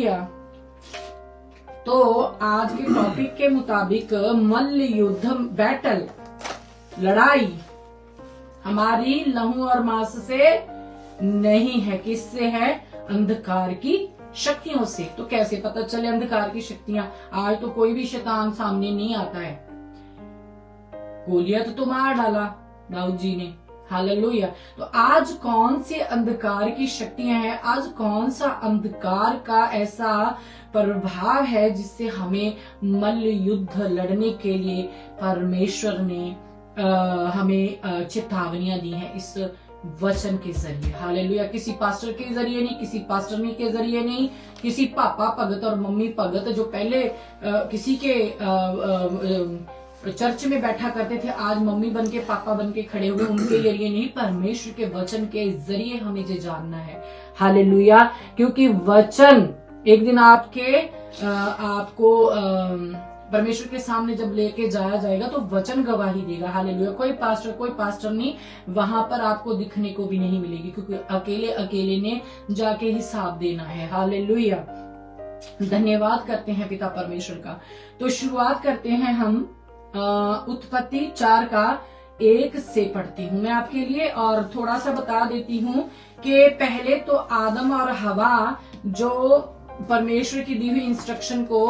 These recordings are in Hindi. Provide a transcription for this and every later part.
हालेलुया। तो आज के टॉपिक के मुताबिक मल्ल युद्ध, बैटल, लड़ाई हमारी लहू और मांस से नहीं है। किससे है? अंधकार की शक्तियों से। तो कैसे पता चले अंधकार की शक्तियां? आज तो कोई भी शैतान सामने नहीं आता है। गोलियत तो मार डाला दाऊद जी ने, हालेलुया। तो आज कौन से अंधकार की शक्तियां हैं? आज कौन सा अंधकार का ऐसा प्रभाव है जिससे हमें मल्ल युद्ध लड़ने के लिए परमेश्वर ने हमें चेतावनियां दी हैं इस वचन के जरिए, हालेलुया। किसी पास्टर के जरिए नहीं, किसी पास्टरनी के जरिए नहीं, किसी पापा भगत और मम्मी भगत जो पहले किसी के चर्च में बैठा करते थे, आज मम्मी बन के पापा बन के खड़े हुए, उनके जरिए नहीं, परमेश्वर के वचन के जरिए हमें ये जानना है, हालेलुया। क्योंकि वचन एक दिन आपको परमेश्वर के सामने जब लेके जाया जाएगा तो वचन गवाही देगा, हालेलुया। कोई पास्टर नहीं वहां पर आपको दिखने को भी नहीं मिलेगी, क्योंकि अकेले ने जाके हिसाब देना है, हालेलुया। धन्यवाद करते हैं पिता परमेश्वर का। तो शुरुआत करते हैं हम उत्पत्ति 4 का 1 से पढ़ती हूँ मैं आपके लिए, और थोड़ा सा बता देती हूँ कि पहले तो आदम और हवा जो परमेश्वर की दी हुई इंस्ट्रक्शन को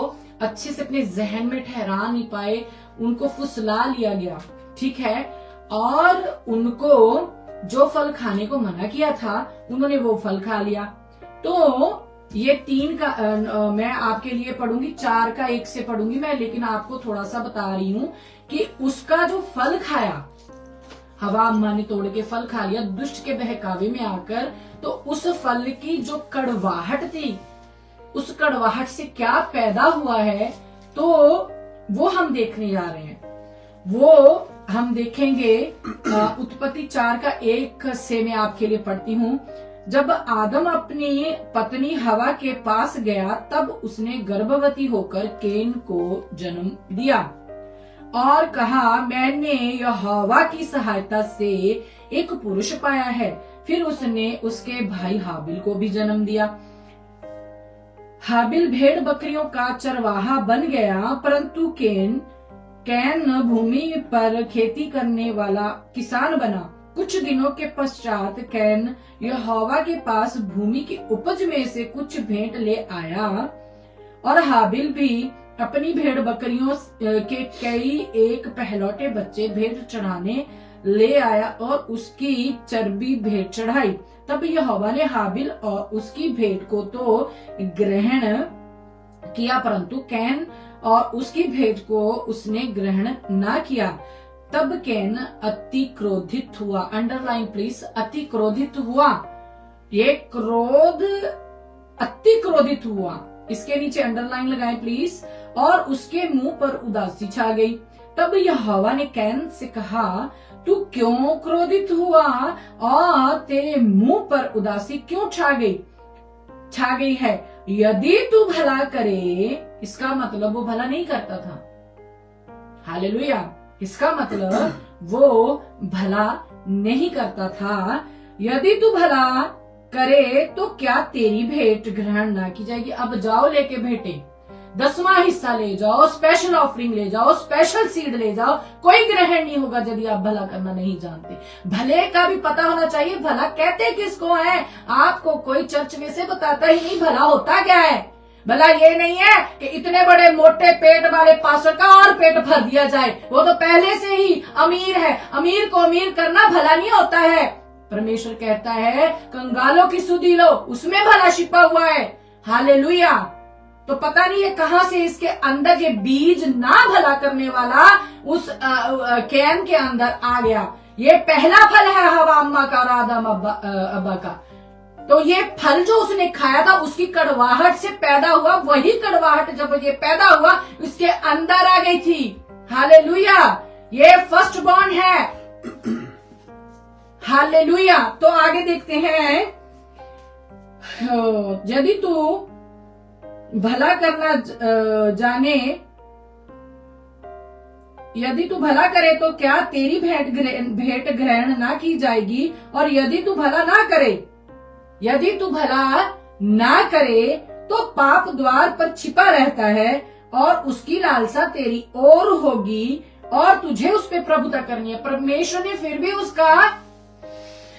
अच्छे से अपने जहन में ठहरा नहीं पाए, उनको फुसला लिया गया, ठीक है। और उनको जो फल खाने को मना किया था उन्होंने वो फल खा लिया। तो ये 3 का मैं आपके लिए पढ़ूंगी, 4 का 1 से पढ़ूंगी मैं, लेकिन आपको थोड़ा सा बता रही हूँ कि उसका जो फल खाया, हवा अम्मा ने तोड़ के फल खा लिया दुष्ट के बहकावे में आकर, तो उस फल की जो कड़वाहट थी, उस कड़वाहट से क्या पैदा हुआ है, तो वो हम देखने जा रहे हैं। वो हम देखेंगे उत्पत्ति 4 का 1 से मैं आपके लिए पढ़ती हूँ। जब आदम अपनी पत्नी हवा के पास गया तब उसने गर्भवती होकर केन को जन्म दिया और कहा, मैंने यहोवा की सहायता से एक पुरुष पाया है। फिर उसने उसके भाई हाबिल को भी जन्म दिया। हाबिल भेड़ बकरियों का चरवाहा बन गया, परंतु कैन भूमि पर खेती करने वाला किसान बना। कुछ दिनों के पश्चात कैन यहोवा के पास भूमि की उपज में से कुछ भेंट ले आया, और हाबिल भी अपनी भेड़ बकरियों के कई एक पहलौठे बच्चे भेंट चढ़ाने ले आया और उसकी चर्बी भेंट चढ़ाई। तब यहोवा ने हाबिल और उसकी भेंट को तो ग्रहण किया, परंतु कैन और उसकी भेंट को उसने ग्रहण ना किया। तब कैन अति क्रोधित हुआ, अंडरलाइन प्लीज, अति क्रोधित हुआ। ये क्रोध, अति क्रोधित हुआ, इसके नीचे अंडरलाइन लगाएं प्लीज। और उसके मुंह पर उदासी छा गई। तब यहोवा ने कैन से कहा, तू क्यों क्रोधित हुआ और तेरे मुंह पर उदासी क्यों छा गई है? यदि तू भला करे, इसका मतलब वो भला नहीं करता था, हालेलुया। इसका मतलब वो भला नहीं करता था। यदि तू भला करे तो क्या तेरी भेंट ग्रहण ना की जाएगी? अब जाओ लेके भेंटे, 10वां हिस्सा ले जाओ, स्पेशल ऑफरिंग ले जाओ, स्पेशल सीड ले जाओ, कोई ग्रहण नहीं होगा यदि आप भला करना नहीं जानते। भले का भी पता होना चाहिए, भला कहते किसको है? आपको कोई चर्च में से बताता ही नहीं भला होता क्या है। भला ये नहीं है कि इतने बड़े मोटे पेट वाले पास्टर का और पेट भर दिया जाए, वो तो पहले से ही अमीर है। अमीर को अमीर करना भला नहीं होता है। परमेश्वर कहता है कंगालों की सुधि लो, उसमें भला छिपा हुआ है, हालेलुया। तो पता नहीं है कहां से इसके अंदर ये बीज ना भला करने वाला उस कैन के अंदर आ गया। ये पहला फल है हवा अम्मा का और आदम अब्बा का। तो ये फल जो उसने खाया था उसकी कड़वाहट से पैदा हुआ, वही कड़वाहट जब ये पैदा हुआ उसके अंदर आ गई थी, हालेलुया। ये फर्स्ट बॉर्न है, हालेलुया। तो आगे देखते हैं, यदि तू भला करना जाने, यदि तू भला करे तो क्या तेरी भेंट ग्रहण ना की जाएगी? और यदि तू भला ना करे तो पाप द्वार पर छिपा रहता है और उसकी लालसा तेरी ओर होगी और तुझे उस पर प्रभुता करनी है। परमेश्वर ने फिर भी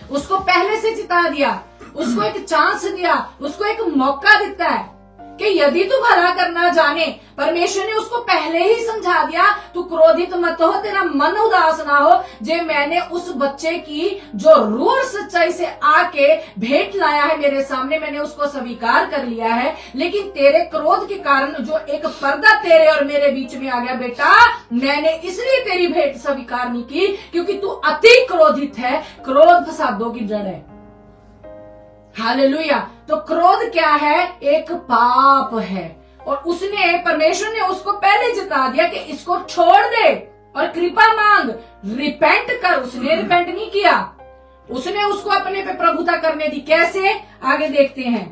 उसको पहले से जिता दिया, उसको एक चांस दिया, उसको एक मौका देता है कि यदि तू भला करना जाने। परमेश्वर ने उसको पहले ही समझा दिया, तू क्रोधित मत हो, तेरा मन उदास ना हो। जे मैंने उस बच्चे की जो रूह सच्चाई से आके भेंट लाया है मेरे सामने, मैंने उसको स्वीकार कर लिया है। लेकिन तेरे क्रोध के कारण जो एक पर्दा तेरे और मेरे बीच में आ गया बेटा, मैंने इसलिए तेरी भेंट स्वीकार नहीं की क्योंकि तू अति क्रोधित है। क्रोध फसादों की जड़ है। हालेलुया। तो क्रोध क्या है? एक पाप है। और परमेश्वर ने उसको पहले जिता दिया कि इसको छोड़ दे और कृपा मांग, रिपेंट कर। उसने रिपेंट नहीं किया, उसने उसको अपने पे प्रभुता करने दी। कैसे? आगे देखते हैं।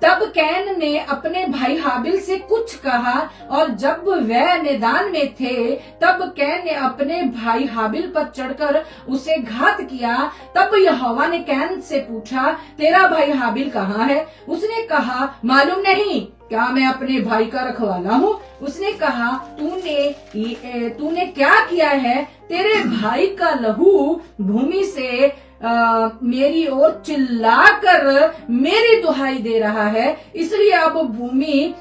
तब कैन ने अपने भाई हाबिल से कुछ कहा और जब वह मैदान में थे तब कैन ने अपने भाई हाबिल पर चढ़कर उसे घात किया। तब यहोवा ने कैन से पूछा, तेरा भाई हाबिल कहाँ है? उसने कहा, मालूम नहीं, क्या मैं अपने भाई का रखवाला हूँ? उसने कहा, तूने क्या किया है? तेरे भाई का लहू भूमि से मेरी ओर चिल्लाकर मेरी दुहाई दे रहा है। इसलिए अब भूमि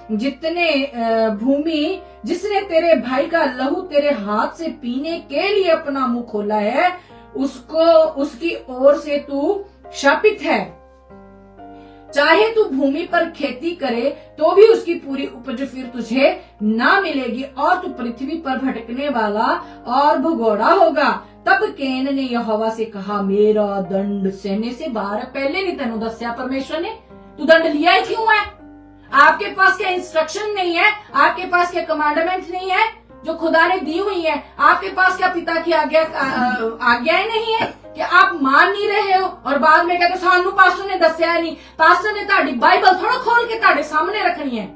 जिसने तेरे भाई का लहू तेरे हाथ से पीने के लिए अपना मुंह खोला है, उसकी ओर से तू शापित है। चाहे तू भूमि पर खेती करे तो भी उसकी पूरी उपज फिर तुझे ना मिलेगी और तू पृथ्वी पर भटकने वाला और भगोड़ा होगा। तब कैन ने यहोवा से कहा, मेरा दंड सहने से बाहर है। पहले नहीं तेनों दस्या परमेश्वर ने, तू दंड लिया ही क्यों है? आपके पास क्या इंस्ट्रक्शन नहीं है? आपके पास क्या कमांडमेंट नहीं है जो खुदा ने दी हुई है? आपके पास क्या पिता की आज्ञाएं नहीं है कि आप मान नहीं रहे हो और बाद में कहते सानू पास्टर ने दस्या नहीं। पास्टर ने ताड़ी बाइबल थोड़ा खोल के ताड़े सामने रखनी है।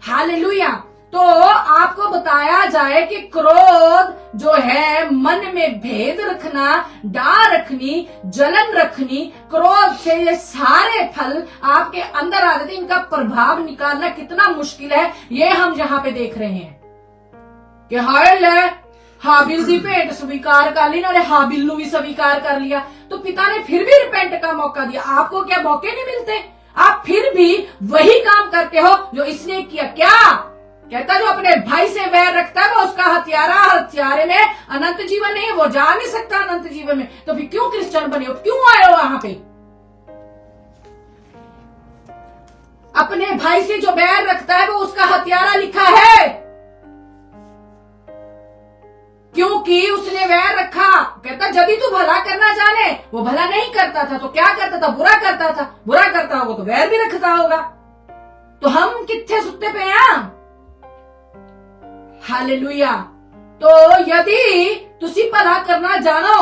हालेलुया। तो आपको बताया जाए कि क्रोध जो है, मन में भेद रखना, डर रखनी, जलन रखनी, क्रोध से ये सारे फल आपके अंदर आ जाते। इनका प्रभाव निकालना कितना मुश्किल है, ये हम यहाँ पे देख रहे हैं कि हाबिल दी भेंट स्वीकार कर ली, नाले हाबिल नु भी स्वीकार कर लिया। तो पिता ने फिर भी रिपेंट का मौका दिया। आपको क्या मौके नहीं मिलते? आप फिर भी वही काम करते हो जो इसने किया। क्या कहता? जो अपने भाई से वैर रखता है वो उसका हत्यारे में अनंत जीवन नहीं है, वो जा नहीं सकता अनंत जीवन में। तो फिर क्यों क्रिश्चियन बने हो? क्यों आए हो वहां पे? अपने भाई से जो वैर रखता है वो उसका हत्यारा लिखा है, क्योंकि उसने वैर रखा। कहता जब तू भला करना जाने, वो भला नहीं करता था तो क्या करता था? बुरा करता था। बुरा करता होगा तो वैर भी रखता होगा। तो हम कितने सुत्ते पे हैं? हालेलुया। तो यदि तुसी भला करना जानो,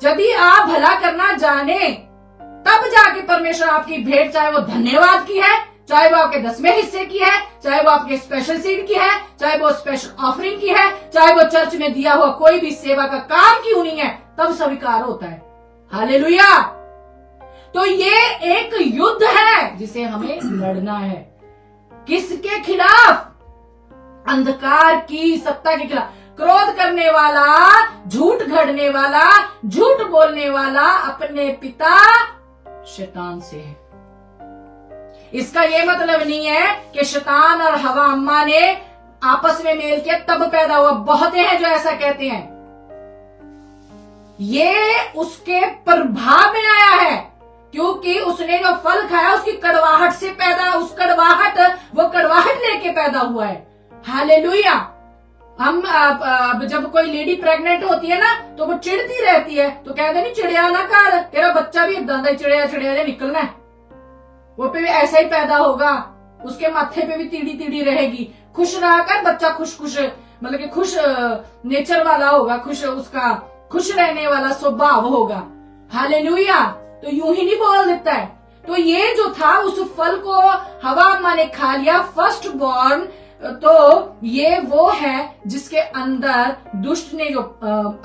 यदि आप भला करना जाने, तब जाके परमेश्वर आपकी भेंट, चाहे वो धन्यवाद की है, चाहे वो आपके 10वें हिस्से की है, चाहे वो आपके स्पेशल सीड की है, चाहे वो स्पेशल ऑफरिंग की है, चाहे वो चर्च में दिया हुआ कोई भी सेवा का काम क्यों नहीं है, तब स्वीकार होता है। हालेलुया। तो ये एक युद्ध है जिसे हमें लड़ना है। किसके खिलाफ? अंधकार की सत्ता के खिलाफ। क्रोध करने वाला, झूठ गढ़ने वाला, झूठ बोलने वाला अपने पिता शैतान से है। इसका यह मतलब नहीं है कि शैतान और हवा अम्मा ने आपस में मेल किया तब पैदा हुआ। बहुत हैं जो ऐसा कहते हैं। ये उसके प्रभाव में आया है, क्योंकि उसने जो फल खाया उसकी कड़वाहट से पैदा, वो कड़वाहट लेके पैदा हुआ है। हालेलुया। हम जब कोई लेडी प्रेग्नेंट होती है ना तो वो चिढ़ती रहती है, तो कहते नहीं चिड़िया ना कर, तेरा बच्चा भी दादा चिड़िया निकलना है, वो पे भी ऐसा ही पैदा होगा, उसके माथे पे भी तीड़ी तीड़ी रहेगी। खुश रहा कर, बच्चा खुश मतलब कि खुश नेचर वाला होगा, उसका खुश रहने वाला स्वभाव होगा। हालेलुया। तो यूं ही नहीं बोल देता है। तो ये जो था, उस फल को हवा अम्मा ने खा लिया। फर्स्ट बॉर्न तो ये वो है जिसके अंदर दुष्ट ने जो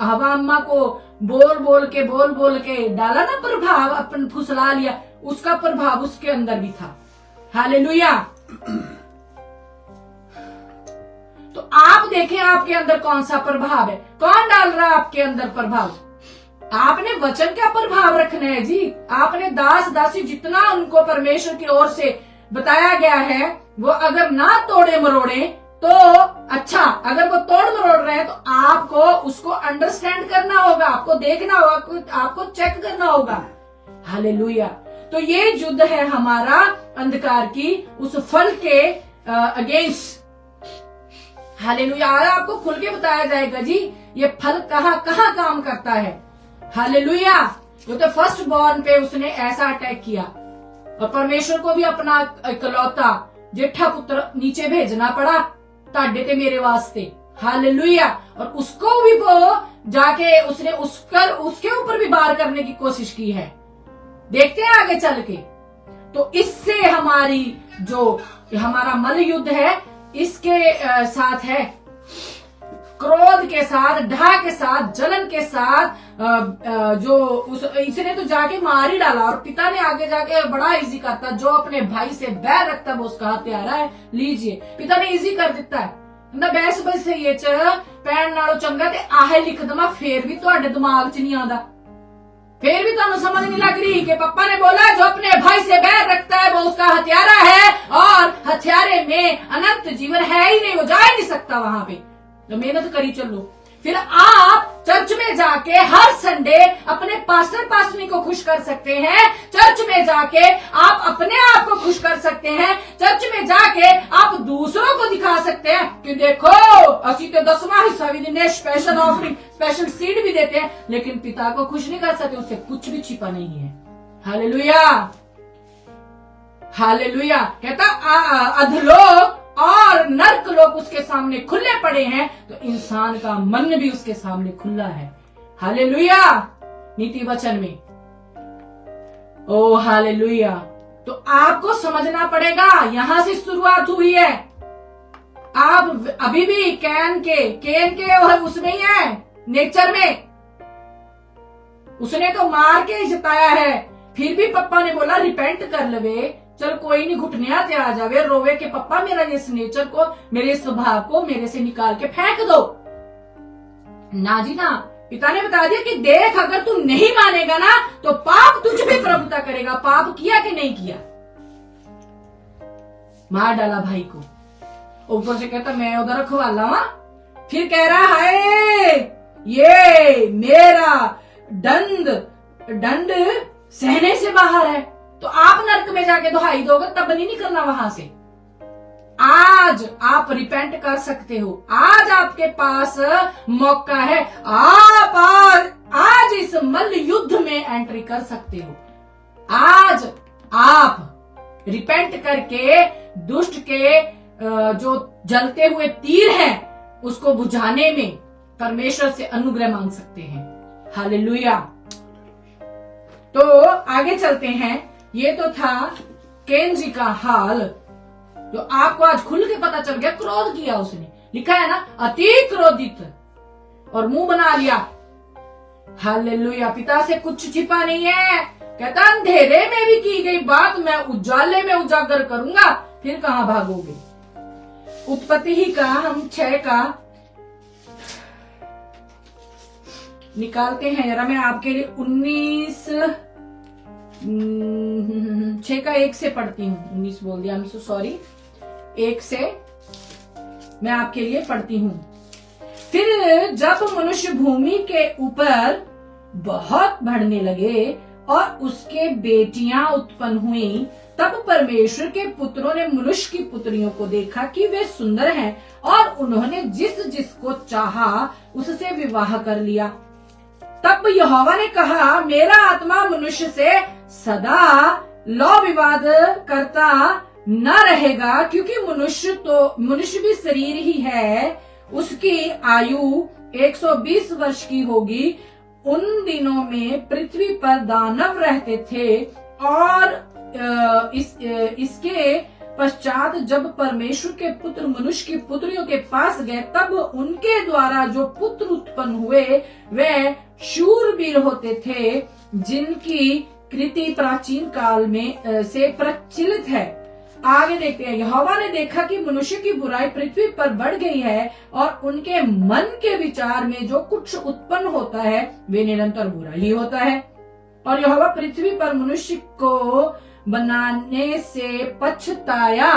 हवा अम्मा को बोल बोल के डाला ना प्रभाव, अपन फुसला लिया, उसका प्रभाव उसके अंदर भी था। हालेलुया। तो आप देखें आपके अंदर कौन सा प्रभाव है, कौन डाल रहा है आपके अंदर प्रभाव। आपने वचन का प्रभाव रखना है जी। आपने दास दासी जितना उनको परमेश्वर की ओर से बताया गया है वो अगर ना तोड़े मरोड़े तो अच्छा, अगर वो तोड़ मरोड़ रहे हैं तो आपको उसको अंडरस्टैंड करना होगा, आपको देखना होगा, आपको चेक करना होगा। हालेलुया। तो ये युद्ध है हमारा अंधकार की उस फल के अगेंस्ट। हालेलुया। आपको खुल के बताया जाएगा जी ये फल कहाँ कहाँ काम करता है। हालेलुया। तो फर्स्ट बॉर्न पे उसने ऐसा अटैक किया और परमेश्वर को भी अपना इकलौता जेठा पुत्र नीचे भेजना पड़ा ताडे ते मेरे वास्ते। हालेलुया। और उसको भी वो जाके उसने उसके ऊपर भी वार करने की कोशिश की है। देखते हैं आगे चल के। तो इससे हमारी जो हमारा मल युद्ध है इसके साथ है, क्रोध के साथ, ढा के साथ, जलन के साथ, जो इसने तो जाके मार ही डाला। और पिता ने आगे जाके बड़ा इजी करता, जो अपने भाई से बैर रखता वो उसका हत्यारा है, लीजिए। पिता ने इजी कर दिता है ना, बैस बस से ये पैन नालों चंगा ते आहे लिख दमा, फिर भी तुहाडे दिमाग च नहीं आंदा, फिर भी तुहानू समझ नहीं लग रही कि पापा ने बोला जो अपने भाई से बैर रखता है वो उसका हत्यारा है, और हत्यारे में अनंत जीवन है ही नहीं, वो जा ही नहीं सकता वहां पे। तो मेहनत करी चलो। फिर आप चर्च में जाके हर संडे अपने पास्टर पास्टरी को खुश कर सकते हैं, चर्च में जाके आप अपने आप को खुश कर सकते हैं, चर्च में जाके आप दूसरों को दिखा सकते हैं कि देखो असी तो 10वां हिस्सा भी देने, स्पेशल ऑफरिंग, स्पेशल सीड भी देते हैं, लेकिन पिता को खुश नहीं कर सकते, उससे कुछ भी छिपा नहीं है। हालेलुया। हालेलुया। कहता अधलोक और नर्क लोग उसके सामने खुले पड़े हैं, तो इंसान का मन भी उसके सामने खुला है। हालेलुया। नीति वचन में ओ हालेलुया। तो आपको समझना पड़ेगा, यहां से शुरुआत हुई है। आप अभी भी कैन के और उसमें ही है, नेचर में। उसने तो मार के जिताया है, फिर भी पप्पा ने बोला रिपेंट कर लवे, चल कोई नहीं, घुटनिया ते आ जावे, रोवे के पप्पा मेरा इस नेचर को, मेरे स्वभाव को मेरे से निकाल के फेंक दो। ना जी ना, पिता ने बता दिया कि देख अगर तू नहीं मानेगा ना तो पाप तुझ पे प्रभुता करेगा। पाप किया कि नहीं किया? मार डाला भाई को। ऊपर से कहता मैं उधर रखवाला वहां, फिर कह रहा है ये मेरा दंड सहने से बाहर है। तो आप नर्क में जाके दुहाई दोगे तब नहीं निकलना वहां से। आज आप रिपेंट कर सकते हो, आज आपके पास मौका है, आप आज इस मल्ल युद्ध में एंट्री कर सकते हो। आज आप रिपेंट करके दुष्ट के जो जलते हुए तीर हैं उसको बुझाने में परमेश्वर से अनुग्रह मांग सकते हैं। हालेलुया। तो आगे चलते हैं। ये तो था केन जी का हाल, जो आपको आज खुल के पता चल गया। क्रोध किया उसने, लिखा है ना अति क्रोधित, और मुंह बना लिया। हालेलुया। पिता से कुछ छिपा नहीं है। कहता अंधेरे में भी की गई बात मैं उजाले में उजागर करूंगा, फिर कहां भागोगे। उत्पत्ति ही का हम 6 का निकालते हैं जरा, मैं आपके लिए 6 का 1 से पढ़ती हूँ। 19 बोल दिया, सॉरी, 1 से मैं आपके लिए पढ़ती हूँ। फिर जब मनुष्य भूमि के ऊपर बहुत बढ़ने लगे और उसके बेटियां उत्पन्न हुई, तब परमेश्वर के पुत्रों ने मनुष्य की पुत्रियों को देखा कि वे सुंदर हैं, और उन्होंने जिस जिसको चाहा उससे विवाह कर लिया। तब यहोवा ने कहा मेरा आत्मा मनुष्य से सदा लौ विवाद करता न रहेगा, क्योंकि मनुष्य भी शरीर ही है, उसकी आयु 120 वर्ष की होगी। उन दिनों में पृथ्वी पर दानव रहते थे, और इसके पश्चात जब परमेश्वर के पुत्र मनुष्य की पुत्रियों के पास गए, तब उनके द्वारा जो पुत्र उत्पन्न हुए वे शूरवीर होते थे, जिनकी कृति प्राचीन काल में से प्रचलित है। आगे देखते हैं, यहोवा ने देखा कि मनुष्य की बुराई पृथ्वी पर बढ़ गई है और उनके मन के विचार में जो कुछ उत्पन्न होता है वे निरंतर बुरा ही होता है। और यहोवा पृथ्वी पर मनुष्य को बनाने से पछताया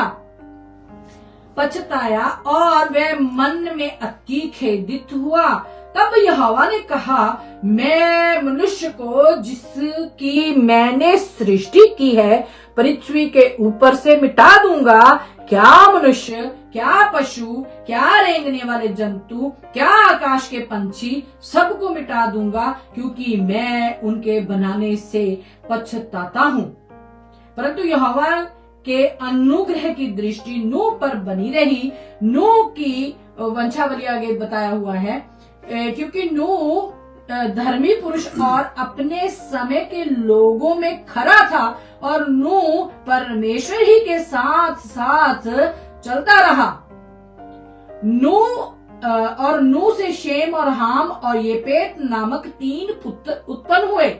और वह मन में अति खेदित हुआ। तब यहोवा ने कहा, मैं मनुष्य को जिसकी मैंने सृष्टि की है पृथ्वी के ऊपर से मिटा दूंगा। क्या मनुष्य, क्या पशु, क्या रेंगने वाले जंतु, क्या आकाश के पंछी, सबको मिटा दूंगा, क्योंकि मैं उनके बनाने से पछताता हूँ। परंतु यहोवा के अनुग्रह की दृष्टि नूह पर बनी रही। नूह की वंशावली आगे बताया हुआ है, क्योंकि नूह धर्मी पुरुष और अपने समय के लोगों में खरा था और नूह परमेश्वर ही के साथ साथ चलता रहा। नूह से शेम और हाम और येपेत नामक 3 पुत्र उत्पन्न हुए।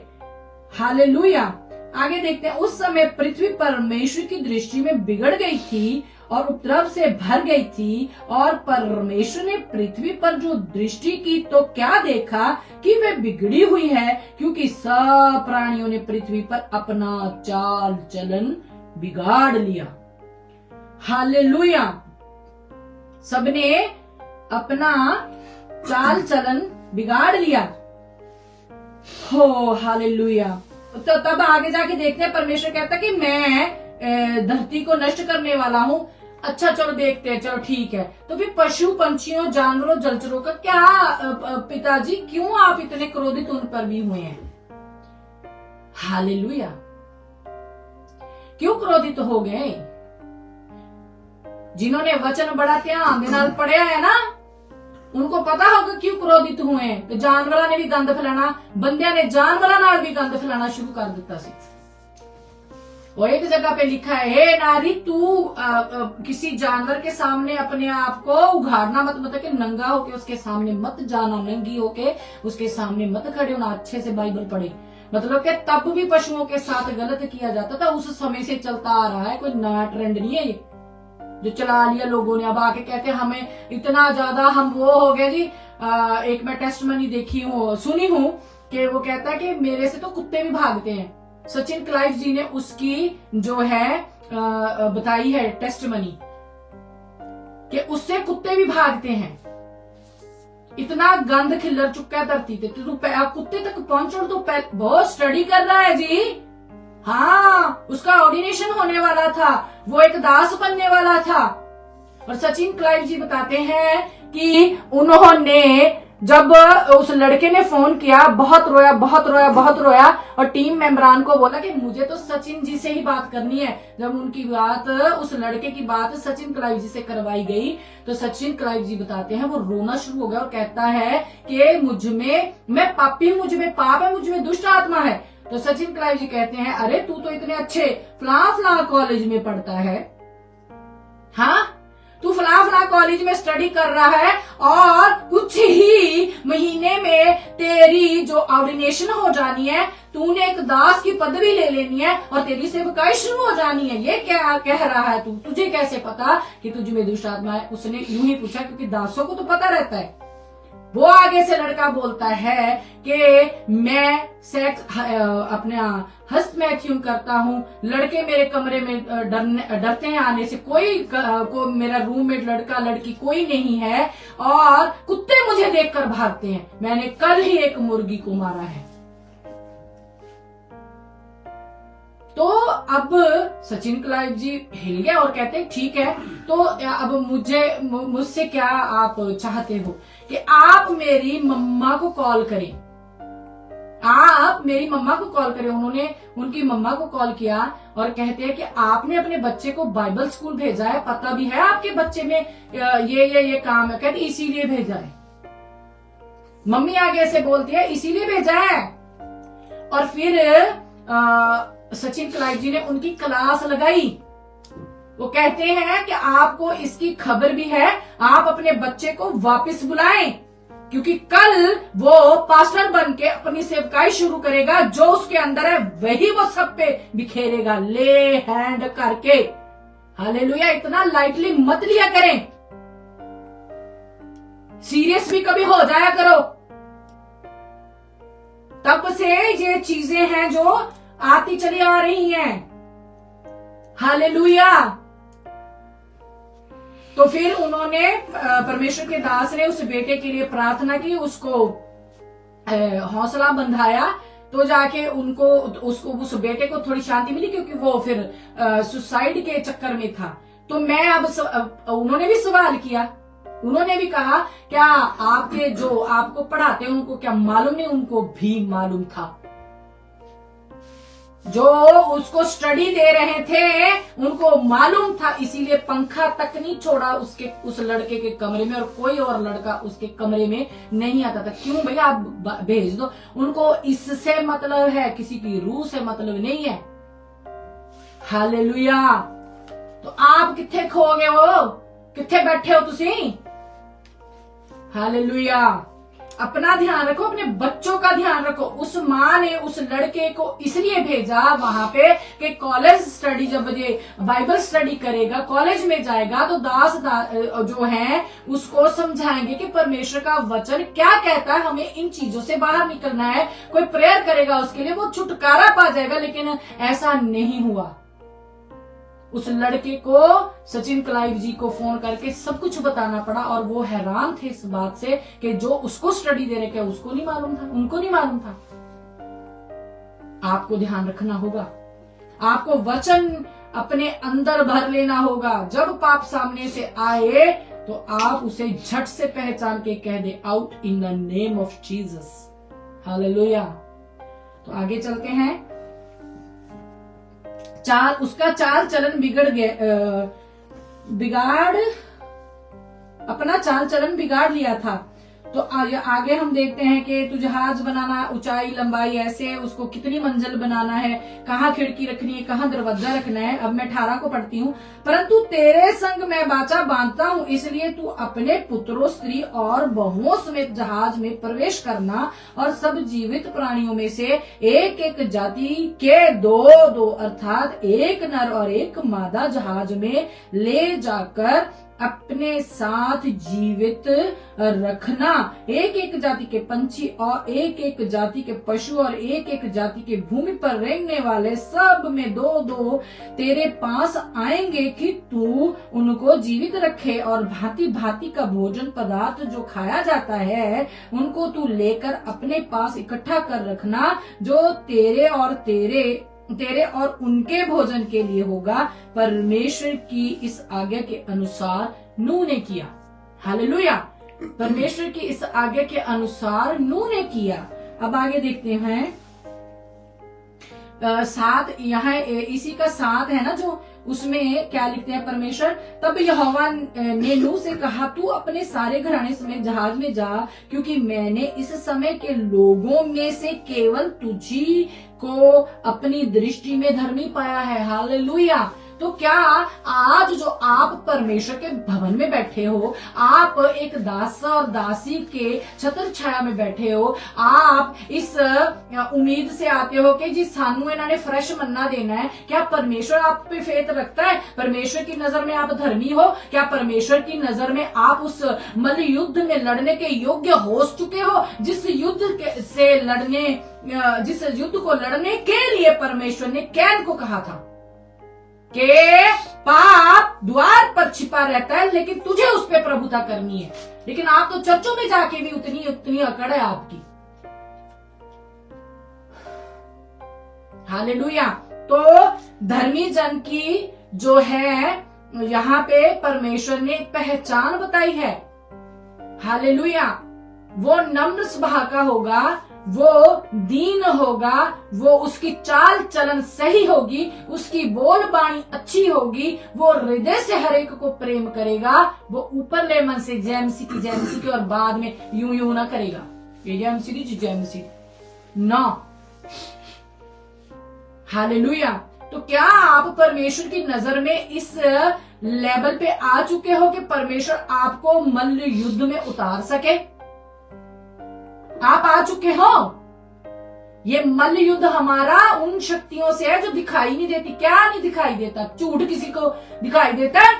हालेलुया। आगे देखते हैं, उस समय पृथ्वी परमेश्वर की दृष्टि में बिगड़ गई थी और उपद्रव से भर गई थी, और परमेश्वर ने पृथ्वी पर जो दृष्टि की तो क्या देखा कि वे बिगड़ी हुई है, क्योंकि सब प्राणियों ने पृथ्वी पर अपना चाल चलन बिगाड़ लिया। हालेलुया। सबने अपना चाल चलन बिगाड़ लिया। हो हालेलुया। तो तब आगे जाके देखते हैं, परमेश्वर कहता है कि मैं धरती को नष्ट करने वाला हूं। अच्छा चलो देखते हैं, चलो ठीक है। तो फिर पशु पंछियों, जानवरों, जलचरों का क्या पिताजी, क्यों आप इतने क्रोधित उन पर भी हुए हैं? हालेलुया। क्यों क्रोधित हो गए? जिन्होंने वचन बड़ा ध्यान दे नाल पढ़िया है ना, उनको पता होगा क्यों क्रोधित हुए। तो जानवरों ने भी गंद फैलाना, बंदियां ने जानवरों नाल भी गंद फैलाना शुरू कर दिता सी। और एक जगह पे लिखा है, हे नारी तू किसी जानवर के सामने अपने आप को उघाड़ना मत, मतलब कि नंगा होके उसके सामने मत जाना, नंगी होके उसके सामने मत खड़े होना। अच्छे से बाइबल पढ़े। मतलब कि तब भी पशुओं के साथ गलत किया जाता था, उस समय से चलता आ रहा है, कोई नया ट्रेंड नहीं है ये जो चला लिया लोगों ने। अब आके कहते हैं हमें इतना ज्यादा हम वो हो गए जी। एक मैं टेस्टमनी देखी हूँ, सुनी हूँ कि वो कहता है कि मेरे से तो कुत्ते भी भागते हैं। सचिन क्लाइव जी ने उसकी जो है बताई है टेस्टमनी कि उससे कुत्ते भी भागते हैं। इतना गंद खिलर चुका है धरती पे, तो कुत्ते तक पहुंचो तो बहुत स्टडी कर रहा है जी। हाँ, उसका ऑर्डिनेशन होने वाला था, वो एक दास बनने वाला था। और सचिन क्लाइव जी बताते हैं कि उन्होंने जब उस लड़के ने फोन किया, बहुत रोया बहुत रोया बहुत रोया, और टीम मेंबरान को बोला कि मुझे तो सचिन जी से ही बात करनी है। जब उनकी बात, उस लड़के की बात सचिन क्लाइव जी से करवाई गई, तो सचिन क्लाइव जी बताते हैं वो रोना शुरू हो गया और कहता है कि मुझ में, मैं पापी हूं, मुझ में पाप है, मुझ में दुष्ट आत्मा है। तो सचिन क्लाइव जी कहते हैं, अरे तू तो इतने अच्छे फला कॉलेज में पढ़ता है, हाँ तू फला कॉलेज में स्टडी कर रहा है और कुछ ही महीने में तेरी जो ऑर्डिनेशन हो जानी है, तूने एक दास की पदवी ले लेनी है और तेरी सेवकाई शुरू हो जानी है। ये क्या कह रहा है तू? तुझे कैसे पता कि तुझ में दुष्ट आत्मा है? उसने यूं ही पूछा, क्योंकि दासों को तो पता रहता है। वो आगे से लड़का बोलता है कि मैं सेक्स अपना हस्त मैथ्यूम करता हूँ, लड़के मेरे कमरे में डरते हैं आने से, को मेरा रूममेट लड़का लड़की कोई नहीं है, और कुत्ते मुझे देखकर भागते हैं। मैंने कल ही एक मुर्गी को मारा है। तो अब सचिन क्लाइव जी हिल गए और कहते हैं ठीक है, तो अब मुझसे क्या आप चाहते हो कि आप मेरी मम्मा को कॉल करें, आप मेरी मम्मा को कॉल करें। उन्होंने उनकी मम्मा को कॉल किया और कहते हैं कि आपने अपने बच्चे को बाइबल स्कूल भेजा है, पता भी है आपके बच्चे में ये काम है। कहते इसीलिए भेजा है। मम्मी आगे से बोलती है इसीलिए भेजा है। और फिर सचिन क्लाइव जी ने उनकी क्लास लगाई वो कहते हैं कि आपको इसकी खबर भी है, आप अपने बच्चे को वापस बुलाएं, क्योंकि कल वो पास्टर बन के अपनी सेवकाई शुरू करेगा। जो उसके अंदर है वही वो सब पे बिखेरेगा, ले हैंड करके। हालेलुया। इतना लाइटली मत लिया करें, सीरियस भी कभी हो जाया करो। तब से ये चीजें हैं जो आती चली आ रही हैं। हालेलुया। तो फिर उन्होंने, परमेश्वर के दास ने उस बेटे के लिए प्रार्थना की, उसको हौसला बंधाया, तो जाके उसको उस बेटे को थोड़ी शांति मिली, क्योंकि वो फिर सुसाइड के चक्कर में था। तो मैं उन्होंने भी सवाल किया, उन्होंने भी कहा, क्या आपके जो आपको पढ़ाते हैं उनको क्या मालूम नहीं? उनको भी मालूम था। जो उसको स्टडी दे रहे थे उनको मालूम था, इसीलिए पंखा तक नहीं छोड़ा उस लड़के के कमरे में, और कोई और लड़का उसके कमरे में नहीं आता था। क्यों भैया, आप भेज दो। उनको इससे मतलब है, किसी की रूह से मतलब नहीं है। हालेलुया। तो आप किथे खो गए हो? किथे बैठे हो तुसी? हालेलुया। अपना ध्यान रखो, अपने बच्चों का ध्यान रखो। उस माँ ने उस लड़के को इसलिए भेजा वहां पे कि कॉलेज स्टडी, जब ये बाइबल स्टडी करेगा, कॉलेज में जाएगा, तो दास जो है उसको समझाएंगे कि परमेश्वर का वचन क्या कहता है, हमें इन चीजों से बाहर निकलना है। कोई प्रेयर करेगा उसके लिए, वो छुटकारा पा जाएगा। लेकिन ऐसा नहीं हुआ। उस लड़के को सचिन क्लाइव जी को फोन करके सब कुछ बताना पड़ा, और वो हैरान थे इस बात से कि जो उसको स्टडी दे रहे, क्या उसको नहीं मालूम था? उनको नहीं मालूम था। आपको ध्यान रखना होगा, आपको वचन अपने अंदर भर लेना होगा। जब पाप सामने से आए तो आप उसे झट से पहचान के कह दे, out in the name of Jesus. Hallelujah. तो आगे चलते हैं। उसका चाल चलन अपना चाल चलन बिगाड़ लिया था। तो आगे हम देखते हैं कि तू जहाज बनाना, ऊंचाई लंबाई ऐसे, उसको कितनी मंजिल बनाना है, कहाँ खिड़की रखनी है, कहाँ दरवाजा रखना है। अब मैं 18 को पढ़ती हूँ। परंतु तेरे संग मैं वाचा बांधता हूँ, इसलिए तू अपने पुत्रों, स्त्री और बहुओं समेत जहाज में प्रवेश करना, और सब जीवित प्राणियों में से एक एक जाति के दो अर्थात एक नर और एक मादा जहाज में ले जाकर अपने साथ जीवित रखना। एक एक जाति के पंछी और एक एक जाति के पशु और एक एक जाति के भूमि पर रेंगने वाले सब में दो तेरे पास आएंगे कि तू उनको जीवित रखे, और भांति भांति का भोजन पदार्थ जो खाया जाता है उनको तू लेकर अपने पास इकट्ठा कर रखना, जो तेरे और उनके भोजन के लिए होगा। परमेश्वर की इस आज्ञा के अनुसार नूह ने किया। हालेलुया। परमेश्वर की इस आज्ञा के अनुसार नूह ने किया। अब आगे देखते हैं। 7 यहाँ इसी का 7 है ना, जो उसमें क्या लिखते हैं परमेश्वर, तब यहोवा ने नूह से कहा, तू अपने सारे घराने समेत जहाज में जा, क्योंकि मैंने इस समय के लोगों में से केवल तुझी को अपनी दृष्टि में धर्मी पाया है। हालेलुया। तो क्या आज जो आप परमेश्वर के भवन में बैठे हो, आप एक दास और दासी के छत्र छाया में बैठे हो, आप इस उम्मीद से आते हो कि जी सानू इन्होंने फ्रेश मन्ना देना है। क्या परमेश्वर आप पे फेथ रखता है? परमेश्वर की नजर में आप धर्मी हो? क्या परमेश्वर की नजर में आप उस मल युद्ध में लड़ने के योग्य हो चुके हो, जिस युद्ध को लड़ने के लिए परमेश्वर ने कैन को कहा था कि पाप द्वार पर छिपा रहता है, लेकिन तुझे उस पर प्रभुता करनी है। लेकिन आप तो चर्चों में जाके भी उतनी अकड़ है आपकी। हालेलुया। तो धर्मी जन की जो है यहाँ पे परमेश्वर ने पहचान बताई है। हालेलुया। वो नम्र स्वभाव का होगा, वो दीन होगा, वो उसकी चाल चलन सही होगी, उसकी बोल बाणी अच्छी होगी, वो हृदय से हर एक को प्रेम करेगा, वो ऊपर ले मन से जैमसी की और बाद में यूं ना करेगा, ये जैमसी ना। हालेलुया। तो क्या आप परमेश्वर की नजर में इस लेवल पे आ चुके हो कि परमेश्वर आपको मल्ल युद्ध में उतार सके? आप आ चुके हो? ये मल्ल युद्ध हमारा उन शक्तियों से है जो दिखाई नहीं देती। क्या नहीं दिखाई देता? झूठ किसी को दिखाई देता है?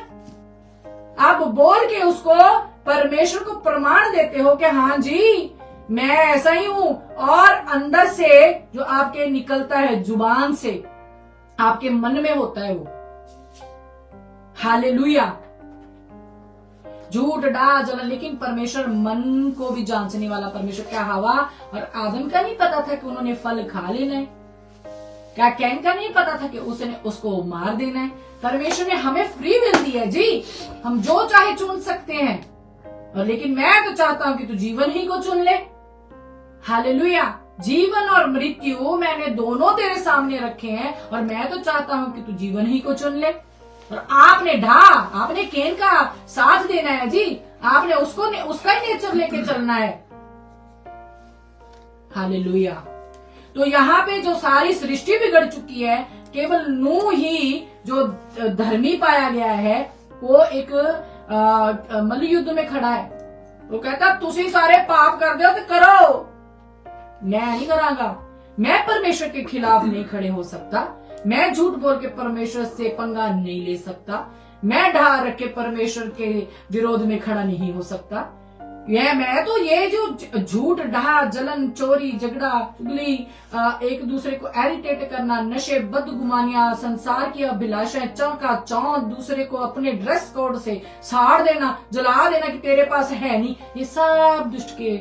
आप बोल के उसको परमेश्वर को प्रमाण देते हो कि हाँ जी मैं ऐसा ही हूं, और अंदर से जो आपके निकलता है जुबान से, आपके मन में होता है वो। हालेलुया। झूठ डा जलन, लेकिन परमेश्वर मन को भी जांचने वाला परमेश्वर। क्या हवा और आदम का नहीं पता था कि उन्होंने फल खा लेना है? क्या कैन का नहीं पता था कि उसने उसको मार देना है? परमेश्वर ने हमें फ्री विल दी है जी, हम जो चाहे चुन सकते हैं। और लेकिन मैं तो चाहता हूं कि तू जीवन ही को चुन ले। हालेलुया। जीवन और मृत्यु मैंने दोनों तेरे सामने रखे हैं, और मैं तो चाहता हूं कि तू जीवन ही को चुन ले। और आपने केन का साथ देना है जी, आपने उसका ही नेचर लेके चलना है। हालेलुया। तो यहाँ पे जो सारी सृष्टि बिगड़ चुकी है, केवल नूह ही जो धर्मी पाया गया है, वो एक मल्ल युद्ध में खड़ा है। वो कहता तुसी सारे पाप कर दो तो करो, मैं नहीं करांगा। मैं परमेश्वर के खिलाफ नहीं खड़े हो सकता, मैं झूठ बोल के परमेश्वर से पंगा नहीं ले सकता, मैं ढा रख के परमेश्वर के विरोध में खड़ा नहीं हो सकता। मैं तो ये जो झूठ ढा जलन चोरी झगड़ा चुगली, एक दूसरे को इरिटेट करना, नशे बदगुमानियां, संसार की अभिलाषाएं, चौंका चौंक, दूसरे को अपने ड्रेस कोड से साड़ देना, जला देना कि तेरे पास है नहीं, ये सब दुष्ट के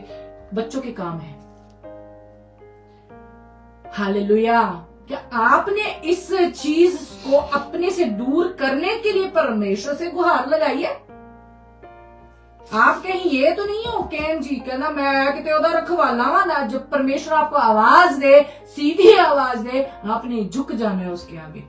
बच्चों के काम है। हालेलुया। क्या आपने इस चीज को अपने से दूर करने के लिए परमेश्वर से गुहार लगाई है? आप कहीं ये तो नहीं हो कैन जी कहना मैं कितने उधर रखवाला वा ना, जब परमेश्वर आपको आवाज दे, सीधी आवाज दे, आपने झुक जाना है उसके आगे।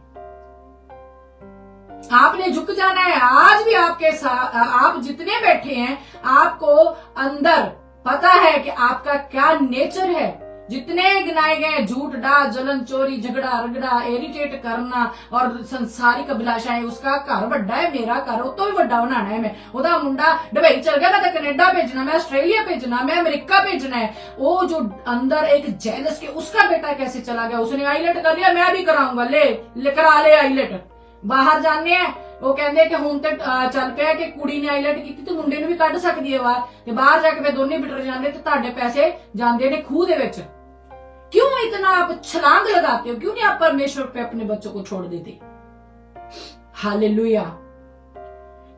आपने झुक जाना है। आज भी आपके साथ आप जितने बैठे हैं, आपको अंदर पता है कि आपका क्या नेचर है। जितने गिनाए गए झूठ डा जलन चोरी झगड़ा रगड़ा इरिटेट करना और संसारिक अभिलाषाएं, उसका घर बड़ा है, मेरा घर वो तो भी बड़ा बनाना है। मैं ओदा मुंडा दुबई चल गया, मैं तो कनेडा भेजना, मैं ऑस्ट्रेलिया भेजना, मैं अमेरिका भेजना है। वो जो अंदर एक जेलस के, उसका बेटा कैसे चला गया, उसने आईलेट कर लिया, मैं भी कराऊंगा, ले करा ले आईलेट। बाहर जाने हैं वो कहते कि हुण ते चल पिया कि कुड़ी ने आईलेट की तो मुंडे ने भी कढ़ सकती है बाहर जाके फिर दोनों बिटर जाते तो तुहाडे पैसे जाते ने खूह दे विच। क्यों इतना आप छलांग लगाते हो? क्यों नहीं आप परमेश्वर पे अपने बच्चों को छोड़ देते? हालेलुया।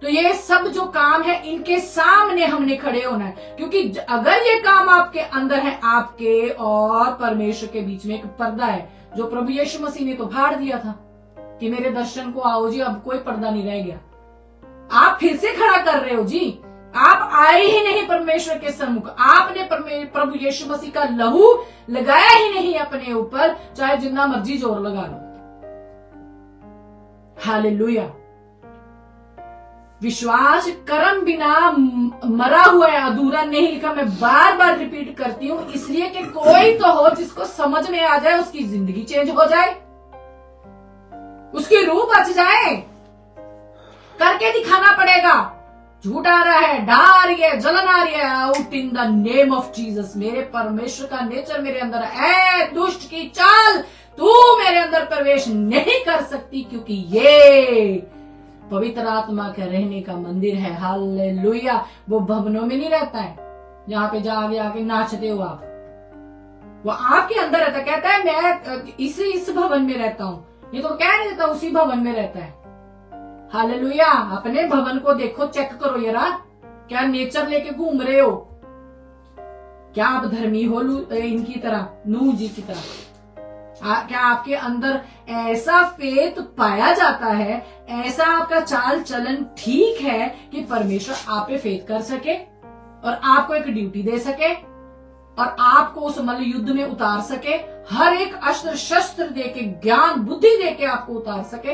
तो ये सब जो काम है, इनके सामने हमने खड़े होना है, क्योंकि अगर ये काम आपके अंदर है, आपके और परमेश्वर के बीच में एक पर्दा है, जो प्रभु यीशु मसीह ने तो फाड़ दिया था कि मेरे दर्शन को आओ जी, अब कोई पर्दा नहीं रह गया। आप फिर से खड़ा कर रहे हो जी, आप आए ही नहीं परमेश्वर के सम्मुख, आपने प्रभु यीशु मसीह का लहू लगाया ही नहीं अपने ऊपर, चाहे जितना मर्जी जोर लगा लो। हालेलुया। विश्वास कर्म बिना मरा हुआ है, अधूरा नहीं लिखा। मैं बार बार रिपीट करती हूं इसलिए कि कोई तो हो जिसको समझ में आ जाए, उसकी जिंदगी चेंज हो जाए, उसकी रूह बच जाए। करके दिखाना पड़ेगा। झूठ आ रहा है, डा आ रही है, जलन आ रही है, out in the name of Jesus. मेरे परमेश्वर का नेचर मेरे अंदर है, दुष्ट की चाल तू मेरे अंदर प्रवेश नहीं कर सकती, क्योंकि ये पवित्र आत्मा के रहने का मंदिर है। हालेलुया। वो भवनों में नहीं रहता है जहां पे जाके आके नाचते हो आप, वो आपके अंदर रहता। कहता है मैं इस भवन में रहता हूं, ये तो कह नहीं देता उसी भवन में रहता है। हालेलुया। अपने भवन को देखो, चेक करो यारा, क्या नेचर लेके घूम रहे हो? क्या आप धर्मी हो इनकी तरह, नूह जी की तरह? क्या आपके अंदर ऐसा फेथ पाया जाता है, ऐसा आपका चाल चलन ठीक है कि परमेश्वर आप पे फेथ कर सके और आपको एक ड्यूटी दे सके और आपको उस मल्ल युद्ध में उतार सके, हर एक अस्त्र शस्त्र देके, ज्ञान बुद्धि देके आपको उतार सके?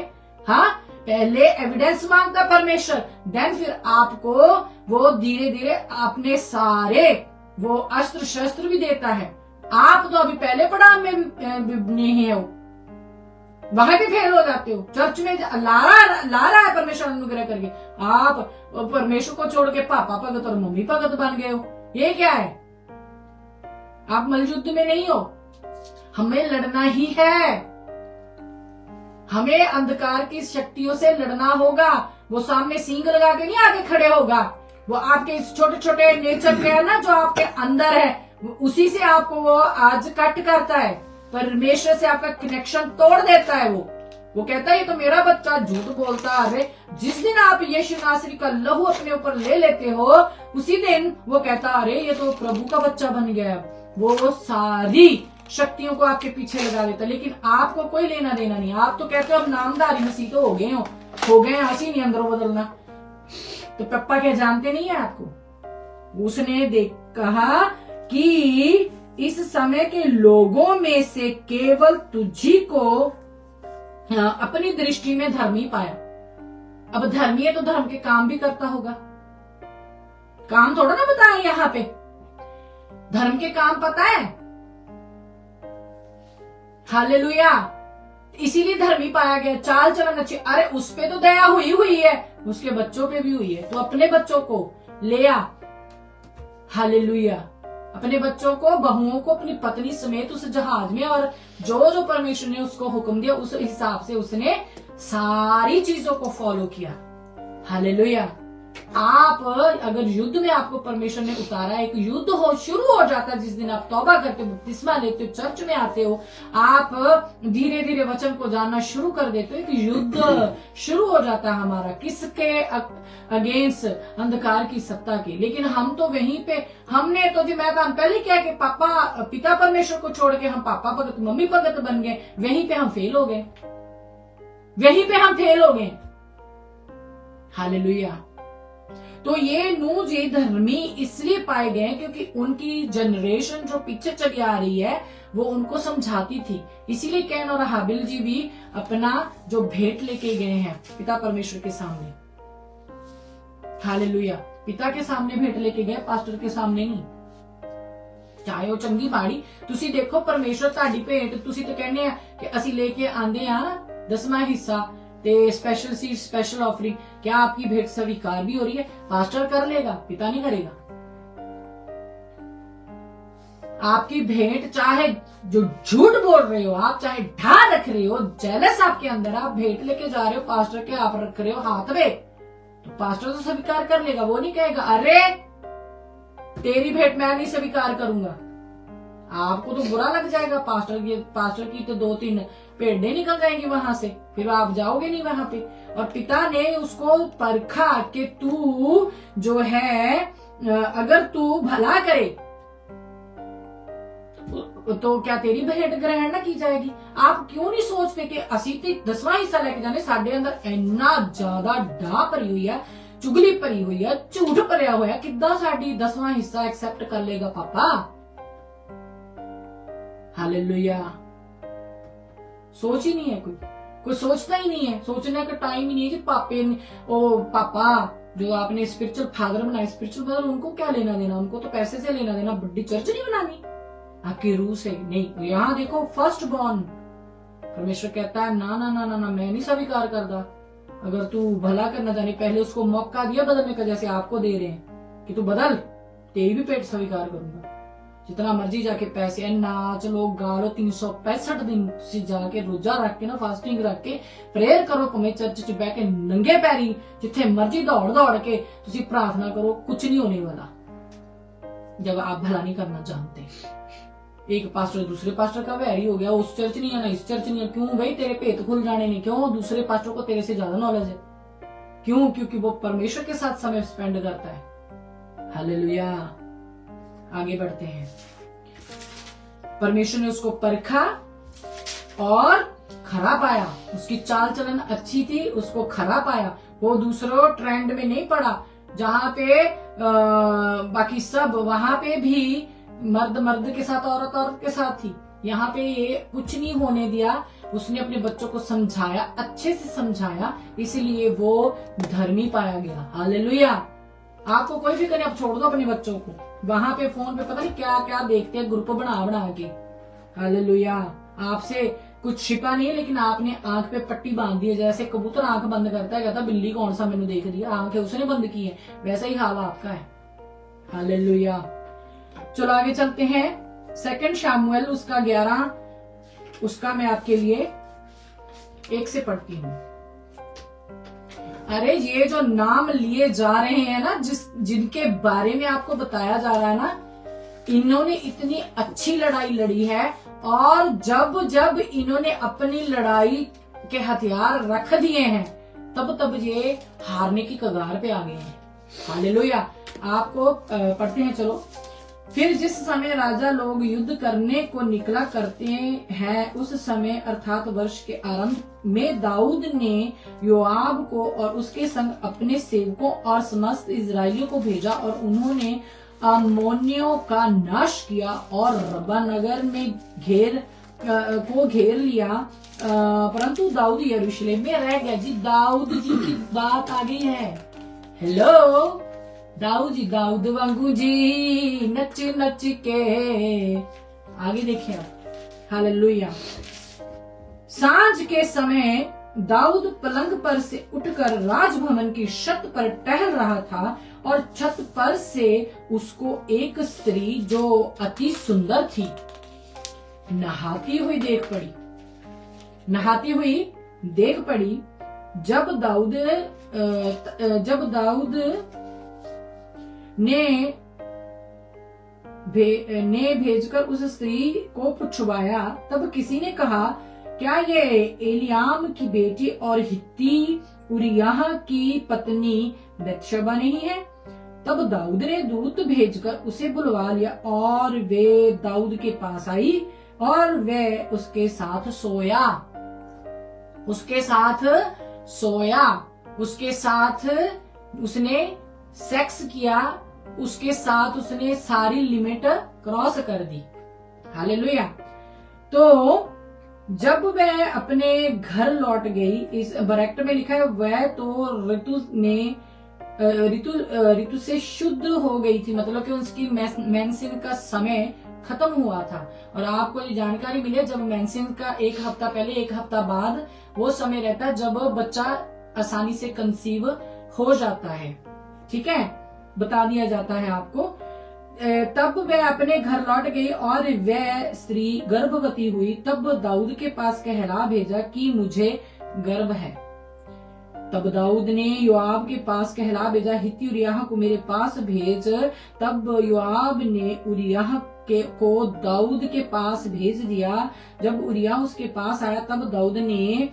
हाँ, पहले एविडेंस मांगता परमेश्वर, देन फिर आपको वो धीरे धीरे अपने सारे वो अस्त्र शस्त्र भी देता है। आप तो अभी पहले पड़ाव में नहीं हो। वहां भी फेल हो जाते हो। चर्च में ला रहा है परमेश्वर अनुग्रह करके, आप परमेश्वर को छोड़ के पापा भगत और मम्मी भगत बन गए हो। ये क्या है? आप मलयुद्ध में नहीं हो। हमें लड़ना ही है, हमें अंधकार की शक्तियों से लड़ना होगा। वो सामने सींग लगा के नहीं आगे खड़े होगा, वो आपके इस छोटे छोटे नेचर के है ना जो आपके अंदर है, उसी से आपको वो आज कट करता है। परमेश्वर से आपका कनेक्शन तोड़ देता है। वो कहता है ये तो मेरा बच्चा झूठ बोलता है। अरे जिस दिन आप यीशु नासरी का लहू अपने ऊपर ले लेते हो, उसी दिन वो कहता अरे ये तो प्रभु का बच्चा बन गया। वो सारी शक्तियों को आपके पीछे लगा देता, लेकिन आपको कोई लेना देना नहीं। आप तो कहते हो अब नामधारी मसीह तो हो गए, हंसी नहीं अंदरों बदलना। तो पप्पा क्या जानते नहीं है आपको? उसने कहा कि इस समय के लोगों में से केवल तुझी को अपनी दृष्टि में धर्मी पाया। अब धर्मी है तो धर्म के काम भी करता होगा। काम थोड़ा ना बताए यहाँ पे, धर्म के काम पता है। हालेलुया। इसीलिए धर्मी पाया गया, चाल चलन अच्छी। अरे उस पे तो दया हुई है, उसके बच्चों पे भी हुई है। तो अपने बच्चों को ले आ। हालेलुया। अपने बच्चों को, बहुओं को अपनी पत्नी समेत उस जहाज में, और जो जो परमेश्वर ने उसको हुक्म दिया उस हिसाब से उसने सारी चीजों को फॉलो किया। हालेलुया। आप अगर युद्ध में आपको परमेश्वर ने उतारा, एक युद्ध शुरू हो जाता है जिस दिन आप तौबा करते हो, बपतिस्मा लेते हो, चर्च में आते हो, आप धीरे धीरे वचन को जानना शुरू कर देते हो। एक युद्ध शुरू हो जाता है हमारा, किसके अगेंस्ट? अंधकार की सत्ता के। लेकिन हम तो वहीं पे, हमने तो जी मैं पहले क्या कि पिता परमेश्वर को छोड़ के हम पापा भगत मम्मी भगत बन गए। वहीं पे हम फेल हो गए। हालेलुया। तो ये नूह जी धर्मी इसलिए पाए गए क्योंकि उनकी जनरेशन जो पीछे चली आ रही है वो उनको समझाती थी। इसीलिए कैन और हाबिल जी भी अपना जो भेंट लेके गए हैं पिता परमेश्वर के सामने। हालेलुया। पिता के सामने भेंट लेके गए, पास्टर के सामने नहीं। चाहे वो चंगी माड़ी, तुसी देखो परमेश्वर ताड़ी भेंट, तुसी तो कहने कि असी लेके आंदे आ ना 10वां हिस्सा ते स्पेशल सीट, स्पेशल ऑफरिंग। क्या आपकी भेंट स्वीकार भी हो रही है? पास्टर कर लेगा, पिता नहीं करेगा। आपकी भेंट, चाहे जो झूठ बोल रहे हो आप, चाहे ढा रख रहे हो, जेलस आपके अंदर, आप भेंट लेके जा रहे हो पास्टर के, आप रख रहे हो हाथ में, तो पास्टर तो स्वीकार कर लेगा। वो नहीं कहेगा अरे तेरी भेंट मैं नहीं स्वीकार करूंगा। आपको तो बुरा लग जाएगा। पास्टर की तो 2-3 भेड़ें निकल जाएंगी वहां से, फिर आप जाओगे नहीं वहां पे। और पिता ने उसको परखा कि तू जो है, अगर तू भला करे तो क्या तेरी भेंट ग्रहण ना की जाएगी? आप क्यों नहीं सोचते कि असी 10वां हिस्सा लेके जाने? साडे अंदर इन्ना ज्यादा डा भरी हुई है, चुगली भरी हुई है, झूठ भरिया हुआ है, किद्दां साडी 10वां हिस्सा एक्सेप्ट कर लेगा पापा? हालेलुया। सोच ही नहीं है, कोई सोचता ही नहीं है। सोचने का टाइम ही नहीं है कि पापा जो आपने स्पिरिचुअल फादर बनाए, स्पिरिचुअल फादर उनको क्या लेना देना? उनको तो पैसे से लेना देना। बड़ी चर्च नहीं बनानी आपकी रूह से नहीं। यहाँ देखो फर्स्ट बॉर्न, परमेश्वर कहता है ना ना ना ना ना, मैं नहीं स्वीकार करता। अगर तू भला करना जाने, पहले उसको मौका दिया बदलने का, जैसे आपको दे रहे हैं कि तू बदल, तेरी भी पेट स्वीकार करूंगा। जितना मर्जी जाके पैसे नाच लो गा लो, 365 दिन जाके रोजा रख के ना, फास्टिंग रख के प्रेयर करो, भावें चर्च च बह के नंगे पैरी जिथे मर्जी दौड़ के तुसी प्रार्थना करो, कुछ नहीं होने वाला जब आप भला नहीं करना जानते। एक पास्टर दूसरे पास्टर का वैरी हो गया, उस चर्च नहीं आना, इस चर्च नहीं आना। क्यों भाई? तेरे भेद खुल जाने नहीं। क्यों? दूसरे पास्टर को तेरे से ज्यादा नॉलेज है। क्यों? क्योंकि वो परमेश्वर के साथ समय स्पेंड करता है। हालेलुया। आगे बढ़ते हैं। परमेश्वर ने उसको परखा और खरा पाया। उसकी चाल चलन अच्छी थी, उसको खरा पाया। वो दूसरों ट्रेंड में नहीं पड़ा, जहां पे बाकी सब, वहां पे भी मर्द के साथ, औरत के साथ थी। यहाँ पे ये कुछ नहीं होने दिया। उसने अपने बच्चों को समझाया, अच्छे से समझाया, इसलिए वो धर्मी पाया गया। हालेलुया। आपको कोई फिक्र नहीं, आप छोड़ दो अपने बच्चों को। वहां पे फोन पे पता नहीं क्या क्या देखते हैं, ग्रुप बना के। हालेलुया। आपसे कुछ छिपा नहीं है, लेकिन आपने आंख पे पट्टी बांध दी है। जैसे कबूतर आंख बंद करता है, कहता बिल्ली कौन सा मैंने देख लिया, आंखें उसने बंद की है, वैसा ही हाल आपका है। हालेलुया। चलो आगे चलते हैं। 2 शमूएल उसका 11, उसका मैं आपके लिए 1 से पढ़ती हूँ। अरे ये जो नाम लिए जा रहे हैं ना, जिनके बारे में आपको बताया जा रहा है ना, इन्होंने इतनी अच्छी लड़ाई लड़ी है, और जब जब इन्होंने अपनी लड़ाई के हथियार रख दिए हैं, तब तब ये हारने की कगार पे आ गए हैं। हालेलुया। आपको पढ़ते हैं, चलो। फिर जिस समय राजा लोग युद्ध करने को निकला करते हैं, उस समय अर्थात वर्ष के आरंभ में दाऊद ने योआब को और उसके संग अपने सेवकों और समस्त इजरायलियों को भेजा, और उन्होंने अम्मोनियों का नाश किया और रब्बा नगर में घेर लिया, परंतु दाऊद यरूशलेम में रह गया। जी दाऊद जी की बात आ गई है। हेलो दाऊद वांगू जी नच नच के, आगे देखिए आप। हालेलुया। सांझ के समय दाऊद पलंग पर से उठकर राजभवन की छत पर टहल रहा था, और छत पर से उसको एक स्त्री जो अति सुंदर थी नहाती हुई देख पड़ी। जब दाऊद ने भेजकर उस स्त्री को पुछवाया, तब किसी ने कहा, क्या ये एलियाम की बेटी और हित्ती उरिय्याह की पत्नी बत्शेबा नहीं है? तब दाऊद ने दूत भेजकर उसे बुलवा लिया, और वे दाऊद के पास आई, और वे उसके साथ उसने सेक्स किया, उसके साथ उसने सारी लिमिट क्रॉस कर दी। हालेलुया। तो जब वह अपने घर लौट गई, इस बरैक्ट में लिखा है, वह तो ऋतु से शुद्ध हो गई थी, मतलब कि उसकी मेंसिन का समय खत्म हुआ था। और आपको ये जानकारी मिले, जब मेंसिन का 1 हफ्ता पहले 1 हफ्ता बाद वो समय रहता है जब बच्चा आसानी से कंसीव हो जाता है। ठीक है, बता दिया जाता है आपको। तब वह अपने घर लौट गई और वह स्त्री गर्भवती हुई। तब दाऊद के पास कहला भेजा कि मुझे गर्भ है। तब दाऊद ने योआब के पास कहला भेजा, हित्ती उरिय्याह को मेरे पास भेज। तब योआब ने उरिय्याह को दाऊद के पास भेज दिया। जब उरिय्याह उसके पास आया, तब दाऊद ने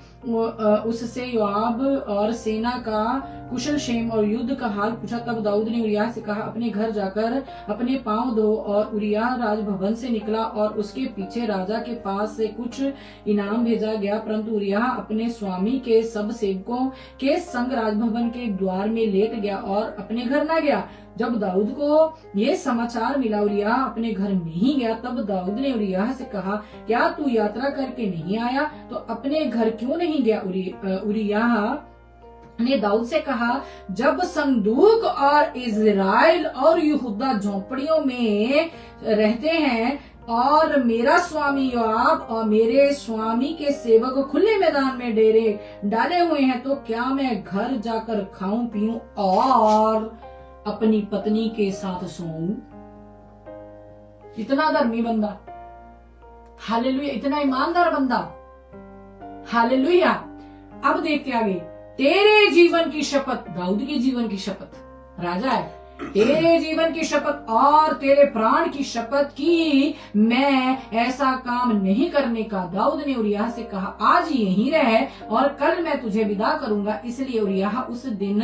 उससे योआब और सेना का कुशल क्षेम और युद्ध का हाल पूछा। तब दाऊद ने उरिय्याह से कहा, अपने घर जाकर अपने पांव धो। और उरिय्याह राजभवन से निकला, और उसके पीछे राजा के पास से कुछ इनाम भेजा गया। परंतु उरिय्याह अपने स्वामी के सब सेवकों के संग राजभवन के द्वार में लेट गया और अपने घर न गया। जब दाऊद को ये समाचार मिला, उरिय्याह अपने घर नहीं गया। तब दाऊद ने उरिय्याह से कहा, क्या तू यात्रा करके नहीं आया तो अपने घर क्यों नहीं गया? उरिय्याह ने दाऊद से कहा, जब संदूक और इज़राइल और यहूदा झोंपड़ियों में रहते हैं, और मेरा स्वामी योआब और मेरे स्वामी के सेवक खुले मैदान में डेरे डाले हुए हैं, तो क्या मैं घर जाकर खाऊं पीऊं और अपनी पत्नी के साथ सोऊं? इतना धर्मी बंदा, हालेलुया, इतना ईमानदार बंदा, हालेलुया। अब देखते आगे। तेरे जीवन की शपथ, दाऊद के जीवन की शपथ, राजा है, तेरे जीवन की शपथ और तेरे प्राण की शपथ की मैं ऐसा काम नहीं करने का। दाऊद ने उरिय्याह से कहा, आज यहीं रह और कल मैं तुझे विदा करूंगा। इसलिए उरिय्याह उस दिन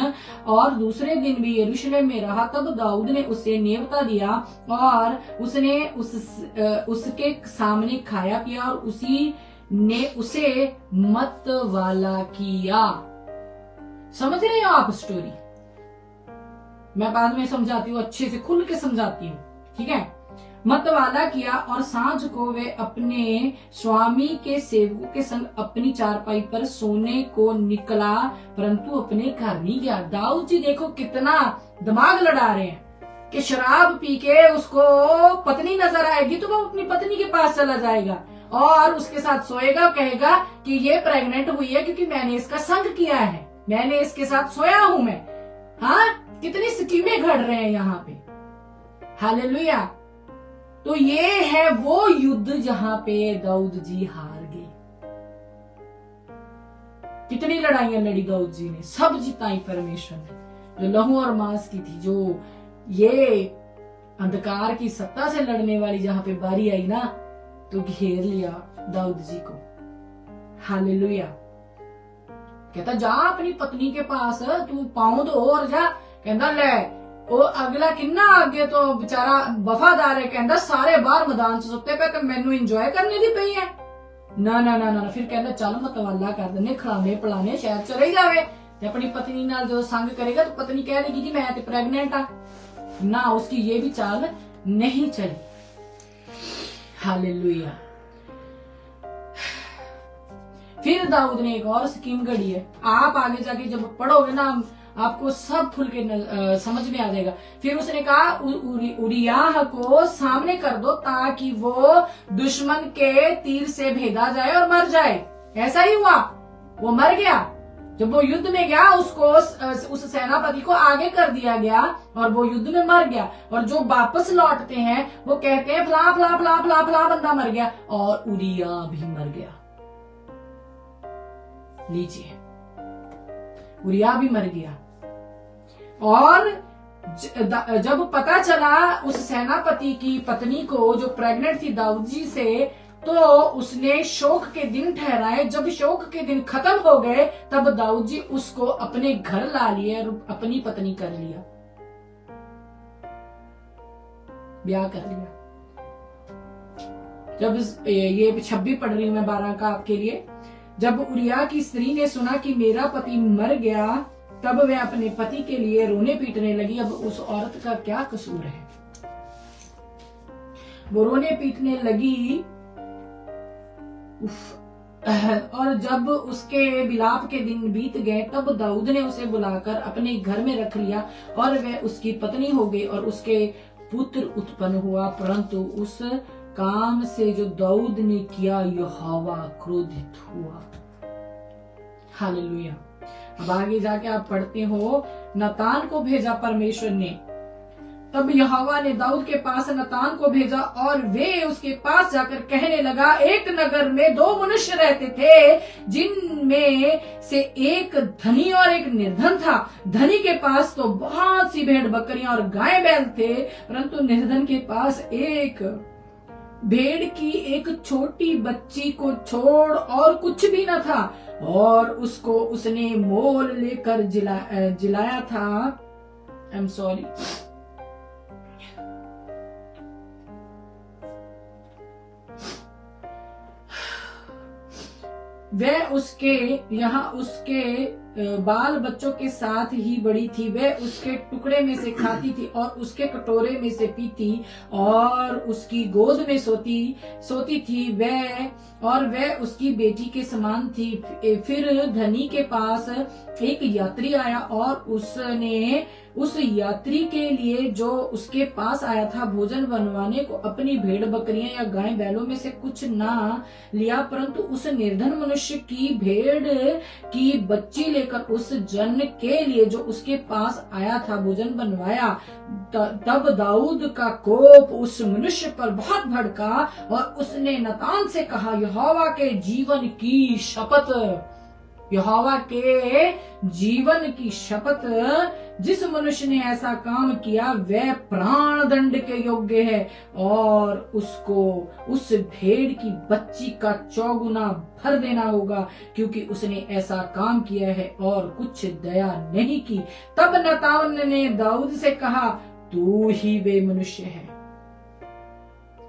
और दूसरे दिन भी यरूशलेम में रहा। तब दाऊद ने उसे नेवता दिया और उसने उसके सामने खाया पिया और उसी ने उसे मत वाला किया। समझ रहे हो आप स्टोरी? मैं बाद में समझाती हूँ, अच्छे से खुल के समझाती हूँ, ठीक है। मतवाला किया और सांझ को वे अपने स्वामी के सेवकों के संग अपनी चारपाई पर सोने को निकला, परंतु अपने घर नहीं गया। दाऊद जी देखो कितना दिमाग लड़ा रहे हैं कि शराब पी के उसको पत्नी नजर आएगी तो वो अपनी पत्नी के पास चला जाएगा, और उसके साथ सोएगा, कहेगा कि ये प्रेग्नेंट हुई है क्योंकि मैंने इसका संग किया है, मैंने इसके साथ सोया हूं मैं। हाँ, कितनी स्कीमें घड़ रहे हैं यहाँ पे। हालेलुया। तो ये है वो युद्ध जहां पे दाऊद जी हार गए। कितनी लड़ाइयां लड़ी दाऊद जी ने, सब जिताई परमेश्वर ने। जो लहू और मांस की थी, जो ये अंधकार की सत्ता से लड़ने वाली जहां पे बारी आई ना, तो घेर लिया दाऊद जी को। हालेलुया। कहता जा अपनी पत्नी के पास, तू पाँव धो और जा। कहता ले वो अगला किन्ना आगे तो बेचारा वफादार है, कहता सारे बाहर मैदान च सुते पे ते मैनू इंजॉय करने दी पई है। ना ना ना ना, फिर कहता चल मतवाला कर देने, खिलाने पिलाने, शायद चले जावे। ते अपनी पत्नी नाल जो संग करेगा तो पत्नी कह देगी जी मैं तो प्रेग्नेंट आ ना, उसकी ये भी चाल नहीं चली। हालेलुया। फिर दाऊद ने एक और स्कीम घड़ी है, आप आगे जाके जब पढ़ोगे ना आपको सब खुल के समझ में आ जाएगा। फिर उसने कहा उरियाह को सामने कर दो ताकि वो दुश्मन के तीर से भेदा जाए और मर जाए। ऐसा ही हुआ, वो मर गया। जब वो युद्ध में गया उसको उस सेनापति को आगे कर दिया गया और वो युद्ध में मर गया। और जो वापस लौटते हैं वो कहते हैं फला फला फला फला फला बंदा मर गया और उरिया भी मर गया। लीजिए, उरिया भी मर गया। और जब पता चला उस सेनापति की पत्नी को जो प्रेग्नेंट थी दाऊद जी से, तो उसने शोक के दिन ठहराए। जब शोक के दिन खत्म हो गए तब दाऊद जी उसको अपने घर ला लिए और अपनी पत्नी कर लिया, ब्याह कर लिया। जब ये 26 पढ़ रही हूं मैं 12 का आपके लिए। जब उरिया की स्त्री ने सुना कि मेरा पति मर गया तब वह अपने पति के लिए रोने पीटने लगी। अब उस औरत का क्या कसूर है? वो रोने पीटने लगी। और जब उसके विलाप के दिन बीत गए तब दाऊद ने उसे बुलाकर अपने घर में रख लिया और वह उसकी पत्नी हो गई और उसके पुत्र उत्पन्न हुआ। परंतु उस काम से जो दाऊद ने किया यहोवा क्रोधित हुआ। हालेलुया। अब आगे जाके आप पढ़ते हो, नतान को भेजा परमेश्वर ने। तब यहोवा ने दाऊद के पास नतान को भेजा और वे उसके पास जाकर कहने लगा, एक नगर में 2 मनुष्य रहते थे जिनमें से एक धनी और एक निर्धन था। धनी के पास तो बहुत सी भेड़ बकरियां और गाय बैल थे, परंतु निर्धन के पास एक भेड़ की एक छोटी बच्ची को छोड़ और कुछ भी न था, और उसको उसने मोल लेकर जिलाया था। आई एम सॉरी, वह उसके बाल बच्चों के साथ ही बड़ी थी। वह उसके टुकड़े में से खाती थी और उसके कटोरे में से पीती और उसकी गोद में सोती थी। वह उसकी बेटी के समान थी। फिर धनी के पास एक यात्री आया और उसने उस यात्री के लिए जो उसके पास आया था भोजन बनवाने को अपनी भेड़ बकरियां या गाय बैलों में से कुछ ना लिया, परंतु उस निर्धन मनुष्य की भेड़ की बच्ची लेकर उस जन के लिए जो उसके पास आया था भोजन बनवाया। तब दाऊद का कोप उस मनुष्य पर बहुत भड़का और उसने नतान से कहा, यहोवा के जीवन की शपथ, यहोवा के जीवन की शपथ, जिस मनुष्य ने ऐसा काम किया वह प्राण दंड के योग्य है और उसको उस भेड़ की बच्ची का 4 गुना भर देना होगा, क्योंकि उसने ऐसा काम किया है और कुछ दया नहीं की। तब नतान ने दाऊद से कहा, तू ही वे मनुष्य है,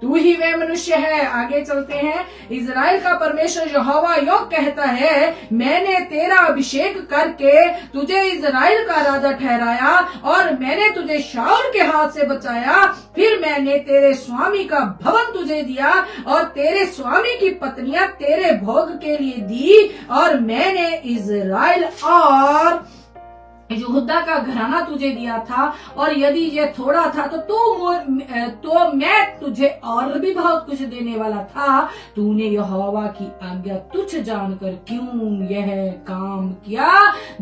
तू ही वे मनुष्य है। आगे चलते हैं। इज़राइल का परमेश्वर यहोवा यो कहता है, मैंने तेरा अभिषेक करके तुझे इज़राइल का राजा ठहराया और मैंने तुझे शाऊल के हाथ से बचाया। फिर मैंने तेरे स्वामी का भवन तुझे दिया और तेरे स्वामी की पत्नियां तेरे भोग के लिए दी, और मैंने इज़राइल और यहूदा का घराना तुझे दिया था, और यदि ये थोड़ा था तो मैं तुझे और भी बहुत कुछ देने वाला था। तूने यहोवा की आज्ञा तुच्छ जानकर क्यों यह काम किया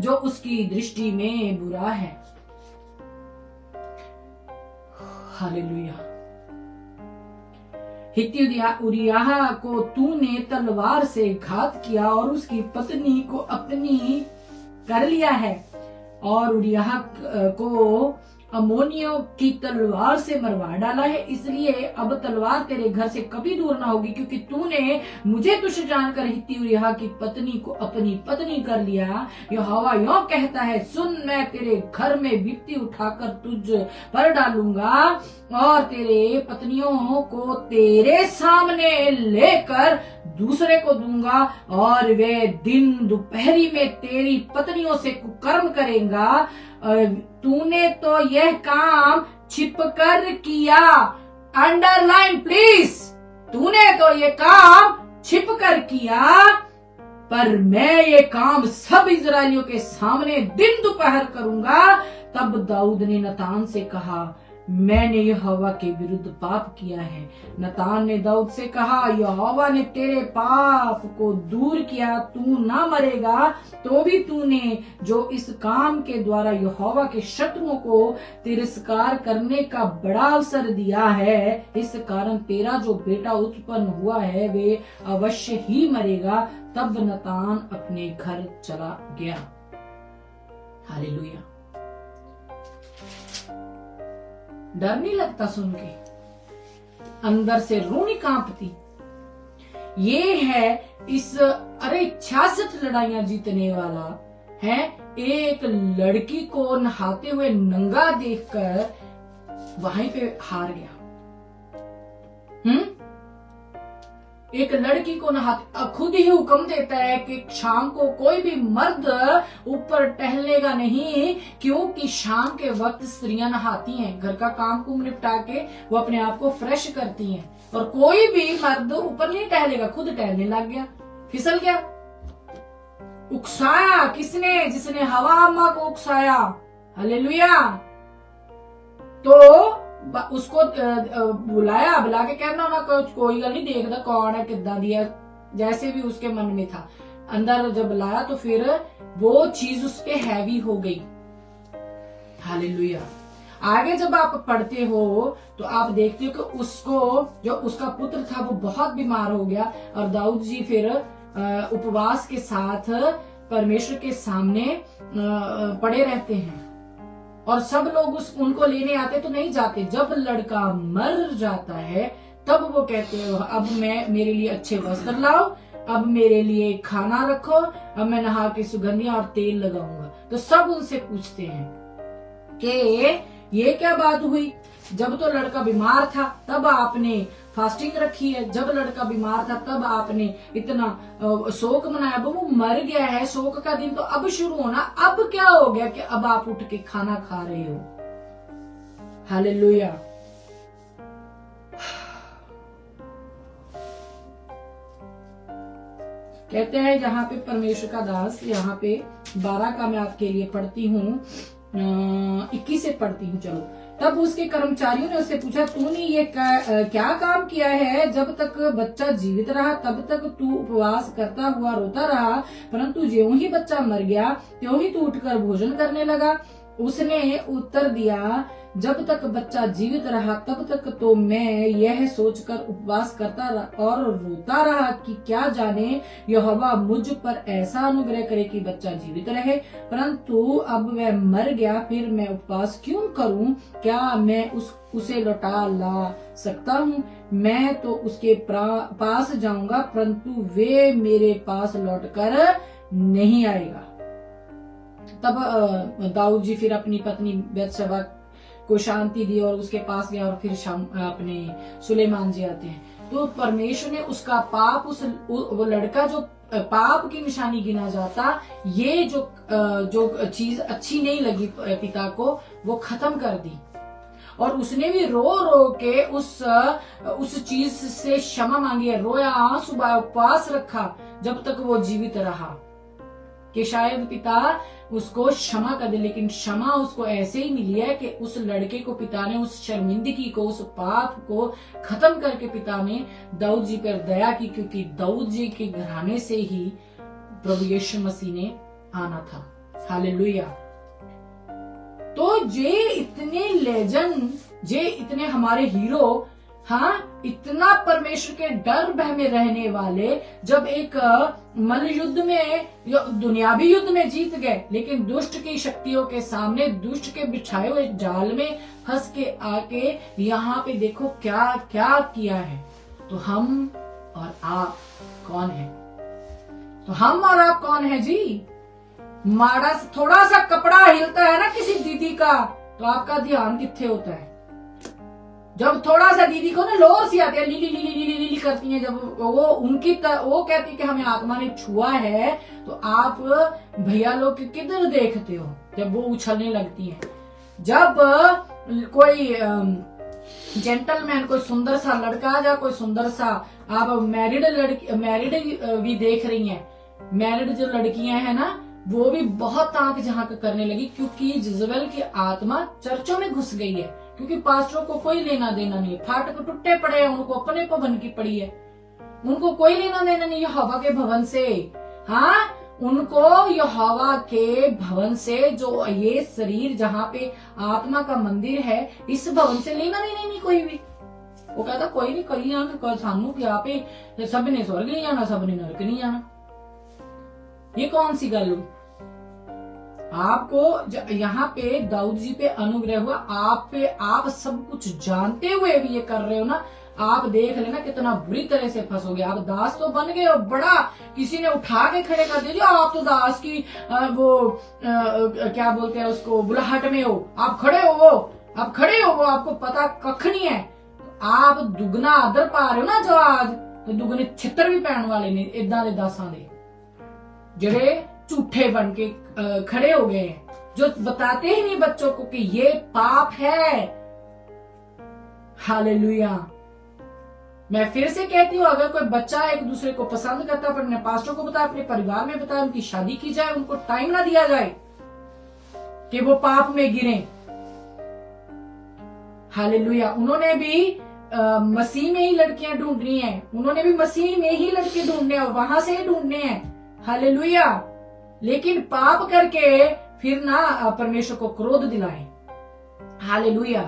जो उसकी दृष्टि में बुरा है। हालेलुया। हित्ती उरिय्याह को तूने तलवार से घात किया और उसकी पत्नी को अपनी कर लिया है, और उरिय्याह को अम्मोनियों की तलवार से मरवा डाला है। इसलिए अब तलवार तेरे घर से कभी दूर ना होगी, क्योंकि तूने मुझे तुच्छ जानकर हित्ती उरिय्याह की पत्नी को अपनी पत्नी कर लिया। यहोवा यों कहता है, सुन, मैं तेरे घर में विपत्ति उठाकर तुझ पर डालूंगा और तेरे पत्नियों को तेरे सामने लेकर दूसरे को दूंगा, और वे दिन दोपहरी में तेरी पत्नियों से कुकर्म करेगा। तूने तो यह काम छिपकर किया। Underline please. तूने तो ये काम छिपकर किया, पर मैं ये काम सब इजरायलियों के सामने दिन दोपहर करूंगा। तब दाऊद ने नतान से कहा, मैंने यहोवा के विरुद्ध पाप किया है। नतान ने दाऊद से कहा, यहोवा ने तेरे पाप को दूर किया, तू ना मरेगा। तो भी तूने जो इस काम के द्वारा यहोवा के शत्रुओं को तिरस्कार करने का बड़ा अवसर दिया है, इस कारण तेरा जो बेटा उत्पन्न हुआ है वे अवश्य ही मरेगा। तब नतान अपने घर चला गया। हालेलुया। डर नहीं लगता सुन के? अंदर से रूह कांपती। ये है इस 66 लड़ाइयां जीतने वाला है। एक लड़की को नहाते हुए नंगा देखकर वहीं पे हार गया। एक लड़की को नहाते खुद ही हुक्म देता है कि शाम को कोई भी मर्द ऊपर टहलेगा नहीं, क्योंकि शाम के वक्त स्त्रियां नहाती हैं, घर का काम कुम निपटा के वो अपने आप को फ्रेश करती हैं, और कोई भी मर्द ऊपर नहीं टहलेगा। खुद टहलने लग गया, फिसल गया। उकसाया किसने? जिसने हवा अम्मा को उकसाया। हालेलुया। तो उसको बुलाया, बुला के कहना ना कोई गल नहीं, देखदा कौन है किदा दिया, जैसे भी उसके मन में था। अंदर जब लाया तो फिर वो चीज उस पे हैवी हो गई। हालेलुया। आगे जब आप पढ़ते हो तो आप देखते हो कि उसको जो उसका पुत्र था वो बहुत बीमार हो गया, और दाऊद जी फिर उपवास के साथ परमेश्वर के सामने पड़े रहते हैं, और सब लोग उनको लेने आते तो नहीं जाते। जब लड़का मर जाता है तब वो कहते हैं, अब मेरे लिए अच्छे वस्त्र लाओ, अब मेरे लिए खाना रखो, अब मैं नहा के सुगंधियां और तेल लगाऊंगा। तो सब उनसे पूछते हैं कि ये क्या बात हुई? जब तो लड़का बीमार था तब आपने फास्टिंग रखी है, जब लड़का बीमार था तब आपने इतना शोक मनाया। अब वो मर गया है, शोक का दिन तो अब शुरू होना, अब क्या हो गया कि अब आप उठ के खाना खा रहे हो? हालेलुया। कहते हैं यहाँ पे परमेश्वर का दास, यहाँ पे 12 का मैं आपके लिए पढ़ती हूँ, 21 से पढ़ती हूँ। चलो। तब उसके कर्मचारियों ने उससे पूछा, तूने ये क्या काम किया है? जब तक बच्चा जीवित रहा तब तक तू उपवास करता हुआ रोता रहा, परंतु ज्यों ही बच्चा मर गया त्यों ही तू उठकर भोजन करने लगा। उसने उत्तर दिया, जब तक बच्चा जीवित रहा तब तक तो मैं यह सोचकर उपवास करता रहा और रोता रहा कि क्या जाने यहोवा मुझ पर ऐसा अनुग्रह करे कि बच्चा जीवित रहे, परंतु अब वह मर गया, फिर मैं उपवास क्यों करूं? क्या मैं उसे लौटा ला सकता हूं? मैं तो उसके पास जाऊंगा, परंतु वे मेरे पास लौटकर नहीं आएगा। तब दाऊद जी फिर अपनी पत्नी बैतशबा को शांति दी और उसके पास गया, और फिर अपने सुलेमान जी आते हैं। तो परमेश्वर ने उसका पाप, वो लड़का जो पाप की निशानी गिना जाता, ये जो चीज अच्छी नहीं लगी पिता को, वो खत्म कर दी, और उसने भी रो रो के उस चीज से क्षमा मांगी है, रोया, सुबह उपवास रखा जब तक वो जीवित रहा। कि शायद पिता उसको क्षमा कर दे, लेकिन क्षमा उसको ऐसे ही मिली है कि उस लड़के को पिता ने उस शर्मिंदगी को, उस पाप को खत्म करके पिता ने दाऊद जी पर दया की, क्योंकि दाऊद जी के घराने से ही प्रभु यीशु मसीह ने आना था। हालेलुया। तो जे इतने लेजेंड, जे इतने हमारे हीरो, हाँ, इतना परमेश्वर के डर भय में रहने वाले, जब एक मल युद्ध में, दुनियावी युद्ध में जीत गए, लेकिन दुष्ट की शक्तियों के सामने, दुष्ट के बिछाए हुए जाल में फंस के आके यहाँ पे देखो क्या क्या किया है। तो हम और आप कौन है? तो हम और आप कौन है जी? माड़ा थोड़ा सा कपड़ा हिलता है ना किसी दीदी का, तो आपका ध्यान कितने होता है? जब थोड़ा सा दीदी को ना लोर सी आती है, लीली लीली लीली लीली करती हैं, जब वो उनकी वो कहती है कि हमें आत्मा ने छुआ है, तो आप भैया लोग किधर देखते हो जब वो उछलने लगती हैं? जब कोई जेंटलमैन, कोई सुंदर सा लड़का या कोई सुंदर सा, आप मैरिड भी देख रही हैं, मैरिड जो लड़कियां हैं ना, वो भी बहुत आंख झांक करने लगी, क्योंकि जिजबेल की आत्मा चर्चों में घुस गई है, क्योंकि पास्टरों को कोई लेना देना नहीं है, फाटक टूटे पड़े हैं, उनको अपने को बन की पड़ी है, उनको कोई लेना देना नहीं यहोवा के भवन से। हाँ, उनको यहोवा के भवन से, जो ये शरीर जहाँ पे आत्मा का मंदिर है, इस भवन से लेना देना नहीं कोई भी। वो कहता कोई नहीं, कहीं आना सानू यहाँ पे सब ने स्वर्ग नहीं जाना, सब ने नरक नहीं जाना। ये कौन सी गल हुई? आपको यहाँ पे दाऊद जी पे अनुग्रह हुआ, आप सब कुछ जानते हुए भी ये कर रहे हो ना। आप देख लेना कितना बुरी तरह से फंसोगे। आप दास तो बन गए हो, बड़ा किसी ने उठा के खड़े कर दिया, आप तो दास की क्या बोलते हैं उसको, बुलाहट में हो, आप खड़े हो, आप खड़े हो, आपको पता कख नहीं है। आप दुगना आदर पा रहे हो ना जो आज, तो दुगने छित्र भी पैण वाले ने इदा के दासां दे, ਜਿਹੜੇ झूठे बन के खड़े हो गए हैं, जो बताते ही नहीं बच्चों को कि ये पाप है। हालेलुया। मैं फिर से कहती हूँ, अगर कोई बच्चा एक दूसरे को पसंद करता है, अपने पास्टर को बताए, अपने परिवार में बताए, उनकी शादी की जाए, उनको टाइम ना दिया जाए कि वो पाप में गिरे। हालेलुया। उन्होंने भी मसीह में ही लड़कियां ढूंढनी है, उन्होंने भी मसीह में ही लड़के ढूंढने हैं, वहां से ही ढूंढने हैं। हालेलुया। लेकिन पाप करके फिर ना परमेश्वर को क्रोध दिलाए। हालेलुया।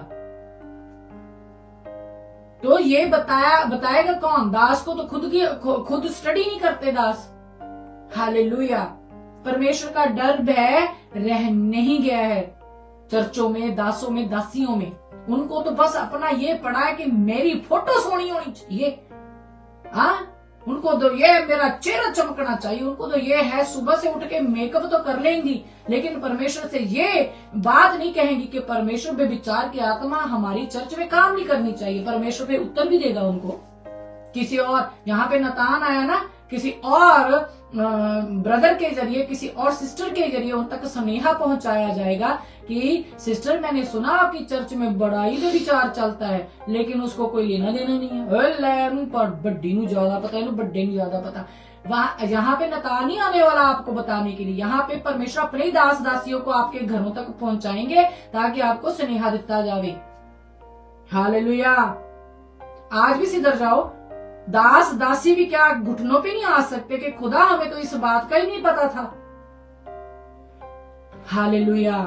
तो ये बताएगा कौन? दास को तो खुद स्टडी नहीं करते दास। हालेलुया। परमेश्वर का डर भय रह नहीं गया है चर्चों में, दासों में, दासियों में। उनको तो बस अपना ये पड़ा है कि मेरी फोटो सोनी होनी चाहिए। हाँ, उनको तो ये मेरा चेहरा चमकना चाहिए, उनको तो ये है सुबह से उठ के मेकअप तो कर लेंगी, लेकिन परमेश्वर से ये बात नहीं कहेंगी कि परमेश्वर पे विचार की आत्मा हमारी चर्च में काम नहीं करनी चाहिए। परमेश्वर पे उत्तर भी देगा उनको। किसी और, यहाँ पे नतान आया ना, किसी और ब्रदर के जरिए, किसी और सिस्टर के जरिए उन तक स्नेहा पहुंचाया जाएगा कि सिस्टर, मैंने सुना आपकी चर्च में बड़ा ही तो विचार चलता है, लेकिन उसको कोई लेना देना नहीं है। बड्डी नू ज्यादा पता है, बड्डे नू ज्यादा पता। वहां यहाँ पे नतान नहीं आने वाला आपको बताने के लिए। यहाँ पे परमेश्वर अपने ही दास दासियों को आपके घरों तक पहुंचाएंगे ताकि आपको स्नेहा दिता जावे। हालेलुया। आज भी सिधर जाओ। दास दासी भी क्या घुटनों पे नहीं आ सकते कि खुदा हमें तो इस बात का ही नहीं पता था। हालेलुया।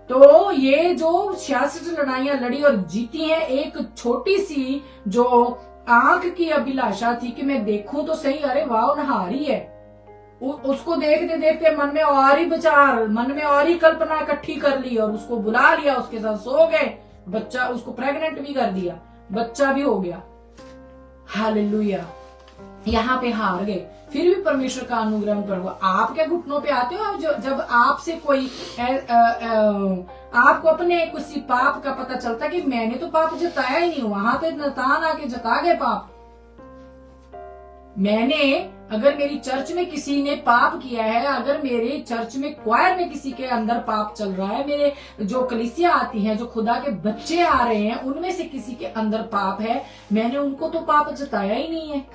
तो ये जो 66 लड़ाइयां लड़ी और जीती हैं, एक छोटी सी जो आंख की अभिलाषा थी कि मैं देखूं तो सही, अरे वाह नहा रही है, उसको देखते देखते मन में और ही विचार, मन में और ही कल्पना इकट्ठी कर ली और उसको बुला लिया, उसके साथ सो गए, बच्चा, उसको प्रेग्नेंट भी कर दिया, बच्चा भी हो गया। हालेलुया। यहाँ पे हार गए, फिर भी परमेश्वर का अनुग्रह पर हुआ। आप क्या घुटनों पे आते हो? जब आपसे कोई आपको अपने किसी पाप का पता चलता कि मैंने तो पाप जताया ही नहीं, वहां पे नतान आके जता गए पाप। मैंने, अगर मेरी चर्च में किसी ने पाप किया है, अगर मेरे चर्च में क्वायर में किसी के अंदर पाप चल रहा है, मेरे जो कलीसिया आती हैं, जो खुदा के बच्चे आ रहे हैं, उनमें से किसी के अंदर पाप है, मैंने उनको तो पाप जताया ही नहीं है।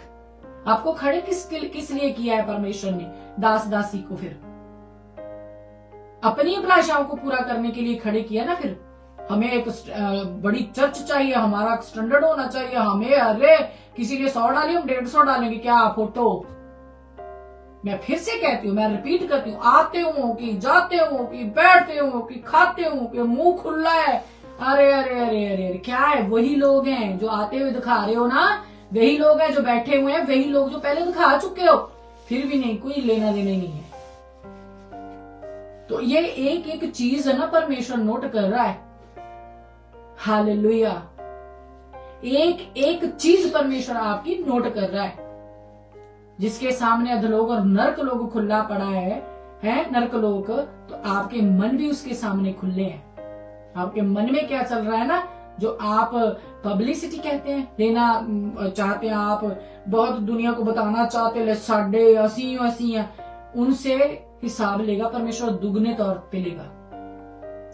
आपको खड़े किस लिए किया है परमेश्वर ने दास दासी को? फिर अपनी अभिलाषाओं को पूरा करने के लिए खड़े किया ना। फिर हमें एक बड़ी चर्च चाहिए, हमारा स्टैंडर्ड होना चाहिए, हमें अरे किसी ने 100 डाली हम 150 डालेंगे क्या फोटो। मैं फिर से कहती हूँ, मैं रिपीट करती हूँ, आते हो कि जाते हो कि बैठते हो कि खाते हो कि मुंह खुला है, अरे अरे अरे अरे अरे क्या है। वही लोग हैं जो आते हुए दिखा रहे हो ना, वही लोग हैं जो बैठे हुए हैं, वही लोग जो पहले दिखा चुके हो, फिर भी नहीं, कोई लेना देना ही नहीं है। तो ये एक एक चीज है ना परमेश्वर नोट कर रहा है। हालेलुया। एक एक चीज परमेश्वर आपकी नोट कर रहा है। जिसके सामने अधलोक और नरक लोक खुला पड़ा है नरक लोक, तो आपके मन भी उसके सामने खुले हैं। आपके मन में क्या चल रहा है ना, जो आप पब्लिसिटी कहते हैं, लेना चाहते हैं, आप बहुत दुनिया को बताना चाहते हैं, साढ़े असी हैं, उनसे हिसाब लेगा परमेश्वर, दुगने तौर पे लेगा।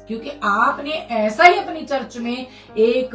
क्योंकि आपने ऐसा ही अपनी चर्च में एक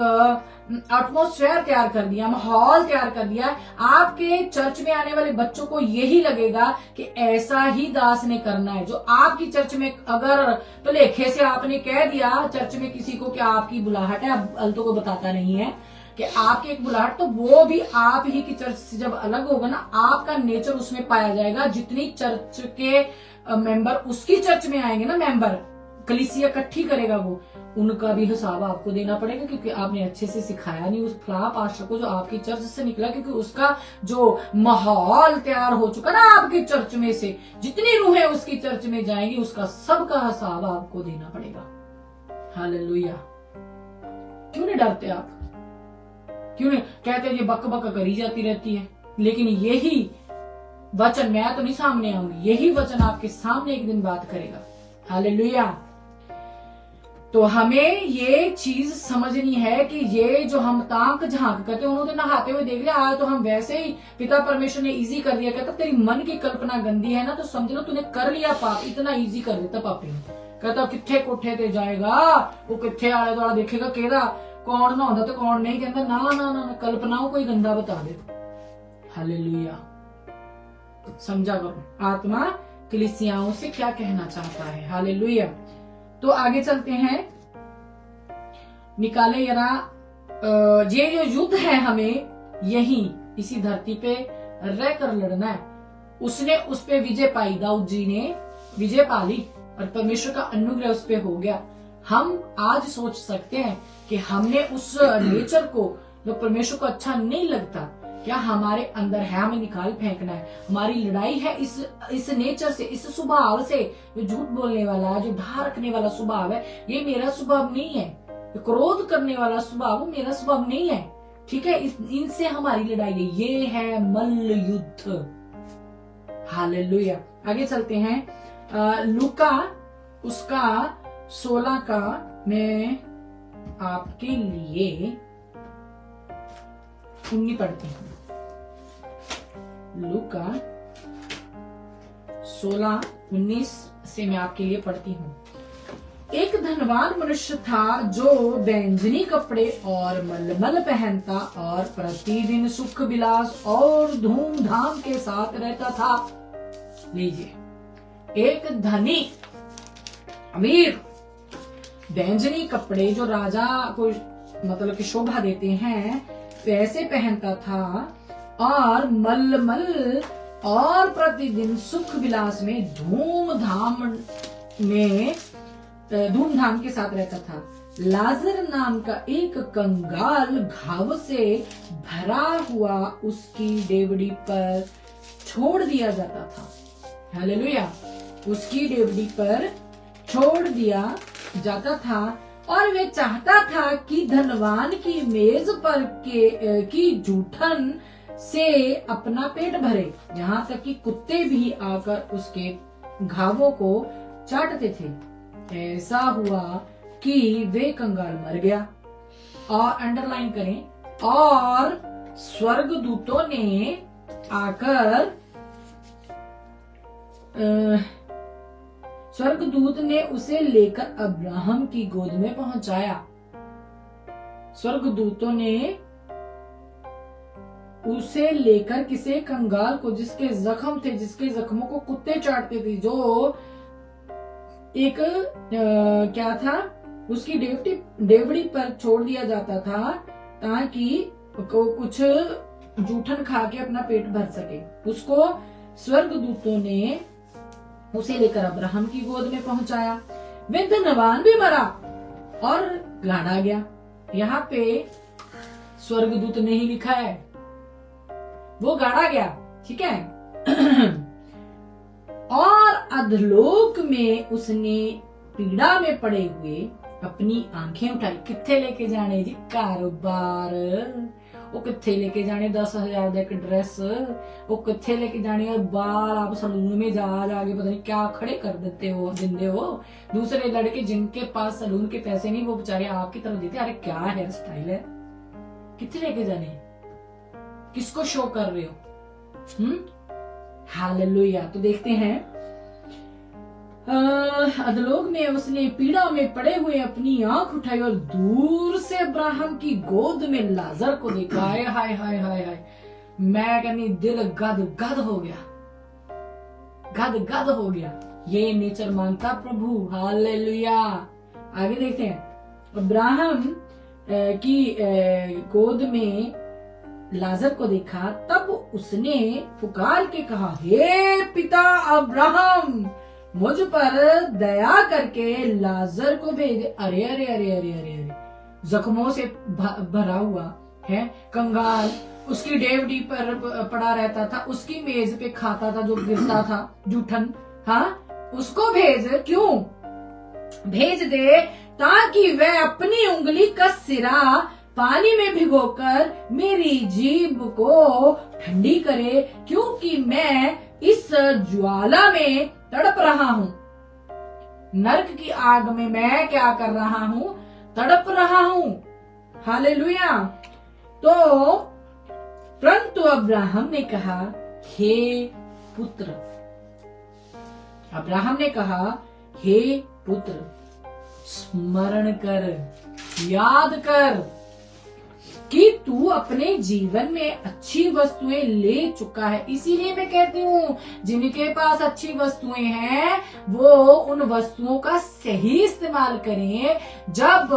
एटमॉस्फेयर तैयार कर दिया, माहौल तैयार कर दिया, आपके चर्च में आने वाले बच्चों को यही लगेगा कि ऐसा ही दास ने करना है। जो आपकी चर्च में अगर भलेखे से आपने कह दिया चर्च में किसी को कि आपकी बुलाहट है, अब अलतों को बताता नहीं है कि आपकी एक बुलाहट, तो वो भी आप ही की चर्च से जब अलग होगा ना, आपका नेचर उसमें पाया जाएगा। जितनी चर्च के मेंबर उसकी चर्च में आएंगे ना, मेंबर कलीसिया इकट्ठी करेगा, वो उनका भी हिसाब आपको देना पड़ेगा, क्योंकि आपने अच्छे से सिखाया नहीं उस फला पास्टर को जो आपकी चर्च से निकला, क्योंकि उसका जो माहौल तैयार हो चुका ना आपकी चर्च में से, जितनी रूहें उसकी चर्च में जाएंगी, उसका सबका हिसाब आपको देना पड़ेगा। हालेलुया। क्यों नहीं डरते आप? क्यों नहीं कहते ये बक बक करी जाती रहती है? लेकिन यही वचन, मैं तो नहीं सामने आऊंगी, यही वचन आपके सामने एक दिन बात करेगा। हालेलुया। तो हमें ये चीज समझनी है कि ये जो हम ताक झांक करते, उन्होंने नहाते हुए देख लिया, आज तो हम वैसे ही पिता परमेश्वर ने इजी कर दिया। कहता तेरी मन की कल्पना गंदी है ना, तो समझ लो तूने कर लिया पाप, इतना इजी कर देता पापी ने। कहता किथे कोठे ते जाएगा, वो किथे आले दुआले देखेगा केदा कौन ना होता तो कौन नहीं, कहता ना ना ना, ना कल्पनाओं कोई गंदा बता दे। हालेलुया। समझा करो आत्मा कलीसियाओं से क्या कहना चाहता है। हालेलुया। तो आगे चलते हैं, निकाले यरा ये जो युद्ध है हमें यही इसी धरती पे रहकर लड़ना है। उसने उस पे विजय पाई, दाऊद जी ने विजय पाली और परमेश्वर का अनुग्रह उस पे हो गया। हम आज सोच सकते हैं कि हमने उस नेचर को जो परमेश्वर को अच्छा नहीं लगता, क्या हमारे अंदर है, हमें निकाल फेंकना है। हमारी लड़ाई है इस नेचर से, इस स्वभाव से, जो झूठ बोलने वाला, जो ढा रखने वाला स्वभाव है, ये मेरा स्वभाव नहीं है। क्रोध करने वाला स्वभाव मेरा स्वभाव नहीं है, ठीक है। इनसे हमारी लड़ाई है, ये है मल्ल युद्ध। हालेलुया। आगे चलते हैं, लूका उसका 16 का मैं आपके लिए 19 पढ़ती हूँ। लूका 16:19 से मैं आपके लिए पढ़ती हूँ। एक धनवान मनुष्य था जो बैंजनी कपड़े और मलमल पहनता और प्रतिदिन सुख विलास और धूमधाम के साथ रहता था। लीजिए, एक धनी अमीर बैंजनी कपड़े जो राजा को मतलब कि शोभा देते हैं वैसे पहनता था और मलमल और प्रतिदिन सुख विलास में धूमधाम के साथ रहता था। लाजर नाम का एक कंगाल घाव से भरा हुआ उसकी डेवड़ी पर छोड़ दिया जाता था। हालेलुया। उसकी डेवड़ी पर छोड़ दिया जाता था और वे चाहता था कि धनवान की मेज पर की जूठन से अपना पेट भरे, यहाँ तक कि कुत्ते भी आकर उसके घावों को चाटते थे। ऐसा हुआ कि वे कंगाल मर गया। और अंडरलाइन करें, और स्वर्गदूतों ने आकर स्वर्गदूत ने उसे लेकर अब्राहम की गोद में पहुंचाया। स्वर्गदूतों ने उसे लेकर किसी कंगाल को, जिसके जख्म थे, जिसके जख्मों को कुत्ते चाटते थे, जो एक क्या था, उसकी डेवड़ी पर छोड़ दिया जाता था ताकि कुछ जूठन खा के अपना पेट भर सके। उसको स्वर्गदूतों ने उसे लेकर अब्राहम की गोद में पहुंचाया। वे धनवान भी मरा और गाड़ा गया। यहाँ पे स्वर्गदूत ने ही लिखा है, वो गाड़ा गया, ठीक है। और अधलोक में उसने पीड़ा में पड़े हुए अपनी आंखें उठाई। कित्थे लेके जाने जी? कारोबार। वो कित्थे लेके जाने 10,000 का एक ड्रेस, वो कित्थे लेके जाने और बाल आप सलून में जा जाके पता नहीं क्या खड़े कर देते हो, जिंदे हो। दूसरे लड़के जिनके पास सलून के पैसे नहीं, वो बेचारे आपकी तरफ देते। अरे क्या हेयर स्टाइल है, कित्थे लेके जाने, किसको शो कर रहे हो? हालेलुया। तो देखते हैं, अधलोक में उसने पीड़ा में पड़े हुए अपनी आंख उठाई और दूर से अब्राहम की गोद में लाजर को देखा। हाय हाय हाय हाय हाय, मैं कहनी दिल गद गद हो गया, गद गद हो गया। ये नेचर मानता प्रभु। हालेलुया। आगे देखते हैं, अब्राहम की गोद में लाजर को देखा, तब उसने पुकार के कहा, हे पिता अब्राहम, मुझ पर दया करके लाजर को भेज। अरे अरे अरे अरे अरे अरे, जख्मों से भरा हुआ है, कंगाल, उसकी डेवडी पर पड़ा रहता था, उसकी मेज पे खाता था जो गिरता था जूठन। हाँ, उसको भेज। क्यों भेज दे? ताकि वह अपनी उंगली का सिरा पानी में भिगोकर मेरी जीभ को ठंडी करे, क्योंकि मैं इस ज्वाला में तड़प रहा हूँ। नरक की आग में मैं क्या कर रहा हूँ? तड़प रहा हूँ। हालेलुया। तो परंतु अब्राहम ने कहा, हे पुत्र, अब्राहम ने कहा, हे पुत्र, स्मरण कर, याद कर कि तू अपने जीवन में अच्छी वस्तुएं ले चुका है। इसीलिए मैं कहती हूँ, जिनके पास अच्छी वस्तुएं हैं वो उन वस्तुओं का सही इस्तेमाल करें। जब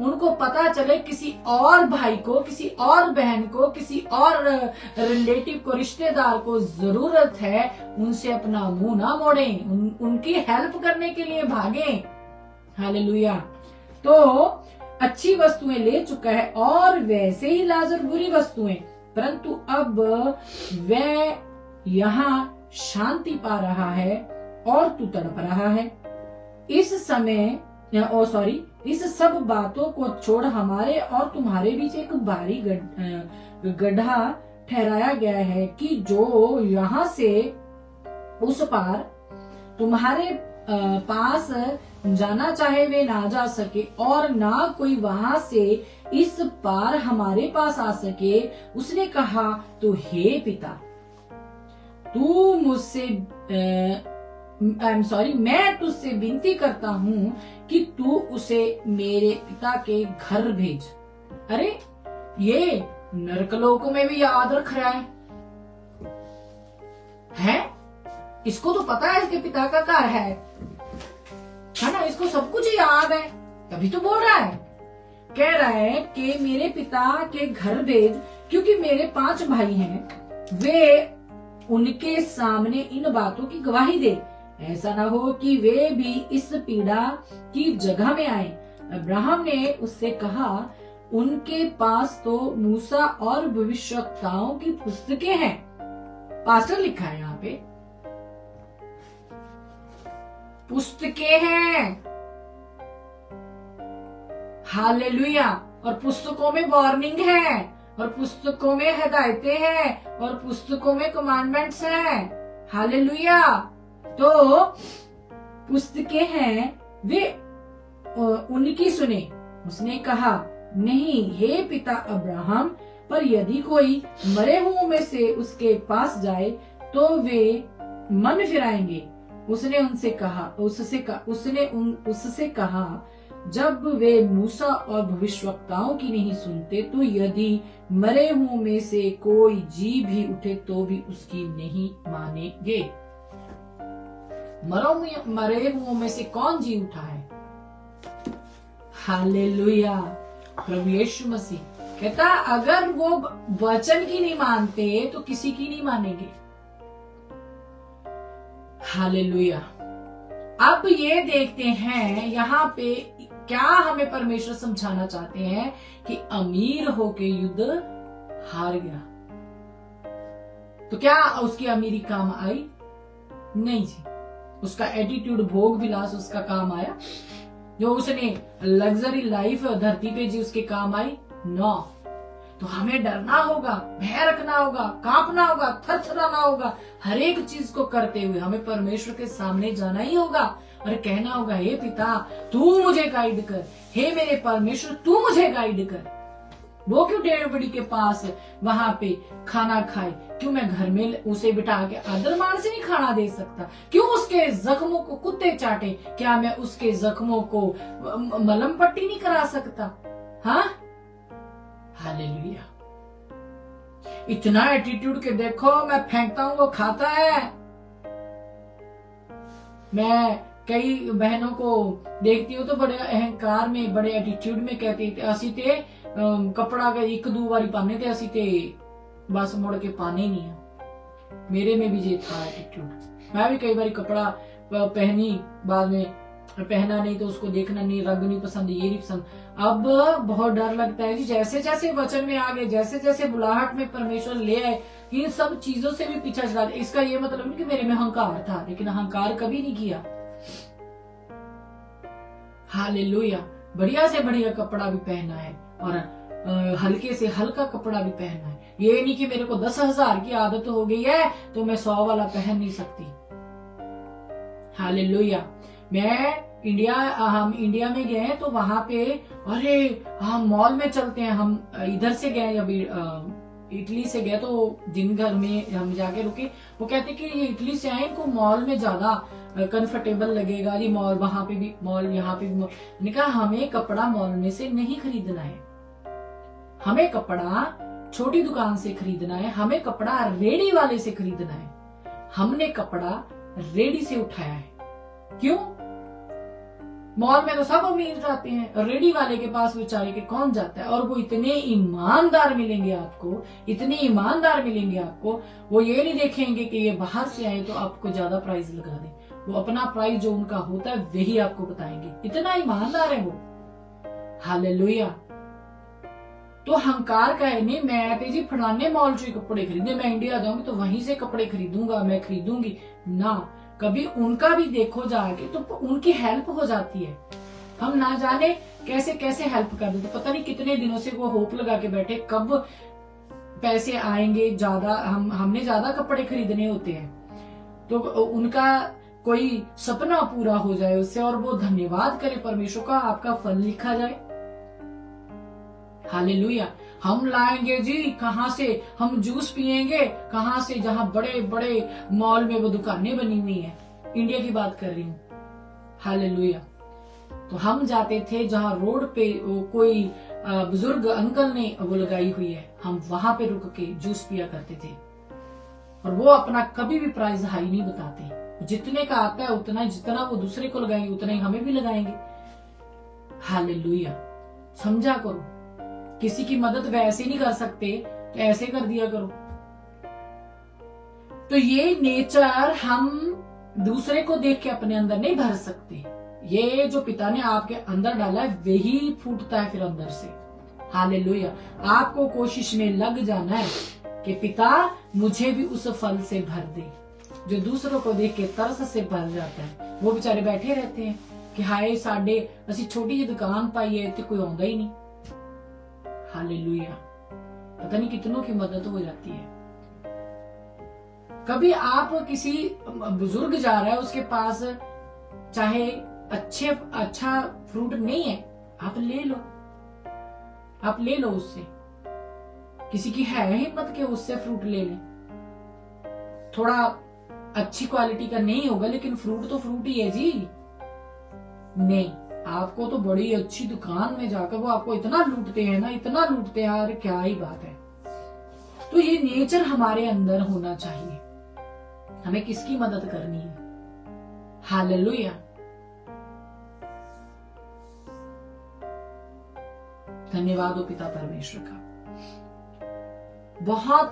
उनको पता चले किसी और भाई को, किसी और बहन को, किसी और रिलेटिव को, रिश्तेदार को जरूरत है, उनसे अपना मुंह ना मोड़ें, उनकी हेल्प करने के लिए भागें। हालेलुया। तो अच्छी वस्तुएं ले चुका है और वैसे ही लाजर बुरी वस्तुएं, परंतु अब वह यहाँ शांति पा रहा है और तू तड़प रहा है। इस सब बातों को छोड़ हमारे और तुम्हारे बीच एक भारी गड्ढा ठहराया गया है कि जो यहाँ से उस पार तुम्हारे पास जाना चाहे वे ना जा सके और ना कोई वहां से इस पार हमारे पास आ सके। उसने कहा, तो हे पिता, तू मुझसे मैं तुझसे विनती करता हूँ कि तू उसे मेरे पिता के घर भेज। अरे ये नरकलोक में भी याद रख रहा है? इसको तो पता है इसके पिता का घर है ना, इसको सब कुछ याद है, तभी तो बोल रहा है। कह रहा है कि मेरे पिता के घर भेज, क्योंकि मेरे 5 भाई हैं, वे उनके सामने इन बातों की गवाही दे। ऐसा ना हो कि वे भी इस पीड़ा की जगह में आए। अब्राहम ने उससे कहा, उनके पास तो मूसा और भविष्यवक्ताओं की पुस्तकें हैं। पास्टर लिखा है यहाँ पे, पुस्तकें हैं। हालेलुया। और पुस्तकों में वार्निंग है, और पुस्तकों में हिदायतें हैं, और पुस्तकों में कमांडमेंट्स हैं। हालेलुया। तो पुस्तकें हैं, वे उनकी सुने। उसने कहा, नहीं हे पिता अब्राहम, पर यदि कोई मरे हुओं में से उसके पास जाए तो वे मन फिराएंगे। उससे कहा, जब वे मूसा और भविष्यवक्ताओं की नहीं सुनते, तो यदि मरे हुओं में से कोई जी भी उठे तो भी उसकी नहीं मानेंगे। मरे हुओं में से कौन जी उठा है। हालेलुया। प्रभु यीशु मसीह कहता अगर वो वचन की नहीं मानते तो किसी की नहीं मानेंगे। हालेलुया। अब ये देखते हैं यहाँ पे क्या हमें परमेश्वर समझाना चाहते हैं कि अमीर होके युद्ध हार गया तो क्या उसकी अमीरी काम आई? नहीं जी। उसका एटीट्यूड, भोग विलास उसका काम आया? जो उसने लग्जरी लाइफ धरती पे जी उसके काम आई? नो। तो हमें डरना होगा, भय रखना होगा, कांपना होगा, थरथराना होगा। हर एक चीज को करते हुए हमें परमेश्वर के सामने जाना ही होगा और कहना होगा, हे पिता तू मुझे गाइड कर, हे मेरे परमेश्वर तू मुझे गाइड कर। वो क्यों डेढ़ के पास वहां पे खाना खाए? क्यों मैं घर में उसे बिठा के आदर मान से नहीं खाना दे सकता? क्यों उसके जख्मों को कुत्ते चाटे? क्या मैं उसके जख्मों को मलहम पट्टी नहीं करा सकता? हाँ, हालेलुया। इतना एटीट्यूड के देखो मैं फेंकता हूं वो खाता है। मैं कई बहनों को देखती हूँ तो बड़े अहंकार में, बड़े एटीट्यूड में कहती थी असी ते कपड़ा का एक दो बारी पाने थे, असी ते बस मुड़ के पाने नहीं है। मेरे में भी ये था एटीट्यूड। मैं भी कई बार कपड़ा पहनी, बाद में पहना नहीं तो उसको देखना नहीं, रंग नहीं पसंद, ये नहीं पसंद। अब बहुत डर लगता है जी, जैसे जैसे वचन में आ गए, जैसे जैसे बुलाहट में परमेश्वर ले आए, इन सब चीजों से भी पीछा छुड़ा। इसका ये मतलब नहीं कि मेरे में अहंकार था, लेकिन अहंकार कभी नहीं किया। हालेलुया। बढ़िया से बढ़िया कपड़ा भी पहना है और हल्के से हल्का कपड़ा भी पहनना है। ये नहीं कि मेरे को 10,000 की आदत हो गई है तो मैं 100 वाला पहन नहीं सकती। हालेलुया। हम इंडिया में गए तो वहां पे अरे हम मॉल में चलते हैं। हम इधर से गए, अभी इटली से गए तो जिन घर में हम जाके रुके वो कहते कि ये इटली से आए, इनको मॉल में ज्यादा कंफर्टेबल लगेगा। ये मॉल, वहां पे भी मॉल, यहाँ पे भी मॉल। मैंने कहा हमें कपड़ा मॉल में से नहीं खरीदना है, हमें कपड़ा छोटी दुकान से खरीदना है, हमें कपड़ा रेडी वाले से खरीदना है। हमने कपड़ा रेडी से उठाया है। क्यों? मॉल में तो सब अमीर जाते हैं, रेडी वाले के पास बेचारे के कौन जाता है? और वो इतने ईमानदार मिलेंगे आपको, इतने ईमानदार मिलेंगे आपको। वो ये नहीं देखेंगे कि ये बाहर से आए तो आपको ज्यादा प्राइस लगा दे। वो अपना प्राइस जो उनका होता है वही आपको बताएंगे। इतना ईमानदार है वो। हालेलुया। तो अहंकार का है नहीं, मैं तेजी फलाने मॉल से कपड़े खरीदे, मैं इंडिया जाऊंगी तो वहीं से कपड़े खरीदूंगा, मैं खरीदूंगी ना। कभी उनका भी देखो जाके तो उनकी हेल्प हो जाती है। हम ना जाने कैसे कैसे हेल्प कर देते, पता नहीं कितने दिनों से वो होप लगा के बैठे कब पैसे आएंगे ज्यादा, हमने ज्यादा कपड़े खरीदने होते हैं तो उनका कोई सपना पूरा हो जाए उससे और वो धन्यवाद करे परमेश्वर का, आपका फल लिखा जाए। हालेलुया। हम लाएंगे जी कहां से? हम जूस पिएंगे कहां से? जहां बड़े बड़े मॉल में वो दुकानें बनी हुई हैं। इंडिया की बात कर रही हूँ। हालेलुया। तो हम जाते थे जहां रोड पे कोई बुजुर्ग अंकल ने वो लगाई हुई है, हम वहां पे रुक के जूस पिया करते थे। और वो अपना कभी भी प्राइस हाई नहीं बताते, जितने का आता है उतना, जितना वो दूसरे को लगाएंगे उतना ही हमें भी लगाएंगे। हालेलुया। समझा करो, किसी की मदद वैसे नहीं कर सकते तो ऐसे कर दिया करो। तो ये नेचर हम दूसरे को देख के अपने अंदर नहीं भर सकते। ये जो पिता ने आपके अंदर डाला है वही फूटता है फिर अंदर से। हालेलुया। आपको कोशिश में लग जाना है कि पिता मुझे भी उस फल से भर दे। जो दूसरों को देख के तरस से भर जाता है, वो बेचारे बैठे रहते हैं कि हाय साडे असी छोटी जी दुकान पाई है तो कोई आंदा ही नहीं। हालेलुया। पता नहीं कितनों की मदद हो जाती है। कभी आप किसी बुजुर्ग जा रहा है, उसके पास चाहे अच्छा फ्रूट नहीं है, आप ले लो, आप ले लो उससे। किसी की है हिम्मत के उससे फ्रूट ले लें। थोड़ा अच्छी क्वालिटी का नहीं होगा लेकिन फ्रूट तो फ्रूट ही है जी। नहीं, आपको तो बड़ी अच्छी दुकान में जाकर वो आपको इतना लूटते हैं ना, इतना लूटते हैं यार, क्या ही बात है। तो ये नेचर हमारे अंदर होना चाहिए। हमें किसकी मदद करनी है? हालेलुया। धन्यवाद हो पिता परमेश्वर का। बहुत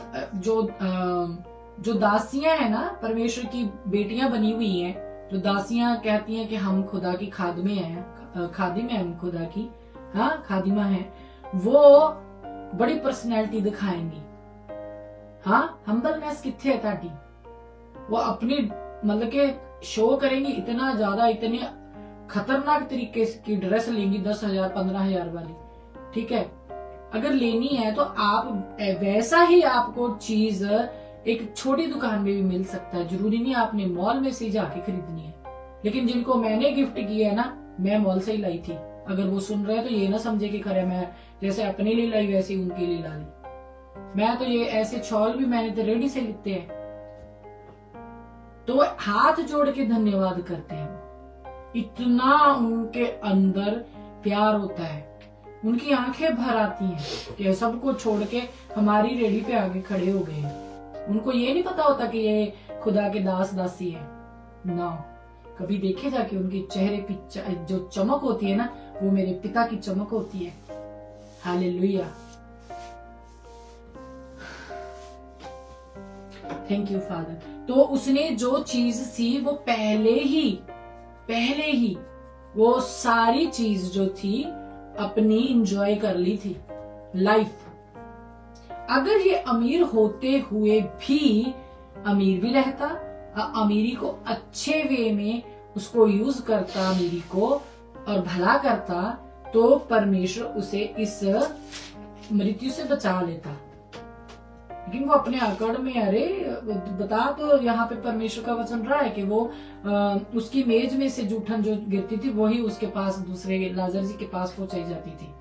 जो दासियां है ना, परमेश्वर की बेटियां बनी हुई हैं, जो दासियां कहती हैं कि हम खुदा की खादिमे हैं, खादिम है हम खुदा की, हाँ खादिमा है, वो बड़ी पर्सनैलिटी दिखाएंगी। हाँ हम्बलनेस किथे है ताड़ी, वो अपनी मतलब के शो करेंगी इतना ज्यादा, इतने खतरनाक तरीके की ड्रेस लेंगी 10,000 15,000 वाली, ठीक है। अगर लेनी है तो आप वैसा ही आपको चीज एक छोटी दुकान में भी मिल सकता है, जरूरी नहीं आपने मॉल में से जाके खरीदनी है। लेकिन जिनको मैंने गिफ्ट किया है ना, मैं मॉल से ही लाई थी। अगर वो सुन रहे हैं तो ये ना समझे कि खरे मैं जैसे अपने लिए लाई वैसे उनके लिए ला ली। मैं तो ये ऐसे छॉल भी मैंने तो रेडी से लिखते हैं। तो हाथ जोड़ के धन्यवाद करते हैं, इतना उनके अंदर प्यार होता है, उनकी आंखें भर आती हैं कि सबको छोड़ के हमारी रेडी पे आगे खड़े हो गए। उनको ये नहीं पता होता कि ये खुदा के दास दासी है ना। कभी देखे जाके उनके चेहरे पे जो चमक होती है ना, वो मेरे पिता की चमक होती है। Hallelujah, thank you father. तो उसने जो चीज सी वो पहले ही वो सारी चीज जो थी अपनी इंजॉय कर ली थी लाइफ। अगर ये अमीर होते हुए भी अमीर भी रहता, अमीरी को अच्छे वे में उसको यूज करता, अमीरी को और भला करता, तो परमेश्वर उसे इस मृत्यु से बचा लेता। लेकिन वो अपने आकड़ में, अरे बता तो यहाँ पे परमेश्वर का वचन रहा है कि वो उसकी मेज में से जूठन जो गिरती थी वही उसके पास दूसरे लाजर जी के पास पहुंचाई जाती थी।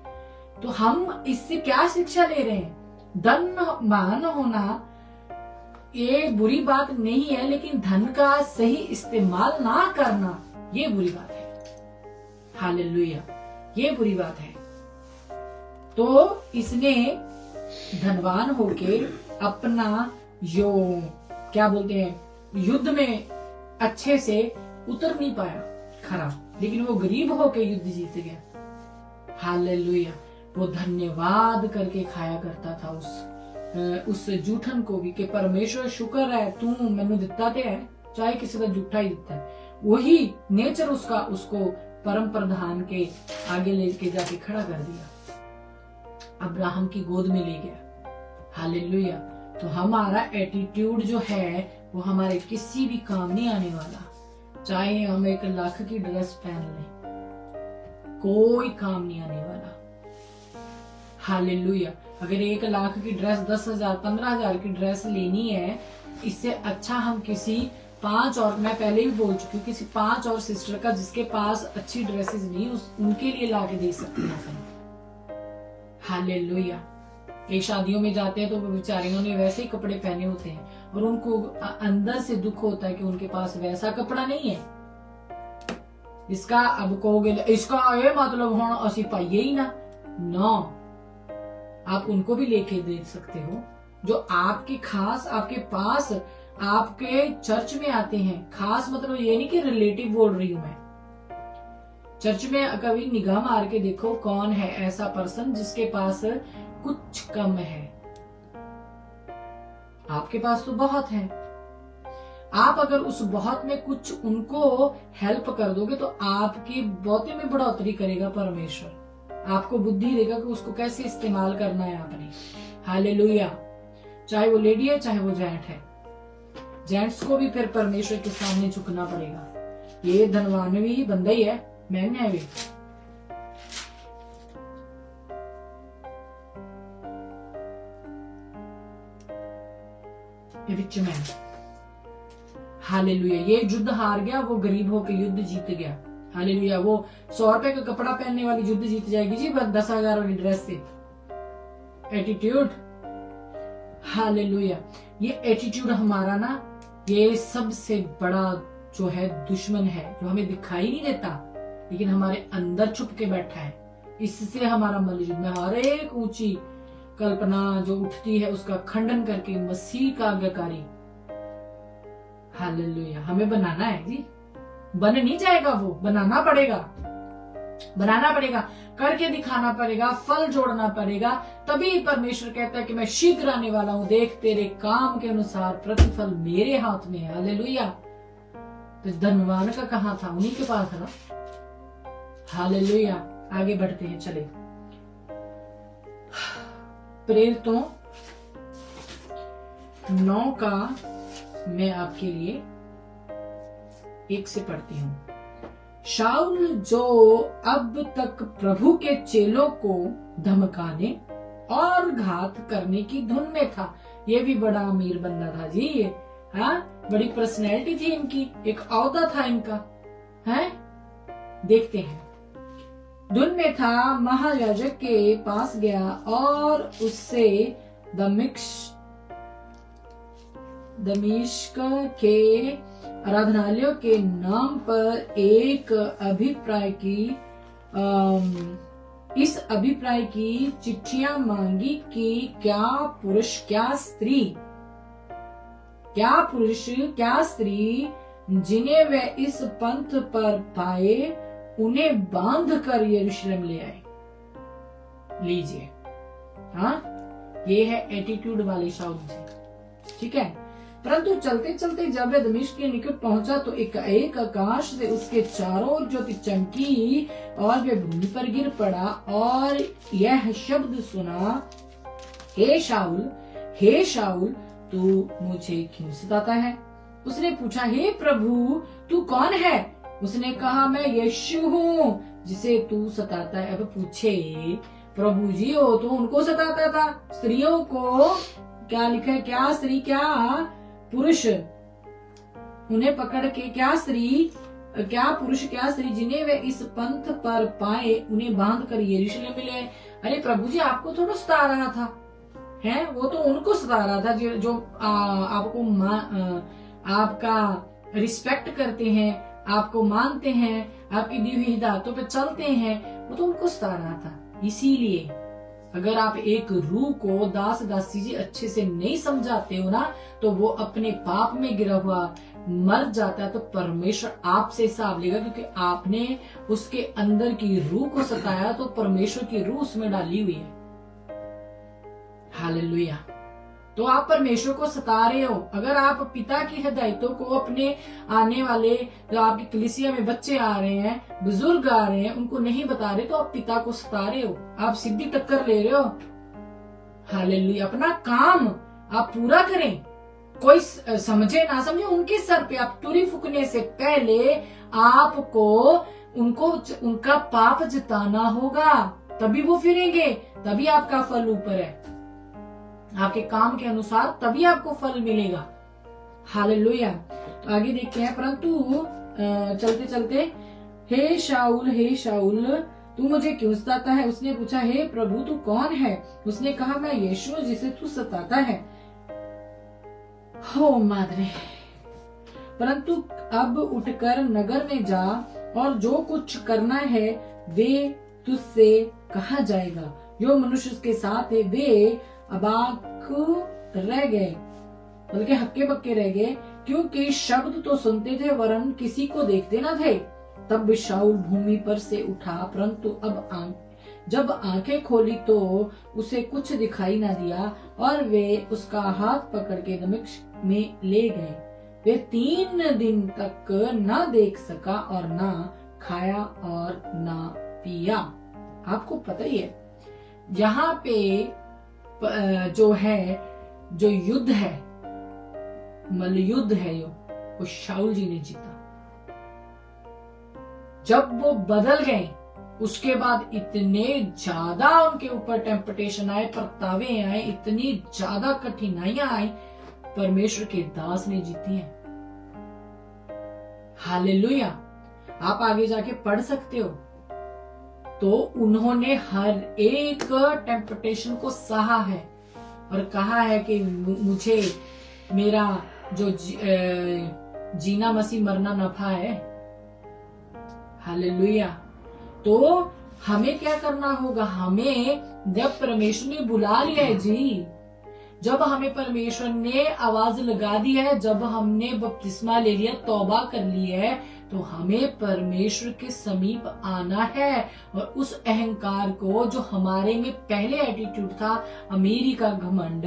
तो हम इससे क्या शिक्षा ले रहे हैं? धनवान होना ये बुरी बात नहीं है, लेकिन धन का सही इस्तेमाल ना करना ये बुरी बात है। हालेलुया, ये बुरी बात है। तो इसने धनवान होके अपना जो क्या बोलते हैं युद्ध में अच्छे से उतर नहीं पाया खरा, लेकिन वो गरीब होके युद्ध जीत गया। हालेलुया, वो धन्यवाद करके खाया करता था उस जूठन को भी कि परमेश्वर शुक्र है तू मैनू दिता ते है, चाहे किसी का जूठा ही दिता है। वही नेचर उसका उसको परम प्रधान के आगे लेके जाके खड़ा कर दिया, अब्राहम की गोद में ले गया। हालेलुया। तो हमारा एटीट्यूड जो है वो हमारे किसी भी काम नहीं आने वाला। चाहे हम 1 लाख की ड्रेस पहन लें, कोई काम नहीं आने वाला। हालेलुया। अगर 1 लाख की ड्रेस 10,000 15,000 की ड्रेस लेनी है, इससे अच्छा हम किसी 5 और, मैं पहले भी बोल चुकी हूँ, किसी 5 और सिस्टर का जिसके पास अच्छी ड्रेसेस नहीं उनके लिए ला के दे सकते हैं। हालेलुया। एक शादियों में जाते हैं तो वो बेचारियों ने वैसे ही कपड़े पहने होते हैं और उनको अंदर से दुख होता है कि उनके पास वैसा कपड़ा नहीं है। इसका अब कहोगे इसका ये मतलब हम असी पाइए ही ना, आप उनको भी लेके दे सकते हो जो आपके खास आपके पास आपके चर्च में आते हैं। खास मतलब ये नहीं कि रिलेटिव बोल रही हूं मैं। चर्च में कभी निगाह मार के देखो कौन है ऐसा पर्सन जिसके पास कुछ कम है। आपके पास तो बहुत है। आप अगर उस बहुत में कुछ उनको हेल्प कर दोगे तो आपकी बहुते में बढ़ोतरी करेगा परमेश्वर। आपको बुद्धि देगा कि उसको कैसे इस्तेमाल करना है आपने। हालेलुया। चाहे वो लेडी है चाहे वो जेंट है, जेंट्स को भी फिर परमेश्वर के सामने झुकना पड़ेगा। ये धनवान भी बंदा ही है, मैंने है भी। Rich man. हालेलुया। ये युद्ध हार गया, वो गरीब होकर युद्ध जीत गया। हालेलुया। वो 100 रुपए का कपड़ा पहनने वाली युद्ध जीत जाएगी जी 10,000 वाली ड्रेस से। एटीट्यूड। हालेलुया। ये एटीट्यूड हमारा ना, ये सबसे बड़ा जो है दुश्मन है, जो हमें दिखाई नहीं देता लेकिन हमारे अंदर छुप के बैठा है। इससे हमारा मलयुद्ध में हर एक ऊंची कल्पना जो उठती है उसका खंडन करके मसीह का आज्ञाकारी। हालेलुया। हमें बनाना है जी, बन नहीं जाएगा, वो बनाना पड़ेगा, करके दिखाना पड़ेगा, फल जोड़ना पड़ेगा, तभी परमेश्वर कहता है कि मैं शीघ्र आने वाला हूं, देख तेरे काम के अनुसार प्रतिफल मेरे हाथ में है। हालेलुया। तो धनवान का कहां था? उन्हीं के पास है ना। हालेलुया। आगे बढ़ते हैं, चले। प्रेरितों 9 का मैं आपके लिए 1 से पढ़ती हूं। शाऊल जो अब तक प्रभु के चेलों को धमकाने और घात करने की धुन में था। ये भी बड़ा अमीर बंदा था जी ये, हाँ, बड़ी पर्सनैलिटी थी इनकी, एक औहदा था इनका, है। देखते हैं, धुन में था, महायाजक के पास गया और उससे दमिश्क के आराधनालयों के नाम पर एक इस अभिप्राय की चिट्ठियां मांगी कि क्या पुरुष क्या स्त्री जिन्हें वे इस पंथ पर पाए उन्हें बांध कर यरूशलेम ले आए। लीजिए, हाँ, ये है एटीट्यूड वाले शाऊल जी, ठीक है। परंतु चलते चलते जब वे दमिश्क के निकट पहुंचा तो एक आकाश से उसके चारों ओर ज्योति चमकी और वे भूमि पर गिर पड़ा और यह शब्द सुना, हे शाऊल तू मुझे क्यों सताता है? उसने पूछा, हे प्रभु तू कौन है? उसने कहा, मैं यीशु हूँ जिसे तू सताता है। अब पूछे, प्रभु जी हो तो उनको सताता था, स्त्रियों को क्या लिखा है? क्या स्त्री क्या पुरुष, उन्हें पकड़ के क्या पुरुष क्या स्त्री जिन्हें वे इस पंथ पर पाए उन्हें बांध कर यरूशलेम में ले आए। अरे प्रभु जी, आपको थोड़ा सता रहा था, है, वो तो उनको सता रहा था जो आपको आपका रिस्पेक्ट करते हैं, आपको मानते हैं, आपकी दी हुई हिदायतों पे चलते हैं, वो तो उनको सता रहा था। इसीलिए अगर आप एक रूह को दासी जी अच्छे से नहीं समझाते हो ना, तो वो अपने पाप में गिरा हुआ मर जाता है, तो परमेश्वर आपसे हिसाब लेगा, क्योंकि आपने उसके अंदर की रूह को सताया, तो परमेश्वर की रूह उसमें डाली हुई है। हालेलुया। तो आप परमेश्वर को सता रहे हो। अगर आप पिता की हिदायतों को अपने आने वाले, जो आपकी कलीसिया में बच्चे आ रहे हैं, बुजुर्ग आ रहे हैं, उनको नहीं बता रहे, तो आप पिता को सता रहे हो, आप सीधी टक्कर ले रहे हो। हालेलुया। अपना काम आप पूरा करें, कोई समझे ना समझे, उनके सर पे आप तुरी फूकने से पहले आपको उनका पाप जताना होगा, तभी वो फिरेंगे, तभी आपका फल ऊपर है, आपके काम के अनुसार तभी आपको फल मिलेगा। हालेलुया। तो आगे देखते हैं, परंतु चलते चलते, हे शाऊल तू मुझे क्यों सताता है? उसने पूछा, हे प्रभु तू कौन है? उसने कहा, मैं यीशु जिसे तू सताता है। हो मादरे, परंतु अब उठकर नगर में जा और जो कुछ करना है वे तुझसे कहा जाएगा। जो मनुष्य उसके साथ है वे अबाक रह गए, बल्कि हक्के बक्के रह गए, क्योंकि शब्द तो सुनते थे वरन किसी को देखते न थे। तब शाऊल भूमि पर से उठा, परंतु अब जब आंखें खोली तो उसे कुछ दिखाई न दिया, और वे उसका हाथ पकड़ के दमिश्क में ले गए। वे 3 दिन तक न देख सका और न खाया और न पिया। आपको पता ही है, यहाँ पे जो युद्ध है, मल्लयुद्ध है, वो शाऊल जी ने जीता। जब वो बदल गए, उसके बाद इतने ज्यादा उनके ऊपर टेम्पटेशन आए, परतावे आए, इतनी ज्यादा कठिनाइयां आई, परमेश्वर के दास ने जीती हैं। हालेलुया। आप आगे जाके पढ़ सकते हो। तो उन्होंने हर एक टेम्पटेशन को सहा है और कहा है कि मुझे मेरा जो जीना मसीह मरना नफा है। हालेलुया। तो हमें क्या करना होगा? हमें जब परमेश्वर ने बुला लिया है जी, जब हमें परमेश्वर ने आवाज लगा दी है, जब हमने बपतिस्मा ले लिया, तौबा कर ली है, तो हमें परमेश्वर के समीप आना है और उस अहंकार को, जो हमारे में पहले एटीट्यूड था, अमीरी का घमंड,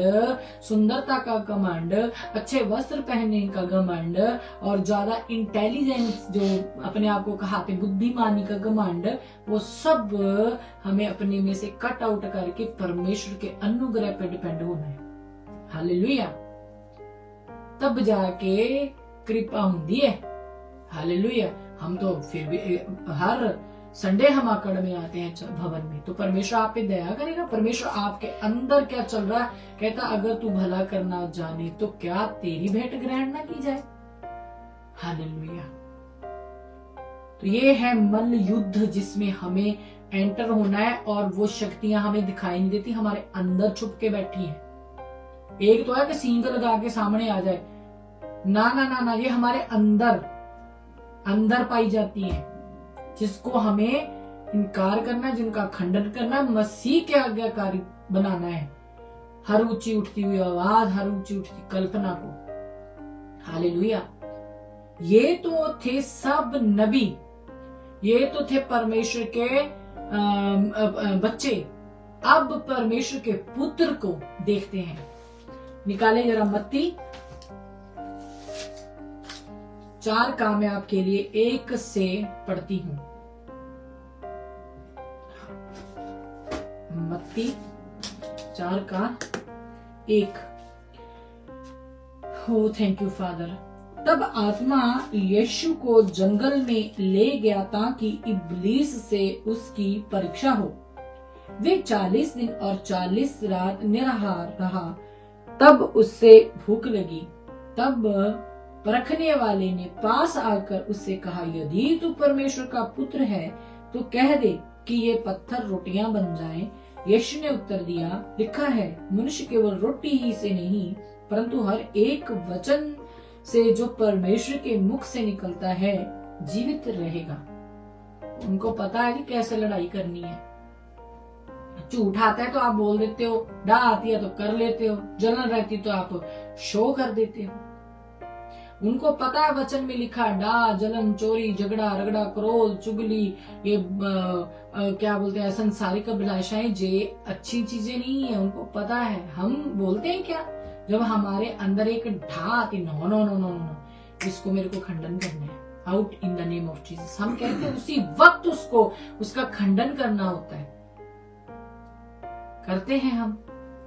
सुंदरता का घमंड, अच्छे वस्त्र पहनने का घमंड और ज्यादा इंटेलिजेंस, जो अपने आप को कहाते बुद्धिमानी का घमंड, वो सब हमें अपने में से कट आउट करके परमेश्वर के अनुग्रह पे डिपेंड होना है। हालेलुया। तब जाके कृपा होती है। हालेलुया। हम तो फिर भी हर संडे हम आकड़ में आते हैं भवन में, तो परमेश्वर आप पे दया करेगा। परमेश्वर आपके अंदर क्या चल रहा है, कहता अगर तू भला करना जाने तो क्या तेरी भेंट ग्रहण ना की जाए। हालेलुया। तो ये है मल्ल युद्ध जिसमें हमें एंटर होना है, और वो शक्तियां हमें दिखाई नहीं देती, हमारे अंदर छुप के बैठी है। एक तो है कि सींग लगा के सामने आ जाए, ना ना ना ना, ये हमारे अंदर अंदर पाई जाती है, जिसको हमें इनकार करना है, जिनका खंडन करना है, मसीह के आज्ञाकारी बनाना है। हर ऊंची उठती हुई आवाज, हर ऊंची उठती कल्पना को। हालेलुया। ये तो थे सब नबी, ये तो थे परमेश्वर के बच्चे। अब परमेश्वर के पुत्र को देखते हैं। निकाले जरा मत्ती 4 का मैं आपके लिए 1 से पढ़ती हूं। मत्ती 4 का 1। हो थैंक यू फादर। तब आत्मा यीशु को जंगल में ले गया ताकि इब्लीस से उसकी परीक्षा हो। वे 40 दिन और 40 रात निराहार रहा। तब उससे भूख लगी। तब परखने वाले ने पास आकर उससे कहा, यदि तू परमेश्वर का पुत्र है तो कह दे कि ये पत्थर रोटियां बन जाएं। यीशु ने उत्तर दिया, लिखा है, मनुष्य केवल रोटी ही से नहीं परंतु हर एक वचन से जो परमेश्वर के मुख से निकलता है जीवित रहेगा। उनको पता है कि कैसे लड़ाई करनी है। झूठ आता है तो आप बोल देते हो, डा आती है तो कर लेते हो, जलन रहती तो आप शो कर देते हो। उनको पता है वचन में लिखा डा, जलन, चोरी, झगड़ा, रगड़ा, क्रोध, चुगली, ये क्या बोलते हैं संसारिक अभिलाषाएं, जे अच्छी चीजें नहीं है। उनको पता है। हम बोलते हैं क्या, जब हमारे अंदर एक ढा आती, no no no no no, इसको मेरे को खंडन करना है, out in the name of Jesus, हम कहते हैं उसी वक्त उसका खंडन करना होता है। करते हैं हम।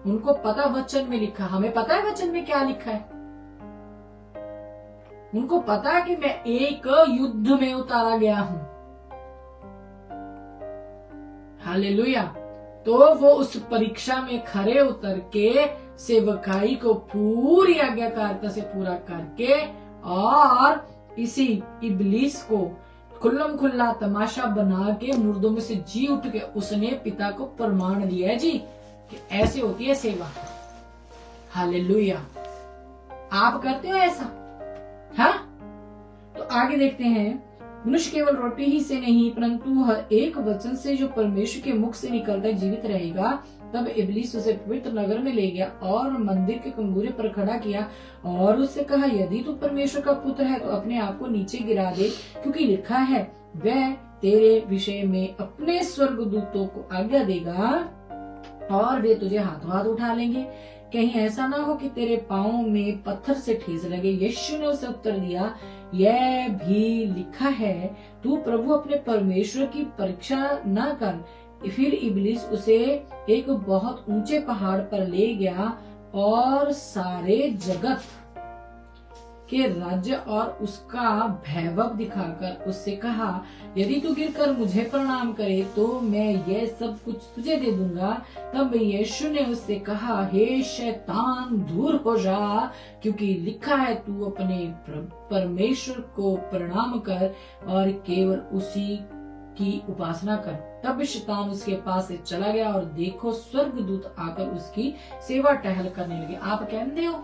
उनको पता वचन में लिखा, हमें पता है वचन में क्या लिखा है। उनको पता है कि मैं एक युद्ध में उतारा गया हूं। हालेलुया। तो वो उस परीक्षा में खरे उतर के सेवकाई को पूरी आज्ञाकारिता से पूरा करके और इसी इब्लीस को खुल्लम खुल्ला तमाशा बना के मुर्दों में से जी उठ के उसने पिता को प्रमाण दिया है जी कि ऐसे होती है सेवा। हालेलुया। आप करते हो ऐसा? हाँ, तो आगे देखते हैं। मनुष्य केवल रोटी ही से नहीं परंतु हर एक वचन से जो परमेश्वर के मुख से निकलता है जीवित रहेगा। तब इब्लीस उसे पवित्र नगर में ले गया और मंदिर के कंगूरे पर खड़ा किया और उससे कहा, यदि तू परमेश्वर का पुत्र है तो अपने आप को नीचे गिरा दे, क्योंकि लिखा है, वह तेरे विषय में अपने स्वर्गदूतों को आज्ञा देगा और वे तुझे हाथों हाथ उठा लेंगे, कहीं ऐसा ना हो कि तेरे पांव में पत्थर से ठेस लगे। यीशु ने उसे उत्तर दिया, यह भी लिखा है, तू प्रभु अपने परमेश्वर की परीक्षा न कर। फिर इब्लीस उसे एक बहुत ऊंचे पहाड़ पर ले गया और सारे जगत के राज्य और उसका वैभव दिखाकर उससे कहा, यदि तू गिरकर मुझे प्रणाम करे तो मैं यह सब कुछ तुझे दे दूंगा। तब यीशु ने उससे कहा, हे शैतान, दूर हो जा, क्योंकि लिखा है, तू अपने परमेश्वर को प्रणाम कर और केवल उसी की उपासना कर। तब शैतान उसके पास से चला गया और देखो, स्वर्गदूत आकर उसकी सेवा टहल करने लगे। आप कहते हो,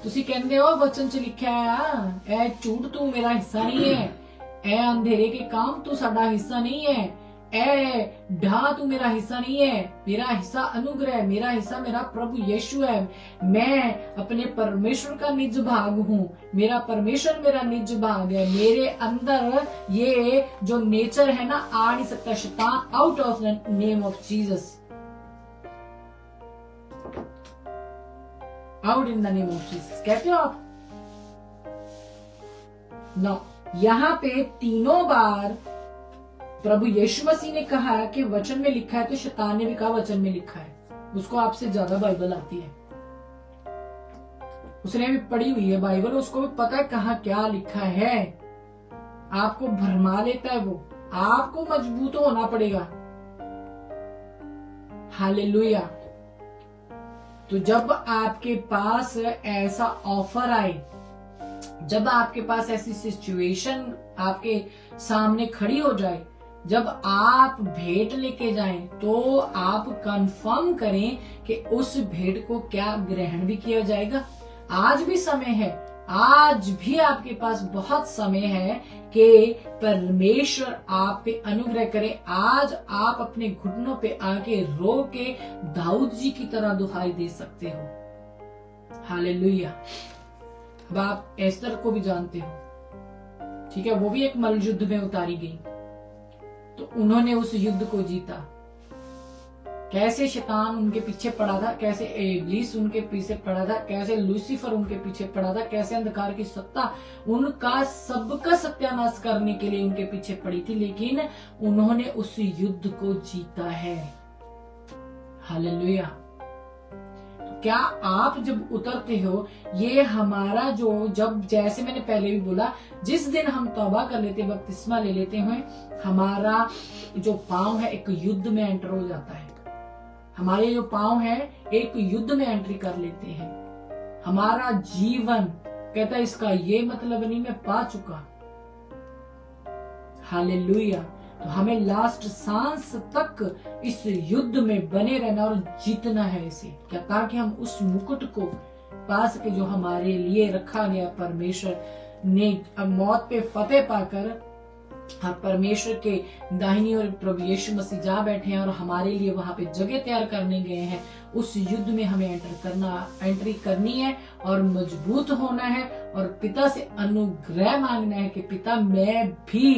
ਤੁਸੀਂ ਕਹਿੰਦੇ ਹੋ वचन च लिखा है, ए झूठ तू मेरा हिस्सा नहीं है, ए अंधेरे के काम तू साडा हिस्सा नहीं है, ए ढा तू मेरा हिस्सा नहीं है, मेरा हिस्सा अनुग्रह है, मेरा हिस्सा मेरा प्रभु यीशु है, मैं अपने परमेश्वर का निज भाग हूँ, मेरा परमेश्वर मेरा निज भाग है, मेरे अंदर ये जो नेचर है ना आ नहीं सकता। शैतान out of the name of Jesus, out in the name of Jesus कहते हो आप। नो, यहाँ पे तीनों बार प्रभु यीशु मसीह ने कहा कि वचन में लिखा है, तो शैतान ने भी कहा वचन में लिखा है। उसको आपसे ज्यादा बाइबल आती है, उसने भी पढ़ी हुई है बाइबल, उसको भी पता है कहाँ क्या लिखा है। आपको भरमा लेता है वो, आपको मजबूत होना पड़ेगा। हालेलुया। तो जब आपके पास ऐसा ऑफर आए, जब आपके पास ऐसी सिचुएशन आपके सामने खड़ी हो जाए, जब आप भेंट लेके जाएं, तो आप कंफर्म करें कि उस भेंट को क्या ग्रहण भी किया जाएगा। आज भी समय है, आज भी आपके पास बहुत समय है कि परमेश्वर आप पे अनुग्रह करे। आज आप अपने घुटनों पे आके रो के दाऊद जी की तरह दुहाई दे सकते हो। हालेलुया। अब आप एस्तर को भी जानते हो, ठीक है, वो भी एक मल्ल युद्ध में उतारी गई, तो उन्होंने उस युद्ध को जीता। कैसे शैतान उनके पीछे पड़ा था, कैसे इब्लीस उनके पीछे पड़ा था, कैसे लूसीफर उनके पीछे पड़ा था, कैसे अंधकार की सत्ता उनका सबका सत्यानाश करने के लिए उनके पीछे पड़ी थी, लेकिन उन्होंने उस युद्ध को जीता है। हालेलुया। क्या आप जब उतरते हो, ये हमारा जो, जब जैसे मैंने पहले भी बोला, जिस दिन हम तौबा कर लेते, बपतिस्मा ले लेते हैं, हमारा जो पांव है एक युद्ध में एंटर हो जाता है। हमारे जो पांव है एक युद्ध में एंट्री कर लेते हैं। हमारा जीवन कहता है इसका ये मतलब नहीं मैं पा चुका। हालेलुया। तो हमें लास्ट सांस तक इस युद्ध में बने रहना और जीतना है इसे, क्या, ताकि हम उस मुकुट को पा सके जो हमारे लिए रखा गया। परमेश्वर ने अब मौत पे फतेह पाकर हम परमेश्वर के दाहिनी ओर प्रभु यीशु मसीह जा बैठे हैं और हमारे लिए वहां पे जगह तैयार करने गए हैं। उस युद्ध में हमें एंट्री करनी है और मजबूत होना है और पिता से अनुग्रह मांगना है कि पिता मैं भी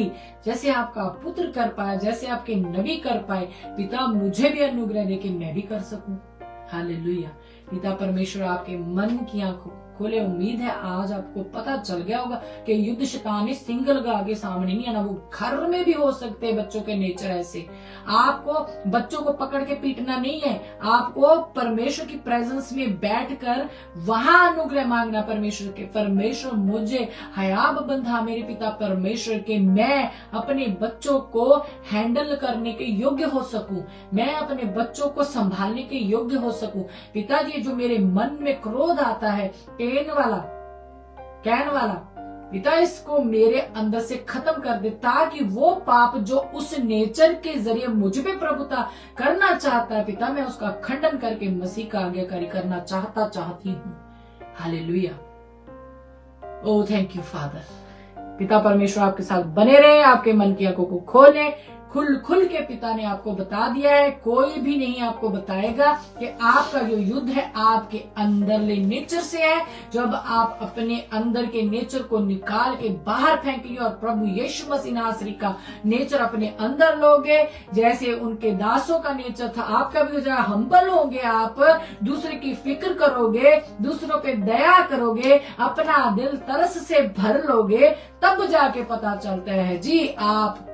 जैसे आपका पुत्र कर पाया, जैसे आपके नबी कर पाए, पिता मुझे भी अनुग्रह दे कि मैं भी कर सकूं। हालेलुया। पिता परमेश्वर आपके मन की आंखों खोले। उम्मीद है आज आपको पता चल गया होगा कि युद्ध शैतान सिंगल लगा के सामने नहीं आना, वो घर में भी हो सकते हैं। बच्चों के नेचर ऐसे, आपको बच्चों को पकड़ के पीटना नहीं है, आपको परमेश्वर की प्रेजेंस में बैठकर वहां अनुग्रह मांगना परमेश्वर के। परमेश्वर मुझे हयाब बंधा मेरे पिता परमेश्वर के, मैं अपने बच्चों को हैंडल करने के योग्य हो सकूं, मैं अपने बच्चों को संभालने के योग्य हो सकूं। पिताजी जो मेरे मन में क्रोध आता है, कैन वाला, पिता इसको मेरे अंदर से खत्म कर दे, ताकि वो पाप जो उस नेचर के जरिए मुझ पे प्रभुता करना चाहता है, पिता मैं उसका खंडन करके मसीह का आज्ञाकारी करना चाहती हूँ। Hallelujah. Oh thank you father. पिता परमेश्वर आपके साथ बने रहे, आपके मन की आंखों को खोले। खुल के पिता ने आपको बता दिया है, कोई भी नहीं आपको बताएगा कि आपका जो युद्ध है आपके अंदरले नेचर से है। जब आप अपने अंदर के नेचर को निकाल के बाहर फेंकेंगे और प्रभु यीशु मसीह नासरी का नेचर अपने अंदर लोगे, जैसे उनके दासों का नेचर था, आपका भी हो जाएगा। हम्बल होंगे आप, दूसरे की फिक्र करोगे, दूसरों पे दया करोगे, अपना दिल तरस से भर लोगे, तब जाके पता चलता है जी आप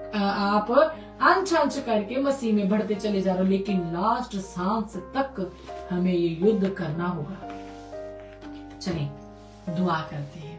अंश करके मसीह में बढ़ते चले जा रहे हो, लेकिन लास्ट सांस तक हमें ये युद्ध करना होगा। चलिए दुआ करते हैं।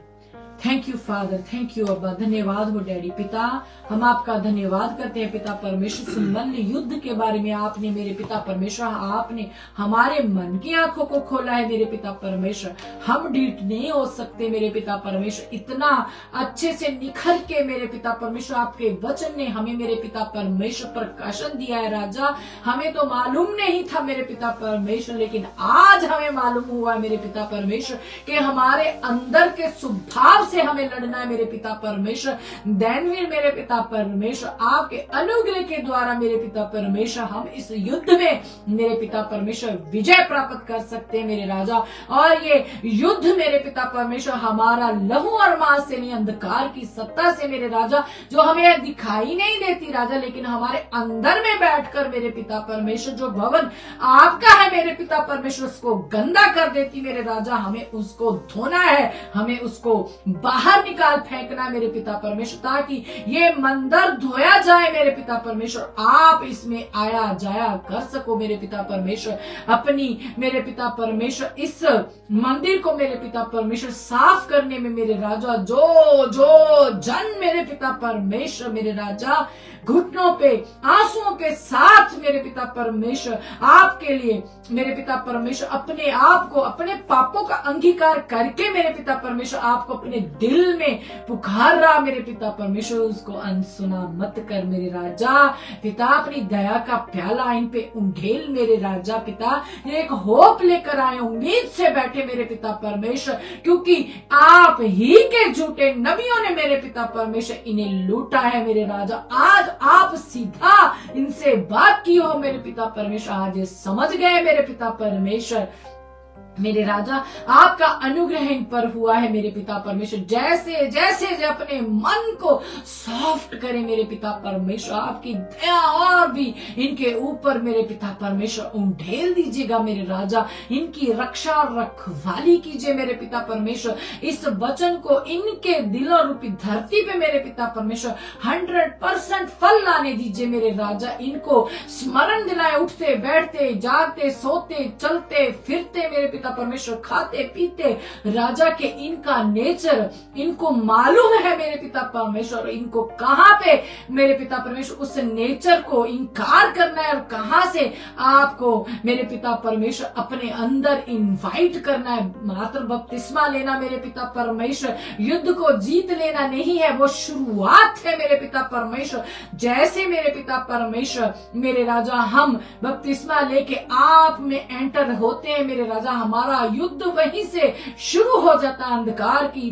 Thank you father, thank you अब्बा, धन्यवाद हो डैडी। पिता हम आपका धन्यवाद करते हैं पिता परमेश्वर। संबंध युद्ध के बारे में आपने मेरे पिता परमेश्वर, आपने हमारे मन की आंखों को खोला है मेरे पिता परमेश्वर। हम डीट नहीं हो सकते मेरे पिता परमेश्वर, इतना अच्छे से निखर के मेरे पिता परमेश्वर आपके वचन ने हमें मेरे पिता परमेश्वर प्रकाशन दिया है राजा। हमें तो मालूम नहीं था मेरे पिता परमेश्वर, लेकिन आज हमें मालूम हुआ मेरे पिता परमेश्वर कि हमारे अंदर के स्वभाव से हमें लड़ना है मेरे पिता परमेश्वर, देन फिर मेरे पिता परमेश्वर आपके अनुग्रह के द्वारा मेरे पिता परमेश्वर हम इस युद्ध में मेरे पिता परमेश्वर विजय प्राप्त कर सकते हैं मेरे राजा। और ये युद्ध मेरे पिता परमेश्वर हमारा लहू और मांस से नहीं, अंधकार की सत्ता से मेरे राजा, जो हमें दिखाई नहीं देती राजा, लेकिन हमारे अंदर में बैठकर मेरे पिता परमेश्वर जो भवन आपका है मेरे पिता परमेश्वर उसको गंदा कर देती मेरे राजा। हमें उसको धोना है, हमें उसको बाहर निकाल फेंकना है मेरे पिता परमेश्वर, ताकि ये मंदिर धोया जाए मेरे पिता परमेश्वर, आप इसमें आया जाया कर सको मेरे पिता परमेश्वर। अपनी मेरे पिता परमेश्वर इस मंदिर को मेरे पिता परमेश्वर साफ करने में मेरे राजा, जो जो जन मेरे पिता परमेश्वर मेरे राजा घुटनों पे आंसुओं के साथ मेरे पिता परमेश्वर आपके लिए मेरे पिता परमेश्वर अपने आप को, अपने पापों का अंगीकार करके मेरे पिता परमेश्वर आपको अपने दिल में पुकार रहा मेरे पिता परमेश्वर, उसको अनसुना मत कर मेरे राजा। पिता अपनी दया का प्याला इन पे उंडेल मेरे राजा। पिता एक होप लेकर आए, उम्मीद से बैठे मेरे पिता परमेश्वर, क्योंकि आप ही के झूठे नबियों ने मेरे पिता परमेश्वर इन्हें लूटा है मेरे राजा। आज आप सीधा इनसे बात की हो मेरे पिता परमेश्वर, आज ये समझ गए मेरे पिता परमेश्वर मेरे राजा, आपका अनुग्रह इन पर हुआ है मेरे पिता परमेश्वर। जैसे जैसे अपने मन को सॉफ्ट करे मेरे पिता परमेश्वर, आपकी दया और भी इनके ऊपर मेरे पिता परमेश्वर उंडेल दीजिएगा मेरे राजा। इनकी रक्षा और रखवाली कीजिए मेरे पिता परमेश्वर। इस वचन को इनके दिलों रूपी धरती पे मेरे पिता परमेश्वर 100% फल लाने दीजिए मेरे राजा। इनको स्मरण दिलाए, उठते बैठते जागते सोते चलते फिरते मेरे पिता परमेश्वर, खाते पीते राजा के इनका नेचर इनको मालूम है मेरे पिता परमेश्वर। इनको कहां पे मेरे पिता परमेश्वर उस नेचर को इनकार करना है और कहां से आपको मेरे पिता परमेश्वर अपने अंदर इनवाइट करना है। मात्र बपतिस्मा लेना मेरे पिता परमेश्वर युद्ध को जीत लेना नहीं है, वो शुरुआत है मेरे पिता परमेश्वर। जैसे मेरे पिता परमेश्वर मेरे राजा हम बपतिस्मा लेके आप में एंटर होते हैं मेरे राजा, हमारा युद्ध वहीं से शुरू हो जाता है। अंधकार की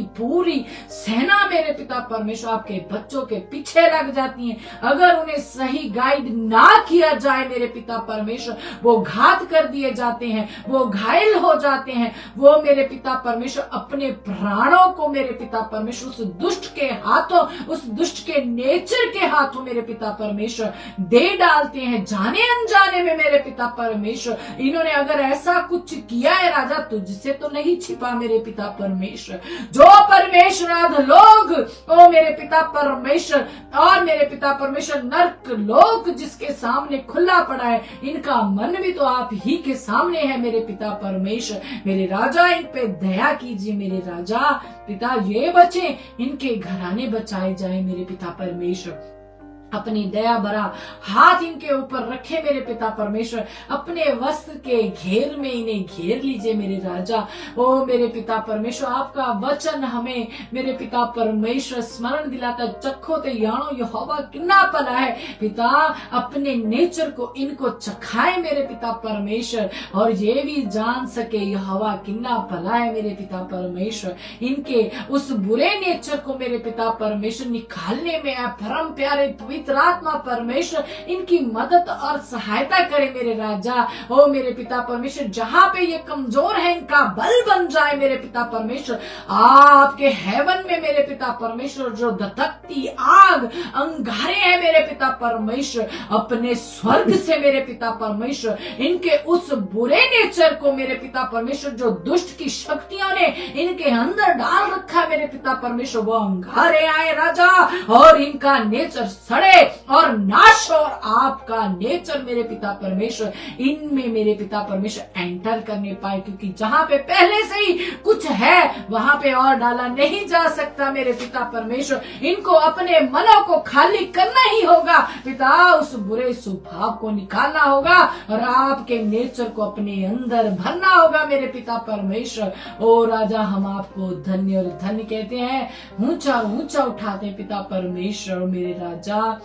पूरी सेना मेरे पिता परमेश्वर आपके बच्चों के पीछे लग जाती है। अगर उन्हें सही गाइड ना किया जाए मेरे पिता परमेश्वर, वो घात कर दिए जाते हैं, वो घायल हो जाते हैं, वो मेरे पिता परमेश्वर अपने प्राणों को मेरे पिता परमेश्वर उस दुष्ट के हाथों, उस दुष्ट के नेचर के हाथों मेरे पिता परमेश्वर दे डालते हैं, जाने अनजाने में मेरे पिता परमेश्वर। इन्होंने अगर ऐसा कुछ किया है राजा, तुझसे तो नहीं छिपा मेरे पिता परमेश्वर। जो परमेश्वर लोग ओ मेरे पिता परमेश्वर और मेरे पिता परमेश्वर नरक लोक जिसके सामने खुला पड़ा है, इनका मन भी तो आप ही के सामने है मेरे पिता परमेश्वर। मेरे राजा इन पे दया कीजिए मेरे राजा। पिता ये बचे, इनके घराने बचाए जाए मेरे पिता परमेश्वर। अपनी दया भरा हाथ इनके ऊपर रखे मेरे पिता परमेश्वर। अपने वस्त्र के घेर में इन्हें घेर लीजिए मेरे राजा। ओ मेरे पिता परमेश्वर, आपका वचन हमें मेरे पिता परमेश्वर स्मरण दिलाता, चखो ते यानो यहोवा कितना भला है। पिता अपने नेचर को इनको चखाए मेरे पिता परमेश्वर, और ये भी जान सके यहोवा कितना भला है मेरे पिता परमेश्वर। इनके उस बुरे नेचर को मेरे पिता परमेश्वर निकालने में परम प्यारे पवित्र आत्मा परमेश्वर इनकी मदद और सहायता करे मेरे राजा। ओ मेरे पिता परमेश्वर, जहां पे ये कमजोर है इनका बल बन जाए मेरे पिता परमेश्वर। आपके हेवन में मेरे पिता परमेश्वर जो धधकती आग अंगारे है मेरे पिता परमेश्वर, अपने स्वर्ग से मेरे पिता परमेश्वर इनके उस बुरे नेचर को मेरे पिता परमेश्वर जो दुष्ट की शक्तियों ने इनके अंदर डाल रखा है मेरे पिता परमेश्वर, वो अंगारे आए राजा और इनका नेचर सड़े और नाश, और आपका नेचर मेरे पिता परमेश्वर इनमें मेरे पिता परमेश्वर एंटर करने पाए। क्योंकि जहां पे पहले से ही कुछ है वहां पे और डाला नहीं जा सकता मेरे पिता परमेश्वर। इनको अपने मनों को खाली करना ही होगा पिता, उस बुरे स्वभाव को निकालना होगा और आपके नेचर को अपने अंदर भरना होगा मेरे पिता परमेश्वर। ओ राजा, हम आपको धन्य और धन्य कहते हैं, ऊंचा ऊंचा उठाते हैं पिता परमेश्वर। मेरे राजा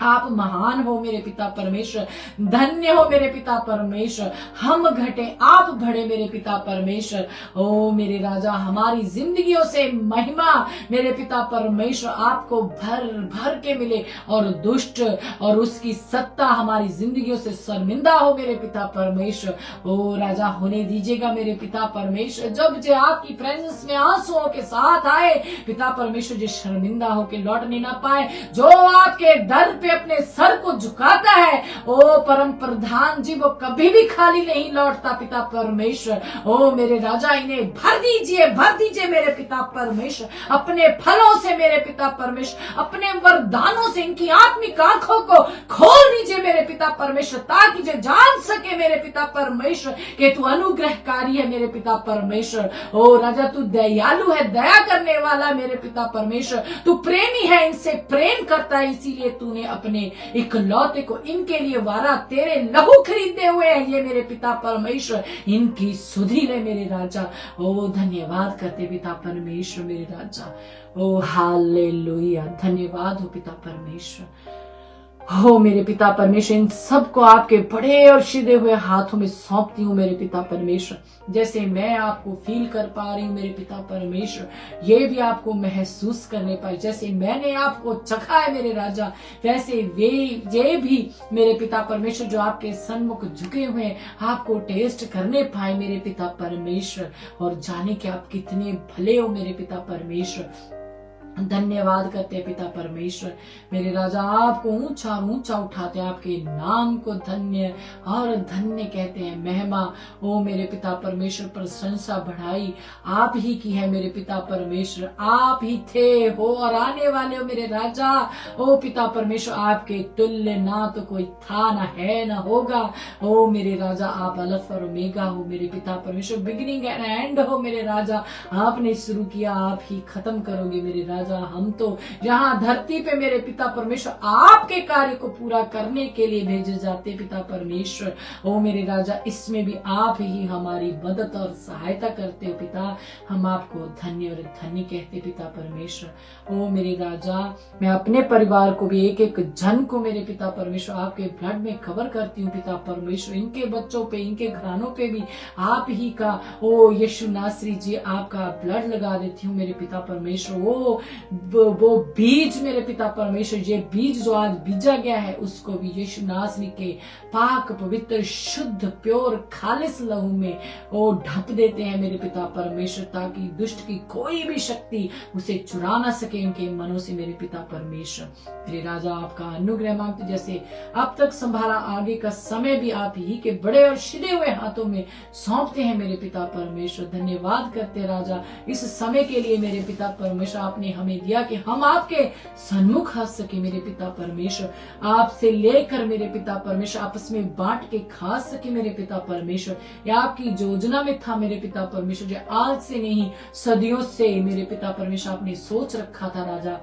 आप महान हो मेरे पिता परमेश्वर, धन्य हो मेरे पिता परमेश्वर। हम घटे आप बढ़े मेरे पिता परमेश्वर। ओ मेरे राजा, हमारी जिंदगियों से महिमा मेरे पिता परमेश्वर आपको भर भर के मिले और दुष्ट और उसकी सत्ता हमारी जिंदगियों से शर्मिंदा हो मेरे पिता परमेश्वर। ओ राजा, होने दीजिएगा मेरे पिता परमेश्वर। जब जो आपकी प्रेजेंस में आंसुओं के साथ आए पिता परमेश्वर, जो शर्मिंदा होके लौटने ना पाए, जो आपके दर पे अपने सर को झुकाता है, ओ परम प्रधान जी, वो कभी भी खाली नहीं लौटता पिता परमेश्वर। ओ मेरे राजा, इन्हें भर दीजिए मेरे पिता परमेश्वर अपने फलों से मेरे पिता परमेश्वर, अपने वरदानों से इनकी आत्मिक आंखों को खोल दीजिए मेरे पिता परमेश्वर, ताकि जो जान सके मेरे पिता परमेश्वर कि तू अनुग्रहकारी है मेरे पिता परमेश्वर। ओ राजा, तू दयालु है, दया करने वाला मेरे पिता परमेश्वर, तू प्रेमी है, इनसे प्रेम करता है, इसीलिए तूने अपने इकलौते को इनके लिए वारा, तेरे लहू खरीदे हुए हैं ये मेरे पिता परमेश्वर, इनकी सुधि ले मेरे राजा। ओ धन्यवाद करते पिता परमेश्वर मेरे राजा। ओ हालेलुया, धन्यवाद हो पिता परमेश्वर। हो मेरे पिता परमेश्वर, इन सबको आपके बड़े और सीधे हुए हाथों में सौंपती हूँ मेरे पिता परमेश्वर। जैसे मैं आपको फील कर पा रही हूँ मेरे पिता परमेश्वर, ये भी आपको महसूस करने पाए। जैसे मैंने आपको चखा है मेरे राजा, वैसे ये भी मेरे पिता परमेश्वर जो आपके सन्मुख झुके हुए हैं, आपको टेस्ट करने पाए मेरे पिता परमेश्वर, और जाने कि आप कितने भले हो मेरे पिता परमेश्वर। धन्यवाद करते हैं पिता परमेश्वर मेरे राजा, आपको ऊंचा ऊंचा उठाते हैं, आपके नाम को धन्य और धन्य कहते हैं। महिमा ओ मेरे पिता परमेश्वर, प्रशंसा बढ़ाई आप ही की है मेरे पिता परमेश्वर। आप ही थे, हो और आने वाले हो मेरे राजा। ओ पिता परमेश्वर, आपके तुल्य ना तो कोई था, ना है, ना होगा। ओ मेरे राजा, आप अल्फा और ओमेगा हो मेरे पिता परमेश्वर, बिगिनिंग एंड एंड हो मेरे राजा। आपने शुरू किया, आप ही खत्म करोगे मेरे राजा। हम तो यहाँ धरती पे मेरे पिता परमेश्वर आपके कार्य को पूरा करने के लिए भेजे जाते पिता परमेश्वर। ओ मेरे राजा, इसमें भी आप ही हमारी मदद और सहायता करते हो पिता। हम आपको धन्य और धन्य कहते पिता परमेश्वर। ओ मेरे राजा, मैं अपने परिवार को भी एक एक जन को मेरे पिता परमेश्वर आपके ब्लड में कवर करती हूँ पिता परमेश्वर। इनके बच्चों पे, इनके घरानों पे भी आप ही का ओ यीशु नासरी जी आपका ब्लड लगा देती हूँ मेरे पिता परमेश्वर। वो बीज मेरे पिता परमेश्वर, ये बीज जो आज बीजा गया है, उसको भी यीशु नासरी के पाक पवित्र शुद्ध प्योर खालिस लहू में वो ढक देते हैं मेरे पिता परमेश्वर, ताकि दुष्ट की कोई भी शक्ति उसे चुरा ना सके इनके मनों से मेरे पिता परमेश्वर। मेरे राजा, आपका अनुग्रह मांगते, जैसे अब तक संभाला, आगे का समय भी आप ही के बड़े और छिदे हुए हाथों में सौंपते हैं मेरे पिता परमेश्वर। धन्यवाद करते राजा इस समय के लिए मेरे पिता परमेश्वर, आपने हमें दिया कि हम आपके सन्मुख आ सके मेरे पिता परमेश्वर। आपसे लेकर मेरे पिता परमेश्वर आपस में बांट के खा सके मेरे पिता परमेश्वर। यह आपकी योजना में था मेरे पिता परमेश्वर, जो आज से नहीं सदियों से मेरे पिता परमेश्वर आपने सोच रखा था राजा।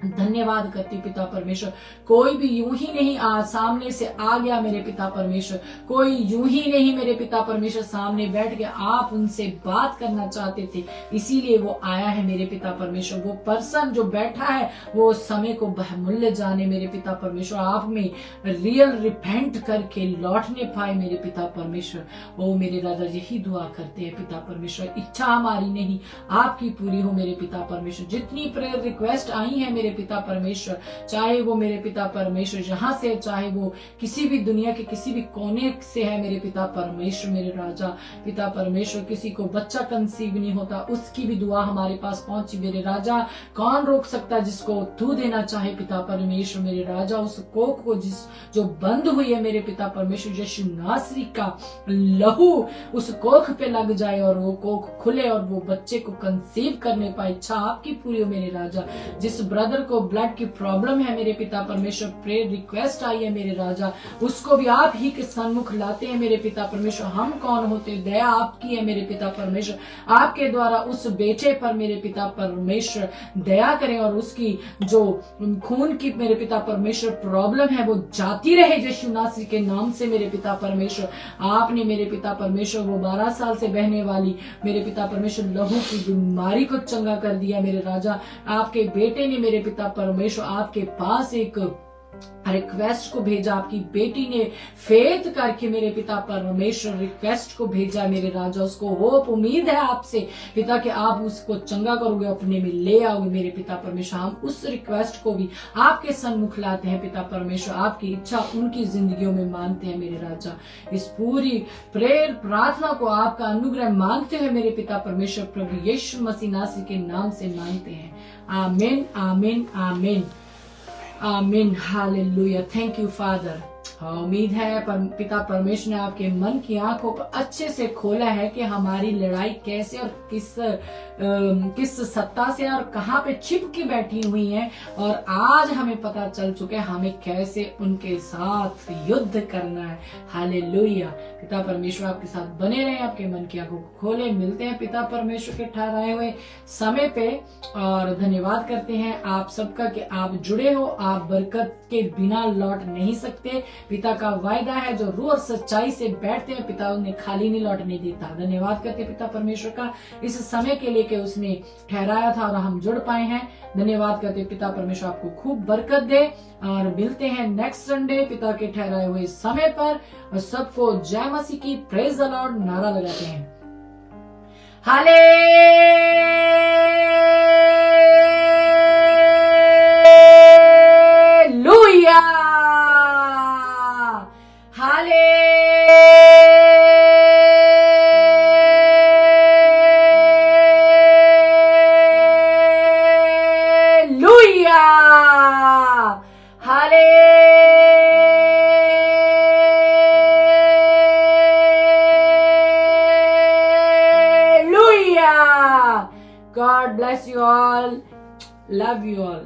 धन्यवाद करती पिता परमेश्वर। कोई भी यूं ही नहीं सामने से आ गया मेरे पिता परमेश्वर, कोई यूं ही नहीं मेरे पिता परमेश्वर सामने बैठ के आप उनसे बात करना चाहते थे, इसीलिए वो आया है मेरे पिता परमेश्वर। वो पर्सन जो बैठा है वो समय को बहुमूल्य जाने मेरे पिता परमेश्वर, आप में रियल रिपेंट करके लौटने पाए मेरे पिता परमेश्वर। ओ मेरे राजा, यही दुआ करते हैं पिता परमेश्वर, इच्छा हमारी नहीं आपकी पूरी हो मेरे पिता परमेश्वर। जितनी प्रेयर रिक्वेस्ट आई है मेरे पिता परमेश्वर, चाहे वो मेरे पिता परमेश्वर जहां से, चाहे वो किसी भी दुनिया के किसी भी कोने से है मेरे पिता परमेश्वर मेरे राजा। पिता परमेश्वर, किसी को बच्चा कंसीव नहीं होता, उसकी भी दुआ हमारे पास पहुंची मेरे राजा। कौन रोक सकता जिसको तू देना चाहे पिता परमेश्वर मेरे राजा। उस कोख को जो बंद हुई है मेरे पिता परमेश्वर, यीशु नासरी का लहू उस कोख पे लग जाए और वो कोख खुले और वो बच्चे को कंसीव करने पाए, इच्छा आपकी पूरी हो मेरे राजा। जिस ब्रदर को ब्लड की प्रॉब्लम है मेरे पिता परमेश्वर, प्रेयर रिक्वेस्ट आई है मेरे राजा, उसको भी आप ही के सन्मुख लाते हैं मेरे पिता परमेश्वर। हम कौन होते, दया आपकी है मेरे पिता परमेश्वर। आपके द्वारा उस बेटे पर मेरे पिता परमेश्वर दया करें और उसकी जो खून की मेरे पिता परमेश्वर प्रॉब्लम है वो जाती रहे यीशु नासरी के नाम से मेरे पिता परमेश्वर। आपने मेरे पिता परमेश्वर वो 12 साल से बहने वाली मेरे पिता परमेश्वर लहू की बीमारी को चंगा कर दिया मेरे राजा। आपके बेटे ने मेरे पिता परमेश्वर आपके पास एक रिक्वेस्ट को भेजा, आपकी बेटी ने फेथ करके मेरे पिता परमेश्वर रिक्वेस्ट को भेजा मेरे राजा, उसको होप उम्मीद है आपसे पिता कि आप उसको चंगा करोगे, अपने में ले आओगे मेरे पिता परमेश्वर। हम उस रिक्वेस्ट को भी आपके सन्मुख लाते हैं पिता परमेश्वर, आपकी इच्छा उनकी जिंदगियों में मानते हैं मेरे राजा। इस पूरी प्रेयर प्रार्थना को आपका अनुग्रह मांगते हैं मेरे पिता परमेश्वर, प्रभु यीशु मसीह नासरी के नाम से मांगते हैं। आमीन आमीन आमीन आमीन, हालेलुया। Thank you father. उम्मीद है पिता परमेश्वर ने आपके मन की आंखों को अच्छे से खोला है कि हमारी लड़ाई कैसे और किस सत्ता से और कहां पे छिप के बैठी हुई है, और आज हमें पता चल चुका है हमें कैसे उनके साथ युद्ध करना है। हालेलुया। पिता परमेश्वर आपके साथ बने रहे, आपके मन की आंखों को खोले। मिलते हैं पिता परमेश्वर के ठहराए हुए समय पे, और धन्यवाद करते हैं आप सबका कि आप जुड़े हो। आप बरकत के बिना लौट नहीं सकते। पिता का वायदा है, जो रूह और सच्चाई से बैठते हैं पिता उन्हें खाली नहीं लौटने देता। धन्यवाद करते पिता परमेश्वर का इस समय के लिए कि उसने ठहराया था और हम जुड़ पाए हैं। धन्यवाद करते पिता परमेश्वर आपको खूब बरकत दे, और मिलते हैं नेक्स्ट संडे पिता के ठहराए हुए समय पर। और सबको जय मसीह की, प्रेज द लॉर्ड नारा लगाते हैं। Hallelujah hallelujah hallelujah. God bless you all. Love you all.